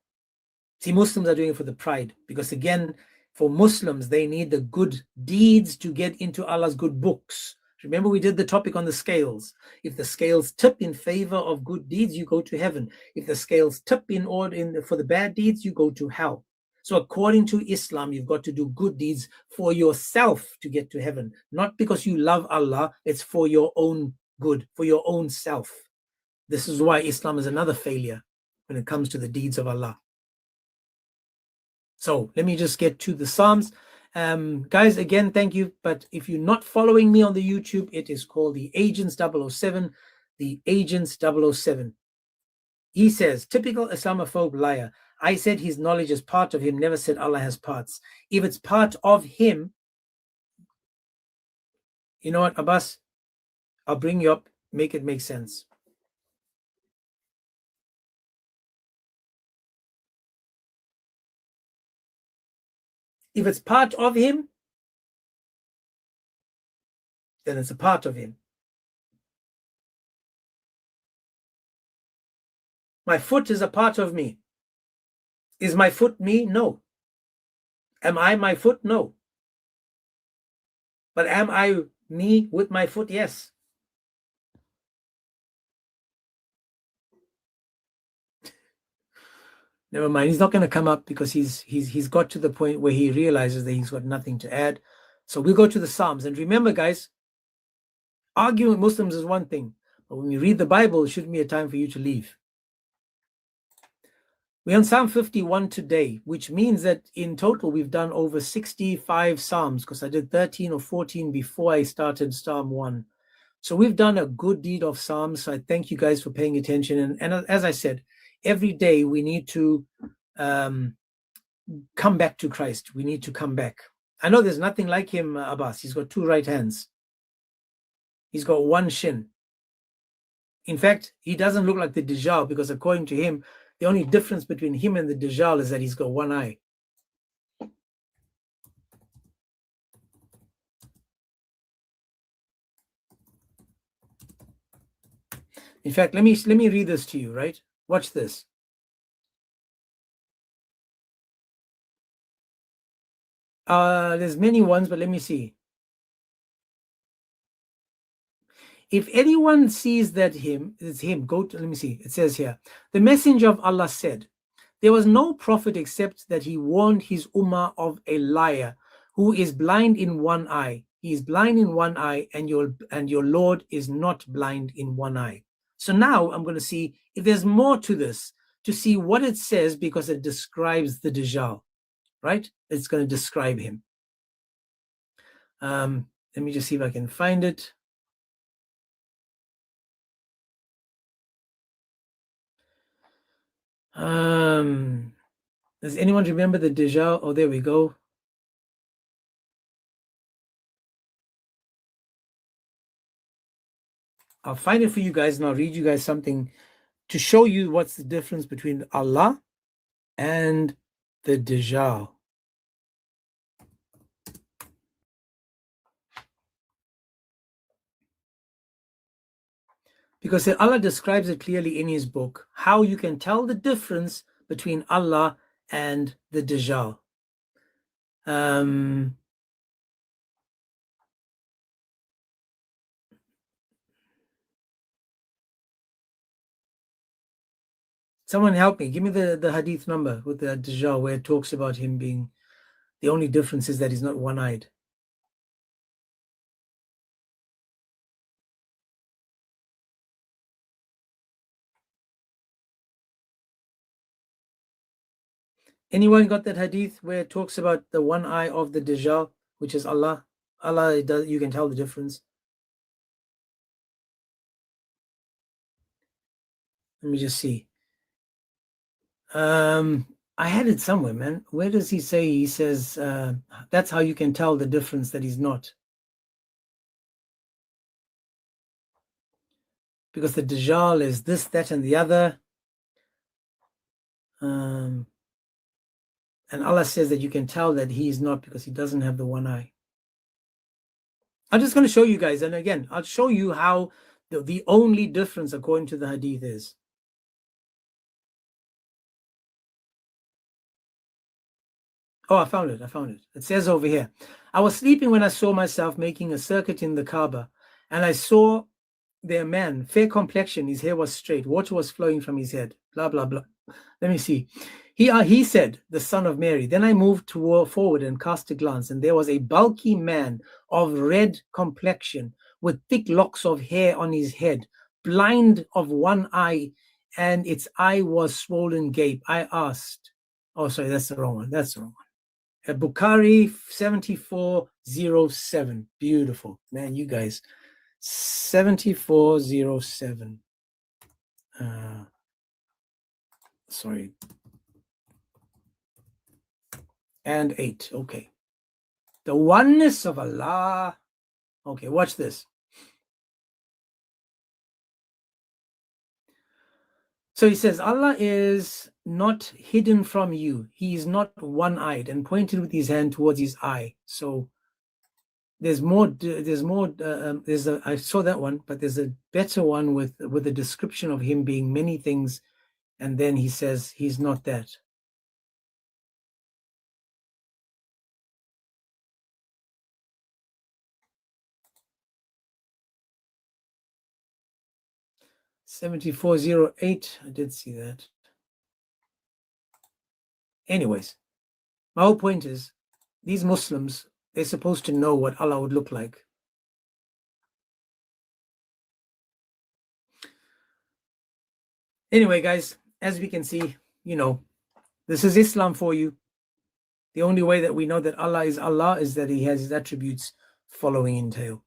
See, Muslims are doing it for the pride, because again, for Muslims, they need the good deeds to get into Allah's good books. Remember, we did the topic on the scales. If the scales tip in favor of good deeds, you go to heaven. If the scales tip in order for the bad deeds, you go to hell. So according to Islam, you've got to do good deeds for yourself to get to heaven, not because you love Allah. It's for your own good, for your own self. This is why Islam is another failure when it comes to the deeds of Allah. So let me just get to the Psalms. Guys, again, thank you. But if you're not following me on the YouTube, it is called the Agents 007. The Agents 007. He says, typical Islamophobe liar. I said his knowledge is part of him, never said Allah has parts. If it's part of him, you know what, Abbas? I'll bring you up, make it make sense. If it's part of him, then it's a part of him. My foot is a part of me. Is my foot me? No. Am I my foot? No. But am I me with my foot? Yes. Never mind. He's not going to come up because he's got to the point where he realizes that he's got nothing to add. So we'll go to the Psalms. And remember, guys, arguing with Muslims is one thing, but when we read the Bible, it shouldn't be a time for you to leave. We're on Psalm 51 today, which means that in total we've done over 65 Psalms, because I did 13 or 14 before I started Psalm 1. So we've done a good deed of Psalms. So I thank you guys for paying attention. And as I said, every day we need to come back to Christ. We need to come back. I know there's nothing like him, Abbas. He's got 2 right hands. He's got 1 shin. In fact, he doesn't look like the Dajjal, because according to him, the only difference between him and the Dajjal is that he's got 1 eye. In fact, let me read this to you, right? Watch this. There's many ones, but let me see. If anyone sees that it's him, let me see. It says here, the messenger of Allah said, there was no prophet except that he warned his ummah of a liar who is blind in 1 eye. He is blind in 1 eye, and your Lord is not blind in 1 eye. So now I'm going to see if there's more to this, to see what it says, because it describes the Dajjal, right? It's going to describe him. Let me just see if I can find it. Does anyone remember the Dajjal? Oh, there we go. I'll find it for you guys, and I'll read you guys something to show you what's the difference between Allah and the Dajjal. Because Allah describes it clearly in his book, how you can tell the difference between Allah and the Dajjal. Someone help me. Give me the hadith number with the Dajjal where it talks about him being, the only difference is that he's not 1-eyed. Anyone got that hadith where it talks about the 1 eye of the Dajjal, which is Allah? Allah, you can tell the difference. Let me just see. I had it somewhere, man. Where does he say? He says, that's how you can tell the difference, that he's not. Because the Dajjal is this, that, and the other. And Allah says that you can tell that he is not because he doesn't have the 1 eye. I'm just going to show you guys. And again, I'll show you how the only difference according to the hadith is. Oh, I found it. It says over here, I was sleeping when I saw myself making a circuit in the Kaaba, And I saw their man, fair complexion, his hair was straight, water was flowing from his head, blah, blah, blah. Let me see. He said, the son of Mary. Then I moved forward and cast a glance, and there was a bulky man of red complexion with thick locks of hair on his head, blind of one eye, and its eye was swollen gape. I asked, oh, sorry, that's the wrong one. That's the wrong one. Bukhari 7407. Beautiful. Man, you guys. 7407. Sorry. And 8. Okay. The oneness of Allah. Okay, watch this. So he says, Allah is not hidden from you. He is not one-eyed, and pointed with his hand towards his eye. So there's more. I saw that one, but there's a better one with a description of him being many things, and then he says he's not that. (7408). I did see that. Anyways, my whole point is, these Muslims, they're supposed to know what Allah would look like. Anyway, guys, as we can see, this is Islam for you. The only way that we know that Allah is that he has his attributes following entail.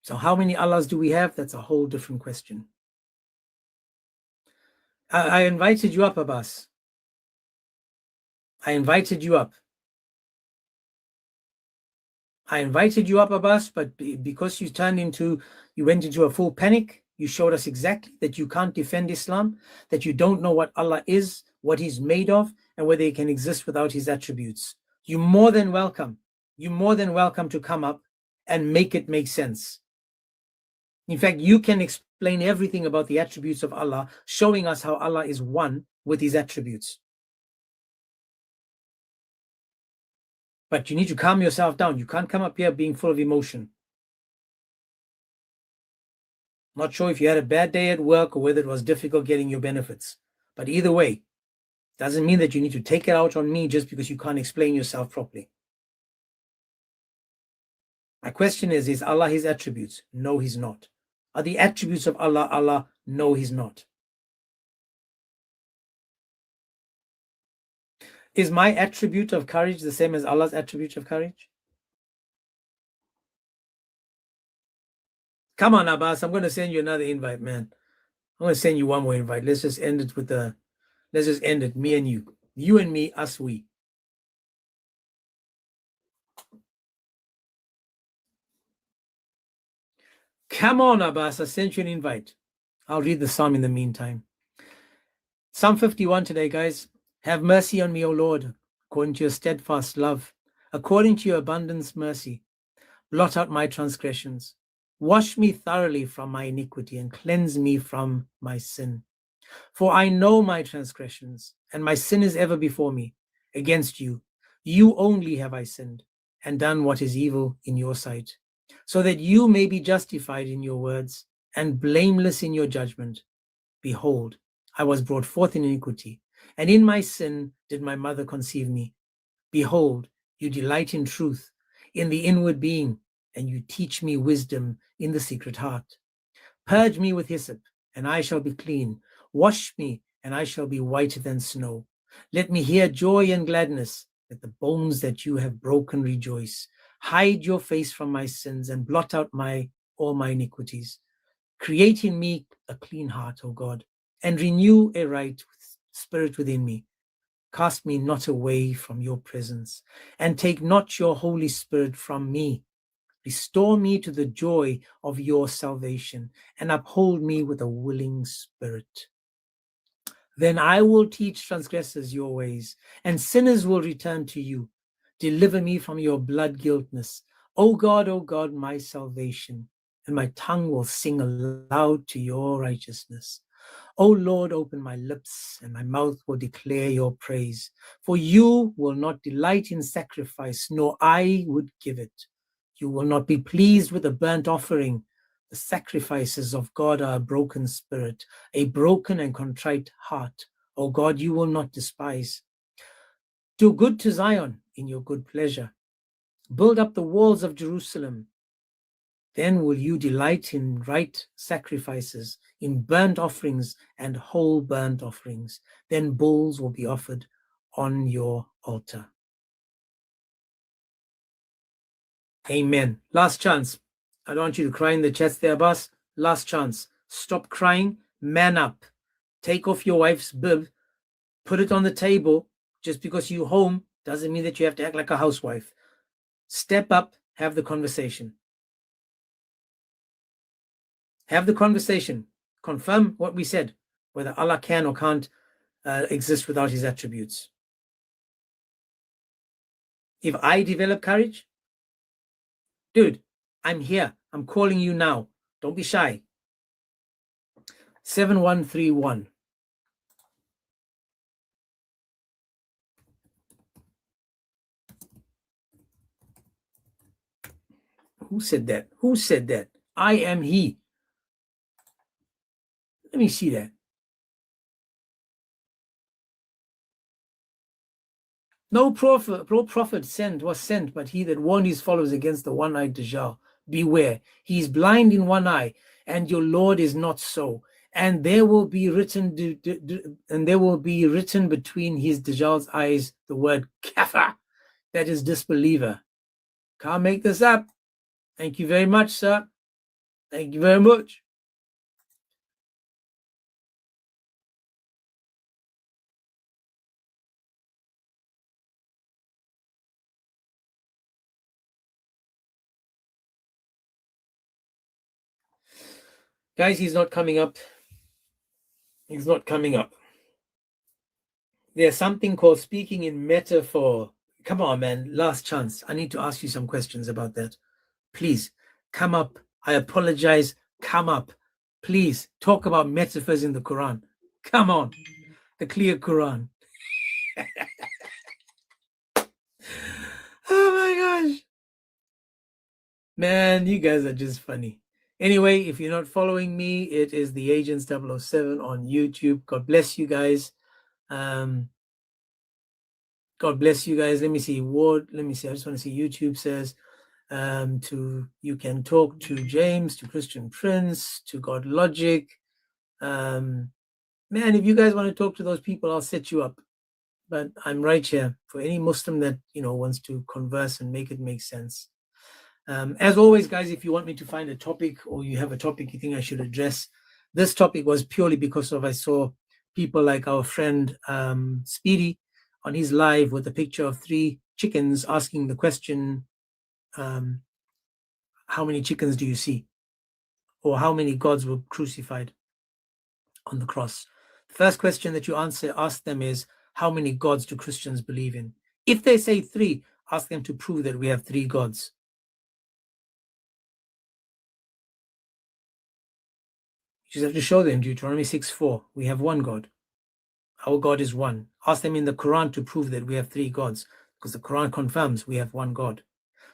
So how many Allahs do we have? That's a whole different question. I invited you up, Abbas. I invited you up, Abbas, but because you went into a full panic, you showed us exactly that you can't defend Islam, that you don't know what Allah is, what he's made of, and whether he can exist without his attributes. You're more than welcome. You're more than welcome to come up and make it make sense. In fact, you can explain everything about the attributes of Allah, showing us how Allah is one with his attributes. But you need to calm yourself down. You can't come up here being full of emotion. Not sure if you had a bad day at work or whether it was difficult getting your benefits. But either way, doesn't mean that you need to take it out on me just because you can't explain yourself properly. My question is Allah his attributes? No, he's not. Are the attributes of Allah Allah? No, he's not. Is my attribute of courage the same as Allah's attribute of courage? Come on, Abbas, I'm going to send you another invite, man. I'm going to send you one more invite. Let's just end it me and you. You and me, us, we. Come on, Abbas, I sent you an invite. I'll read the Psalm in the meantime. Psalm 51 today, guys. Have mercy on me, O Lord, according to your steadfast love, according to your abundant mercy. Blot out my transgressions. Wash me thoroughly from my iniquity and cleanse me from my sin. For I know my transgressions, and my sin is ever before me. Against you, you only have I sinned, and done what is evil in your sight, so that you may be justified in your words, and blameless in your judgment. Behold, I was brought forth in iniquity, and in my sin did my mother conceive me. Behold, you delight in truth, in the inward being, and you teach me wisdom in the secret heart. Purge me with hyssop, and I shall be clean. Wash me, and I shall be whiter than snow. Let me hear joy and gladness. Let the bones that you have broken rejoice. Hide your face from my sins, and blot out all my iniquities. Create in me a clean heart, O God, and renew a right spirit within me. Cast me not away from your presence, and take not your Holy Spirit from me. Restore me to the joy of your salvation, and uphold me with a willing spirit. Then I will teach transgressors your ways, and sinners will return to you. Deliver me from your blood guiltness, O God, my salvation, and my tongue will sing aloud to your righteousness. O Lord, open my lips, and my mouth will declare your praise. For you will not delight in sacrifice, nor I would give it. You will not be pleased with a burnt offering. The sacrifices of God are a broken spirit, a broken and contrite heart. O God, you will not despise. Do good to Zion in your good pleasure. Build up the walls of Jerusalem. Then will you delight in right sacrifices, in burnt offerings and whole burnt offerings. Then bulls will be offered on your altar. Amen. Last chance. I don't want you to cry in the chats there, boss. Last chance. Stop crying. Man up. Take off your wife's bib. Put it on the table. Just because you're home doesn't mean that you have to act like a housewife. Step up. Have the conversation. Have the conversation. Confirm what we said, whether Allah can or can't exist without his attributes. If I develop courage, dude, I'm here. I'm calling you now. Don't be shy. 7131. Who said that? Who said that? I am he. Let me see that. No prophet was sent, but he that warned his followers against the one-eyed Dajjal. Beware, he is blind in one eye, and your Lord is not so. And there will be written, between his Dajjal's eyes the word kafir, that is disbeliever. Can't make this up. Thank you very much, sir. Thank you very much. Guys, he's not coming up. He's not coming up. There's something called speaking in metaphor. Come on, man. Last chance. I need to ask you some questions about that. Please, come up. I apologize. Come up. Please, talk about metaphors in the Quran. Come on. The clear Quran. Oh my gosh. Man, you guys are just funny. Anyway, if you're not following me, it is the Agents 007 on YouTube. God bless you guys. God bless you guys. Let me see. Ward, let me see. I just want to see. YouTube says you can talk to James, to Christian Prince, to God Logic. Man, if you guys want to talk to those people, I'll set you up. But I'm right here for any Muslim that wants to converse and make it make sense. As always, guys, if you want me to find a topic or you have a topic you think I should address, this topic was purely because I saw people like our friend Speedy on his live with a picture of 3 chickens asking the question, how many chickens do you see? Or how many gods were crucified on the cross? The first question that you ask them is, how many gods do Christians believe in? If they say 3, ask them to prove that we have 3 gods. You just have to show them Deuteronomy 6:4. We have 1 God. Our God is 1. Ask them in the Quran to prove that we have 3 gods, because the Quran confirms we have 1 God.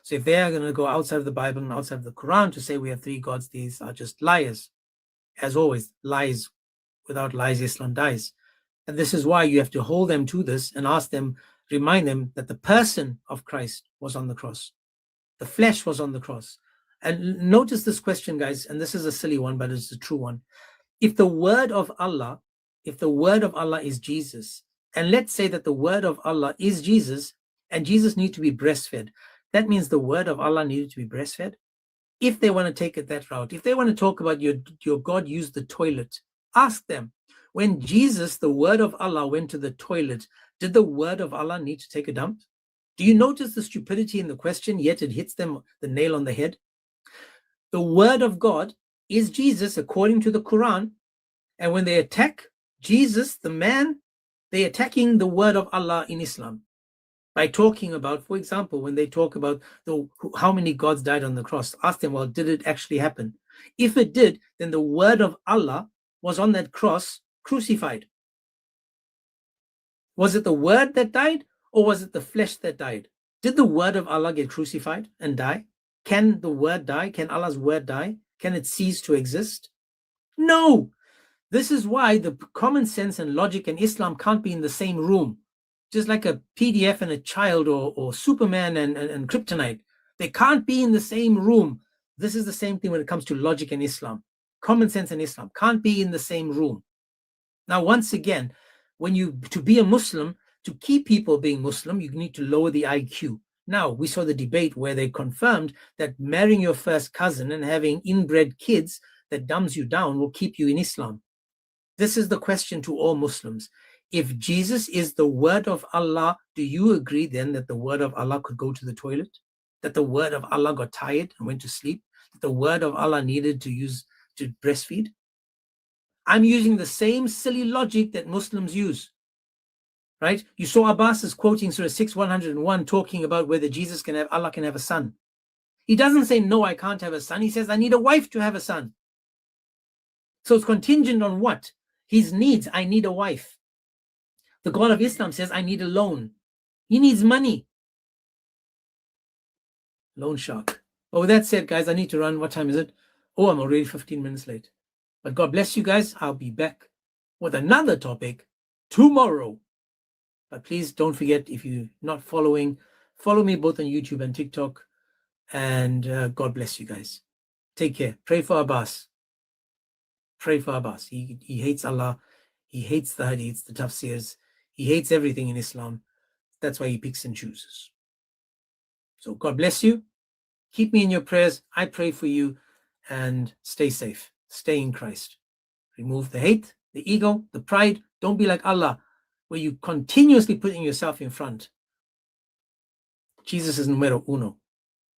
So if they are going to go outside of the Bible and outside of the Quran to say we have 3 gods, these are just liars. As always, lies. Without lies, Islam dies. And this is why you have to hold them to this and ask them, remind them that the person of Christ was on the cross. The flesh was on the cross. And notice this question, guys, and this is a silly one, but it's a true one. If the word of Allah is Jesus, and let's say that the word of Allah is Jesus, and Jesus needs to be breastfed, that means the word of Allah needed to be breastfed. If they want to take it that route, if they want to talk about your God used the toilet, ask them, when Jesus, the word of Allah, went to the toilet, did the word of Allah need to take a dump? Do you notice the stupidity in the question, yet it hits them the nail on the head? The word of God is Jesus according to the Quran. And when they attack Jesus, the man, they're attacking the word of Allah in Islam by talking about, for example, when they talk about how many gods died on the cross, ask them, well, did it actually happen? If it did, then the word of Allah was on that cross crucified. Was it the word that died, or was it the flesh that died? Did the word of Allah get crucified and die? Can the word die? Can Allah's word die? Can it cease to exist? No. This is why the common sense and logic and Islam can't be in the same room. Just like a PDF and a child, or Superman and kryptonite. They can't be in the same room. This is the same thing when it comes to logic and Islam. Common sense and Islam can't be in the same room. Now, once again, to be a Muslim, to keep people being Muslim, you need to lower the IQ. Now, we saw the debate where they confirmed that marrying your first cousin and having inbred kids that dumbs you down will keep you in Islam. This is the question to all Muslims. If Jesus is the word of Allah, do you agree then that the word of Allah could go to the toilet? That the word of Allah got tired and went to sleep? That the word of Allah needed to breastfeed? I'm using the same silly logic that Muslims use. Right? You saw Abbas is quoting Surah 6:101, talking about whether Allah can have a son. He doesn't say, no, I can't have a son. He says, I need a wife to have a son. So it's contingent on what? His needs. I need a wife. The God of Islam says, I need a loan. He needs money. Loan shark. Oh, with that said, guys, I need to run. What time is it? Oh, I'm already 15 minutes late. But God bless you guys. I'll be back with another topic tomorrow. But please don't forget, if you're not following, follow me both on YouTube and TikTok. And God bless you guys. Take care. Pray for Abbas. Pray for Abbas. He hates Allah. He hates the hadiths, the tafsirs. He hates everything in Islam. That's why he picks and chooses. So God bless you. Keep me in your prayers. I pray for you. And stay safe. Stay in Christ. Remove the hate, the ego, the pride. Don't be like Allah, where you continuously putting yourself in front. Jesus is numero uno.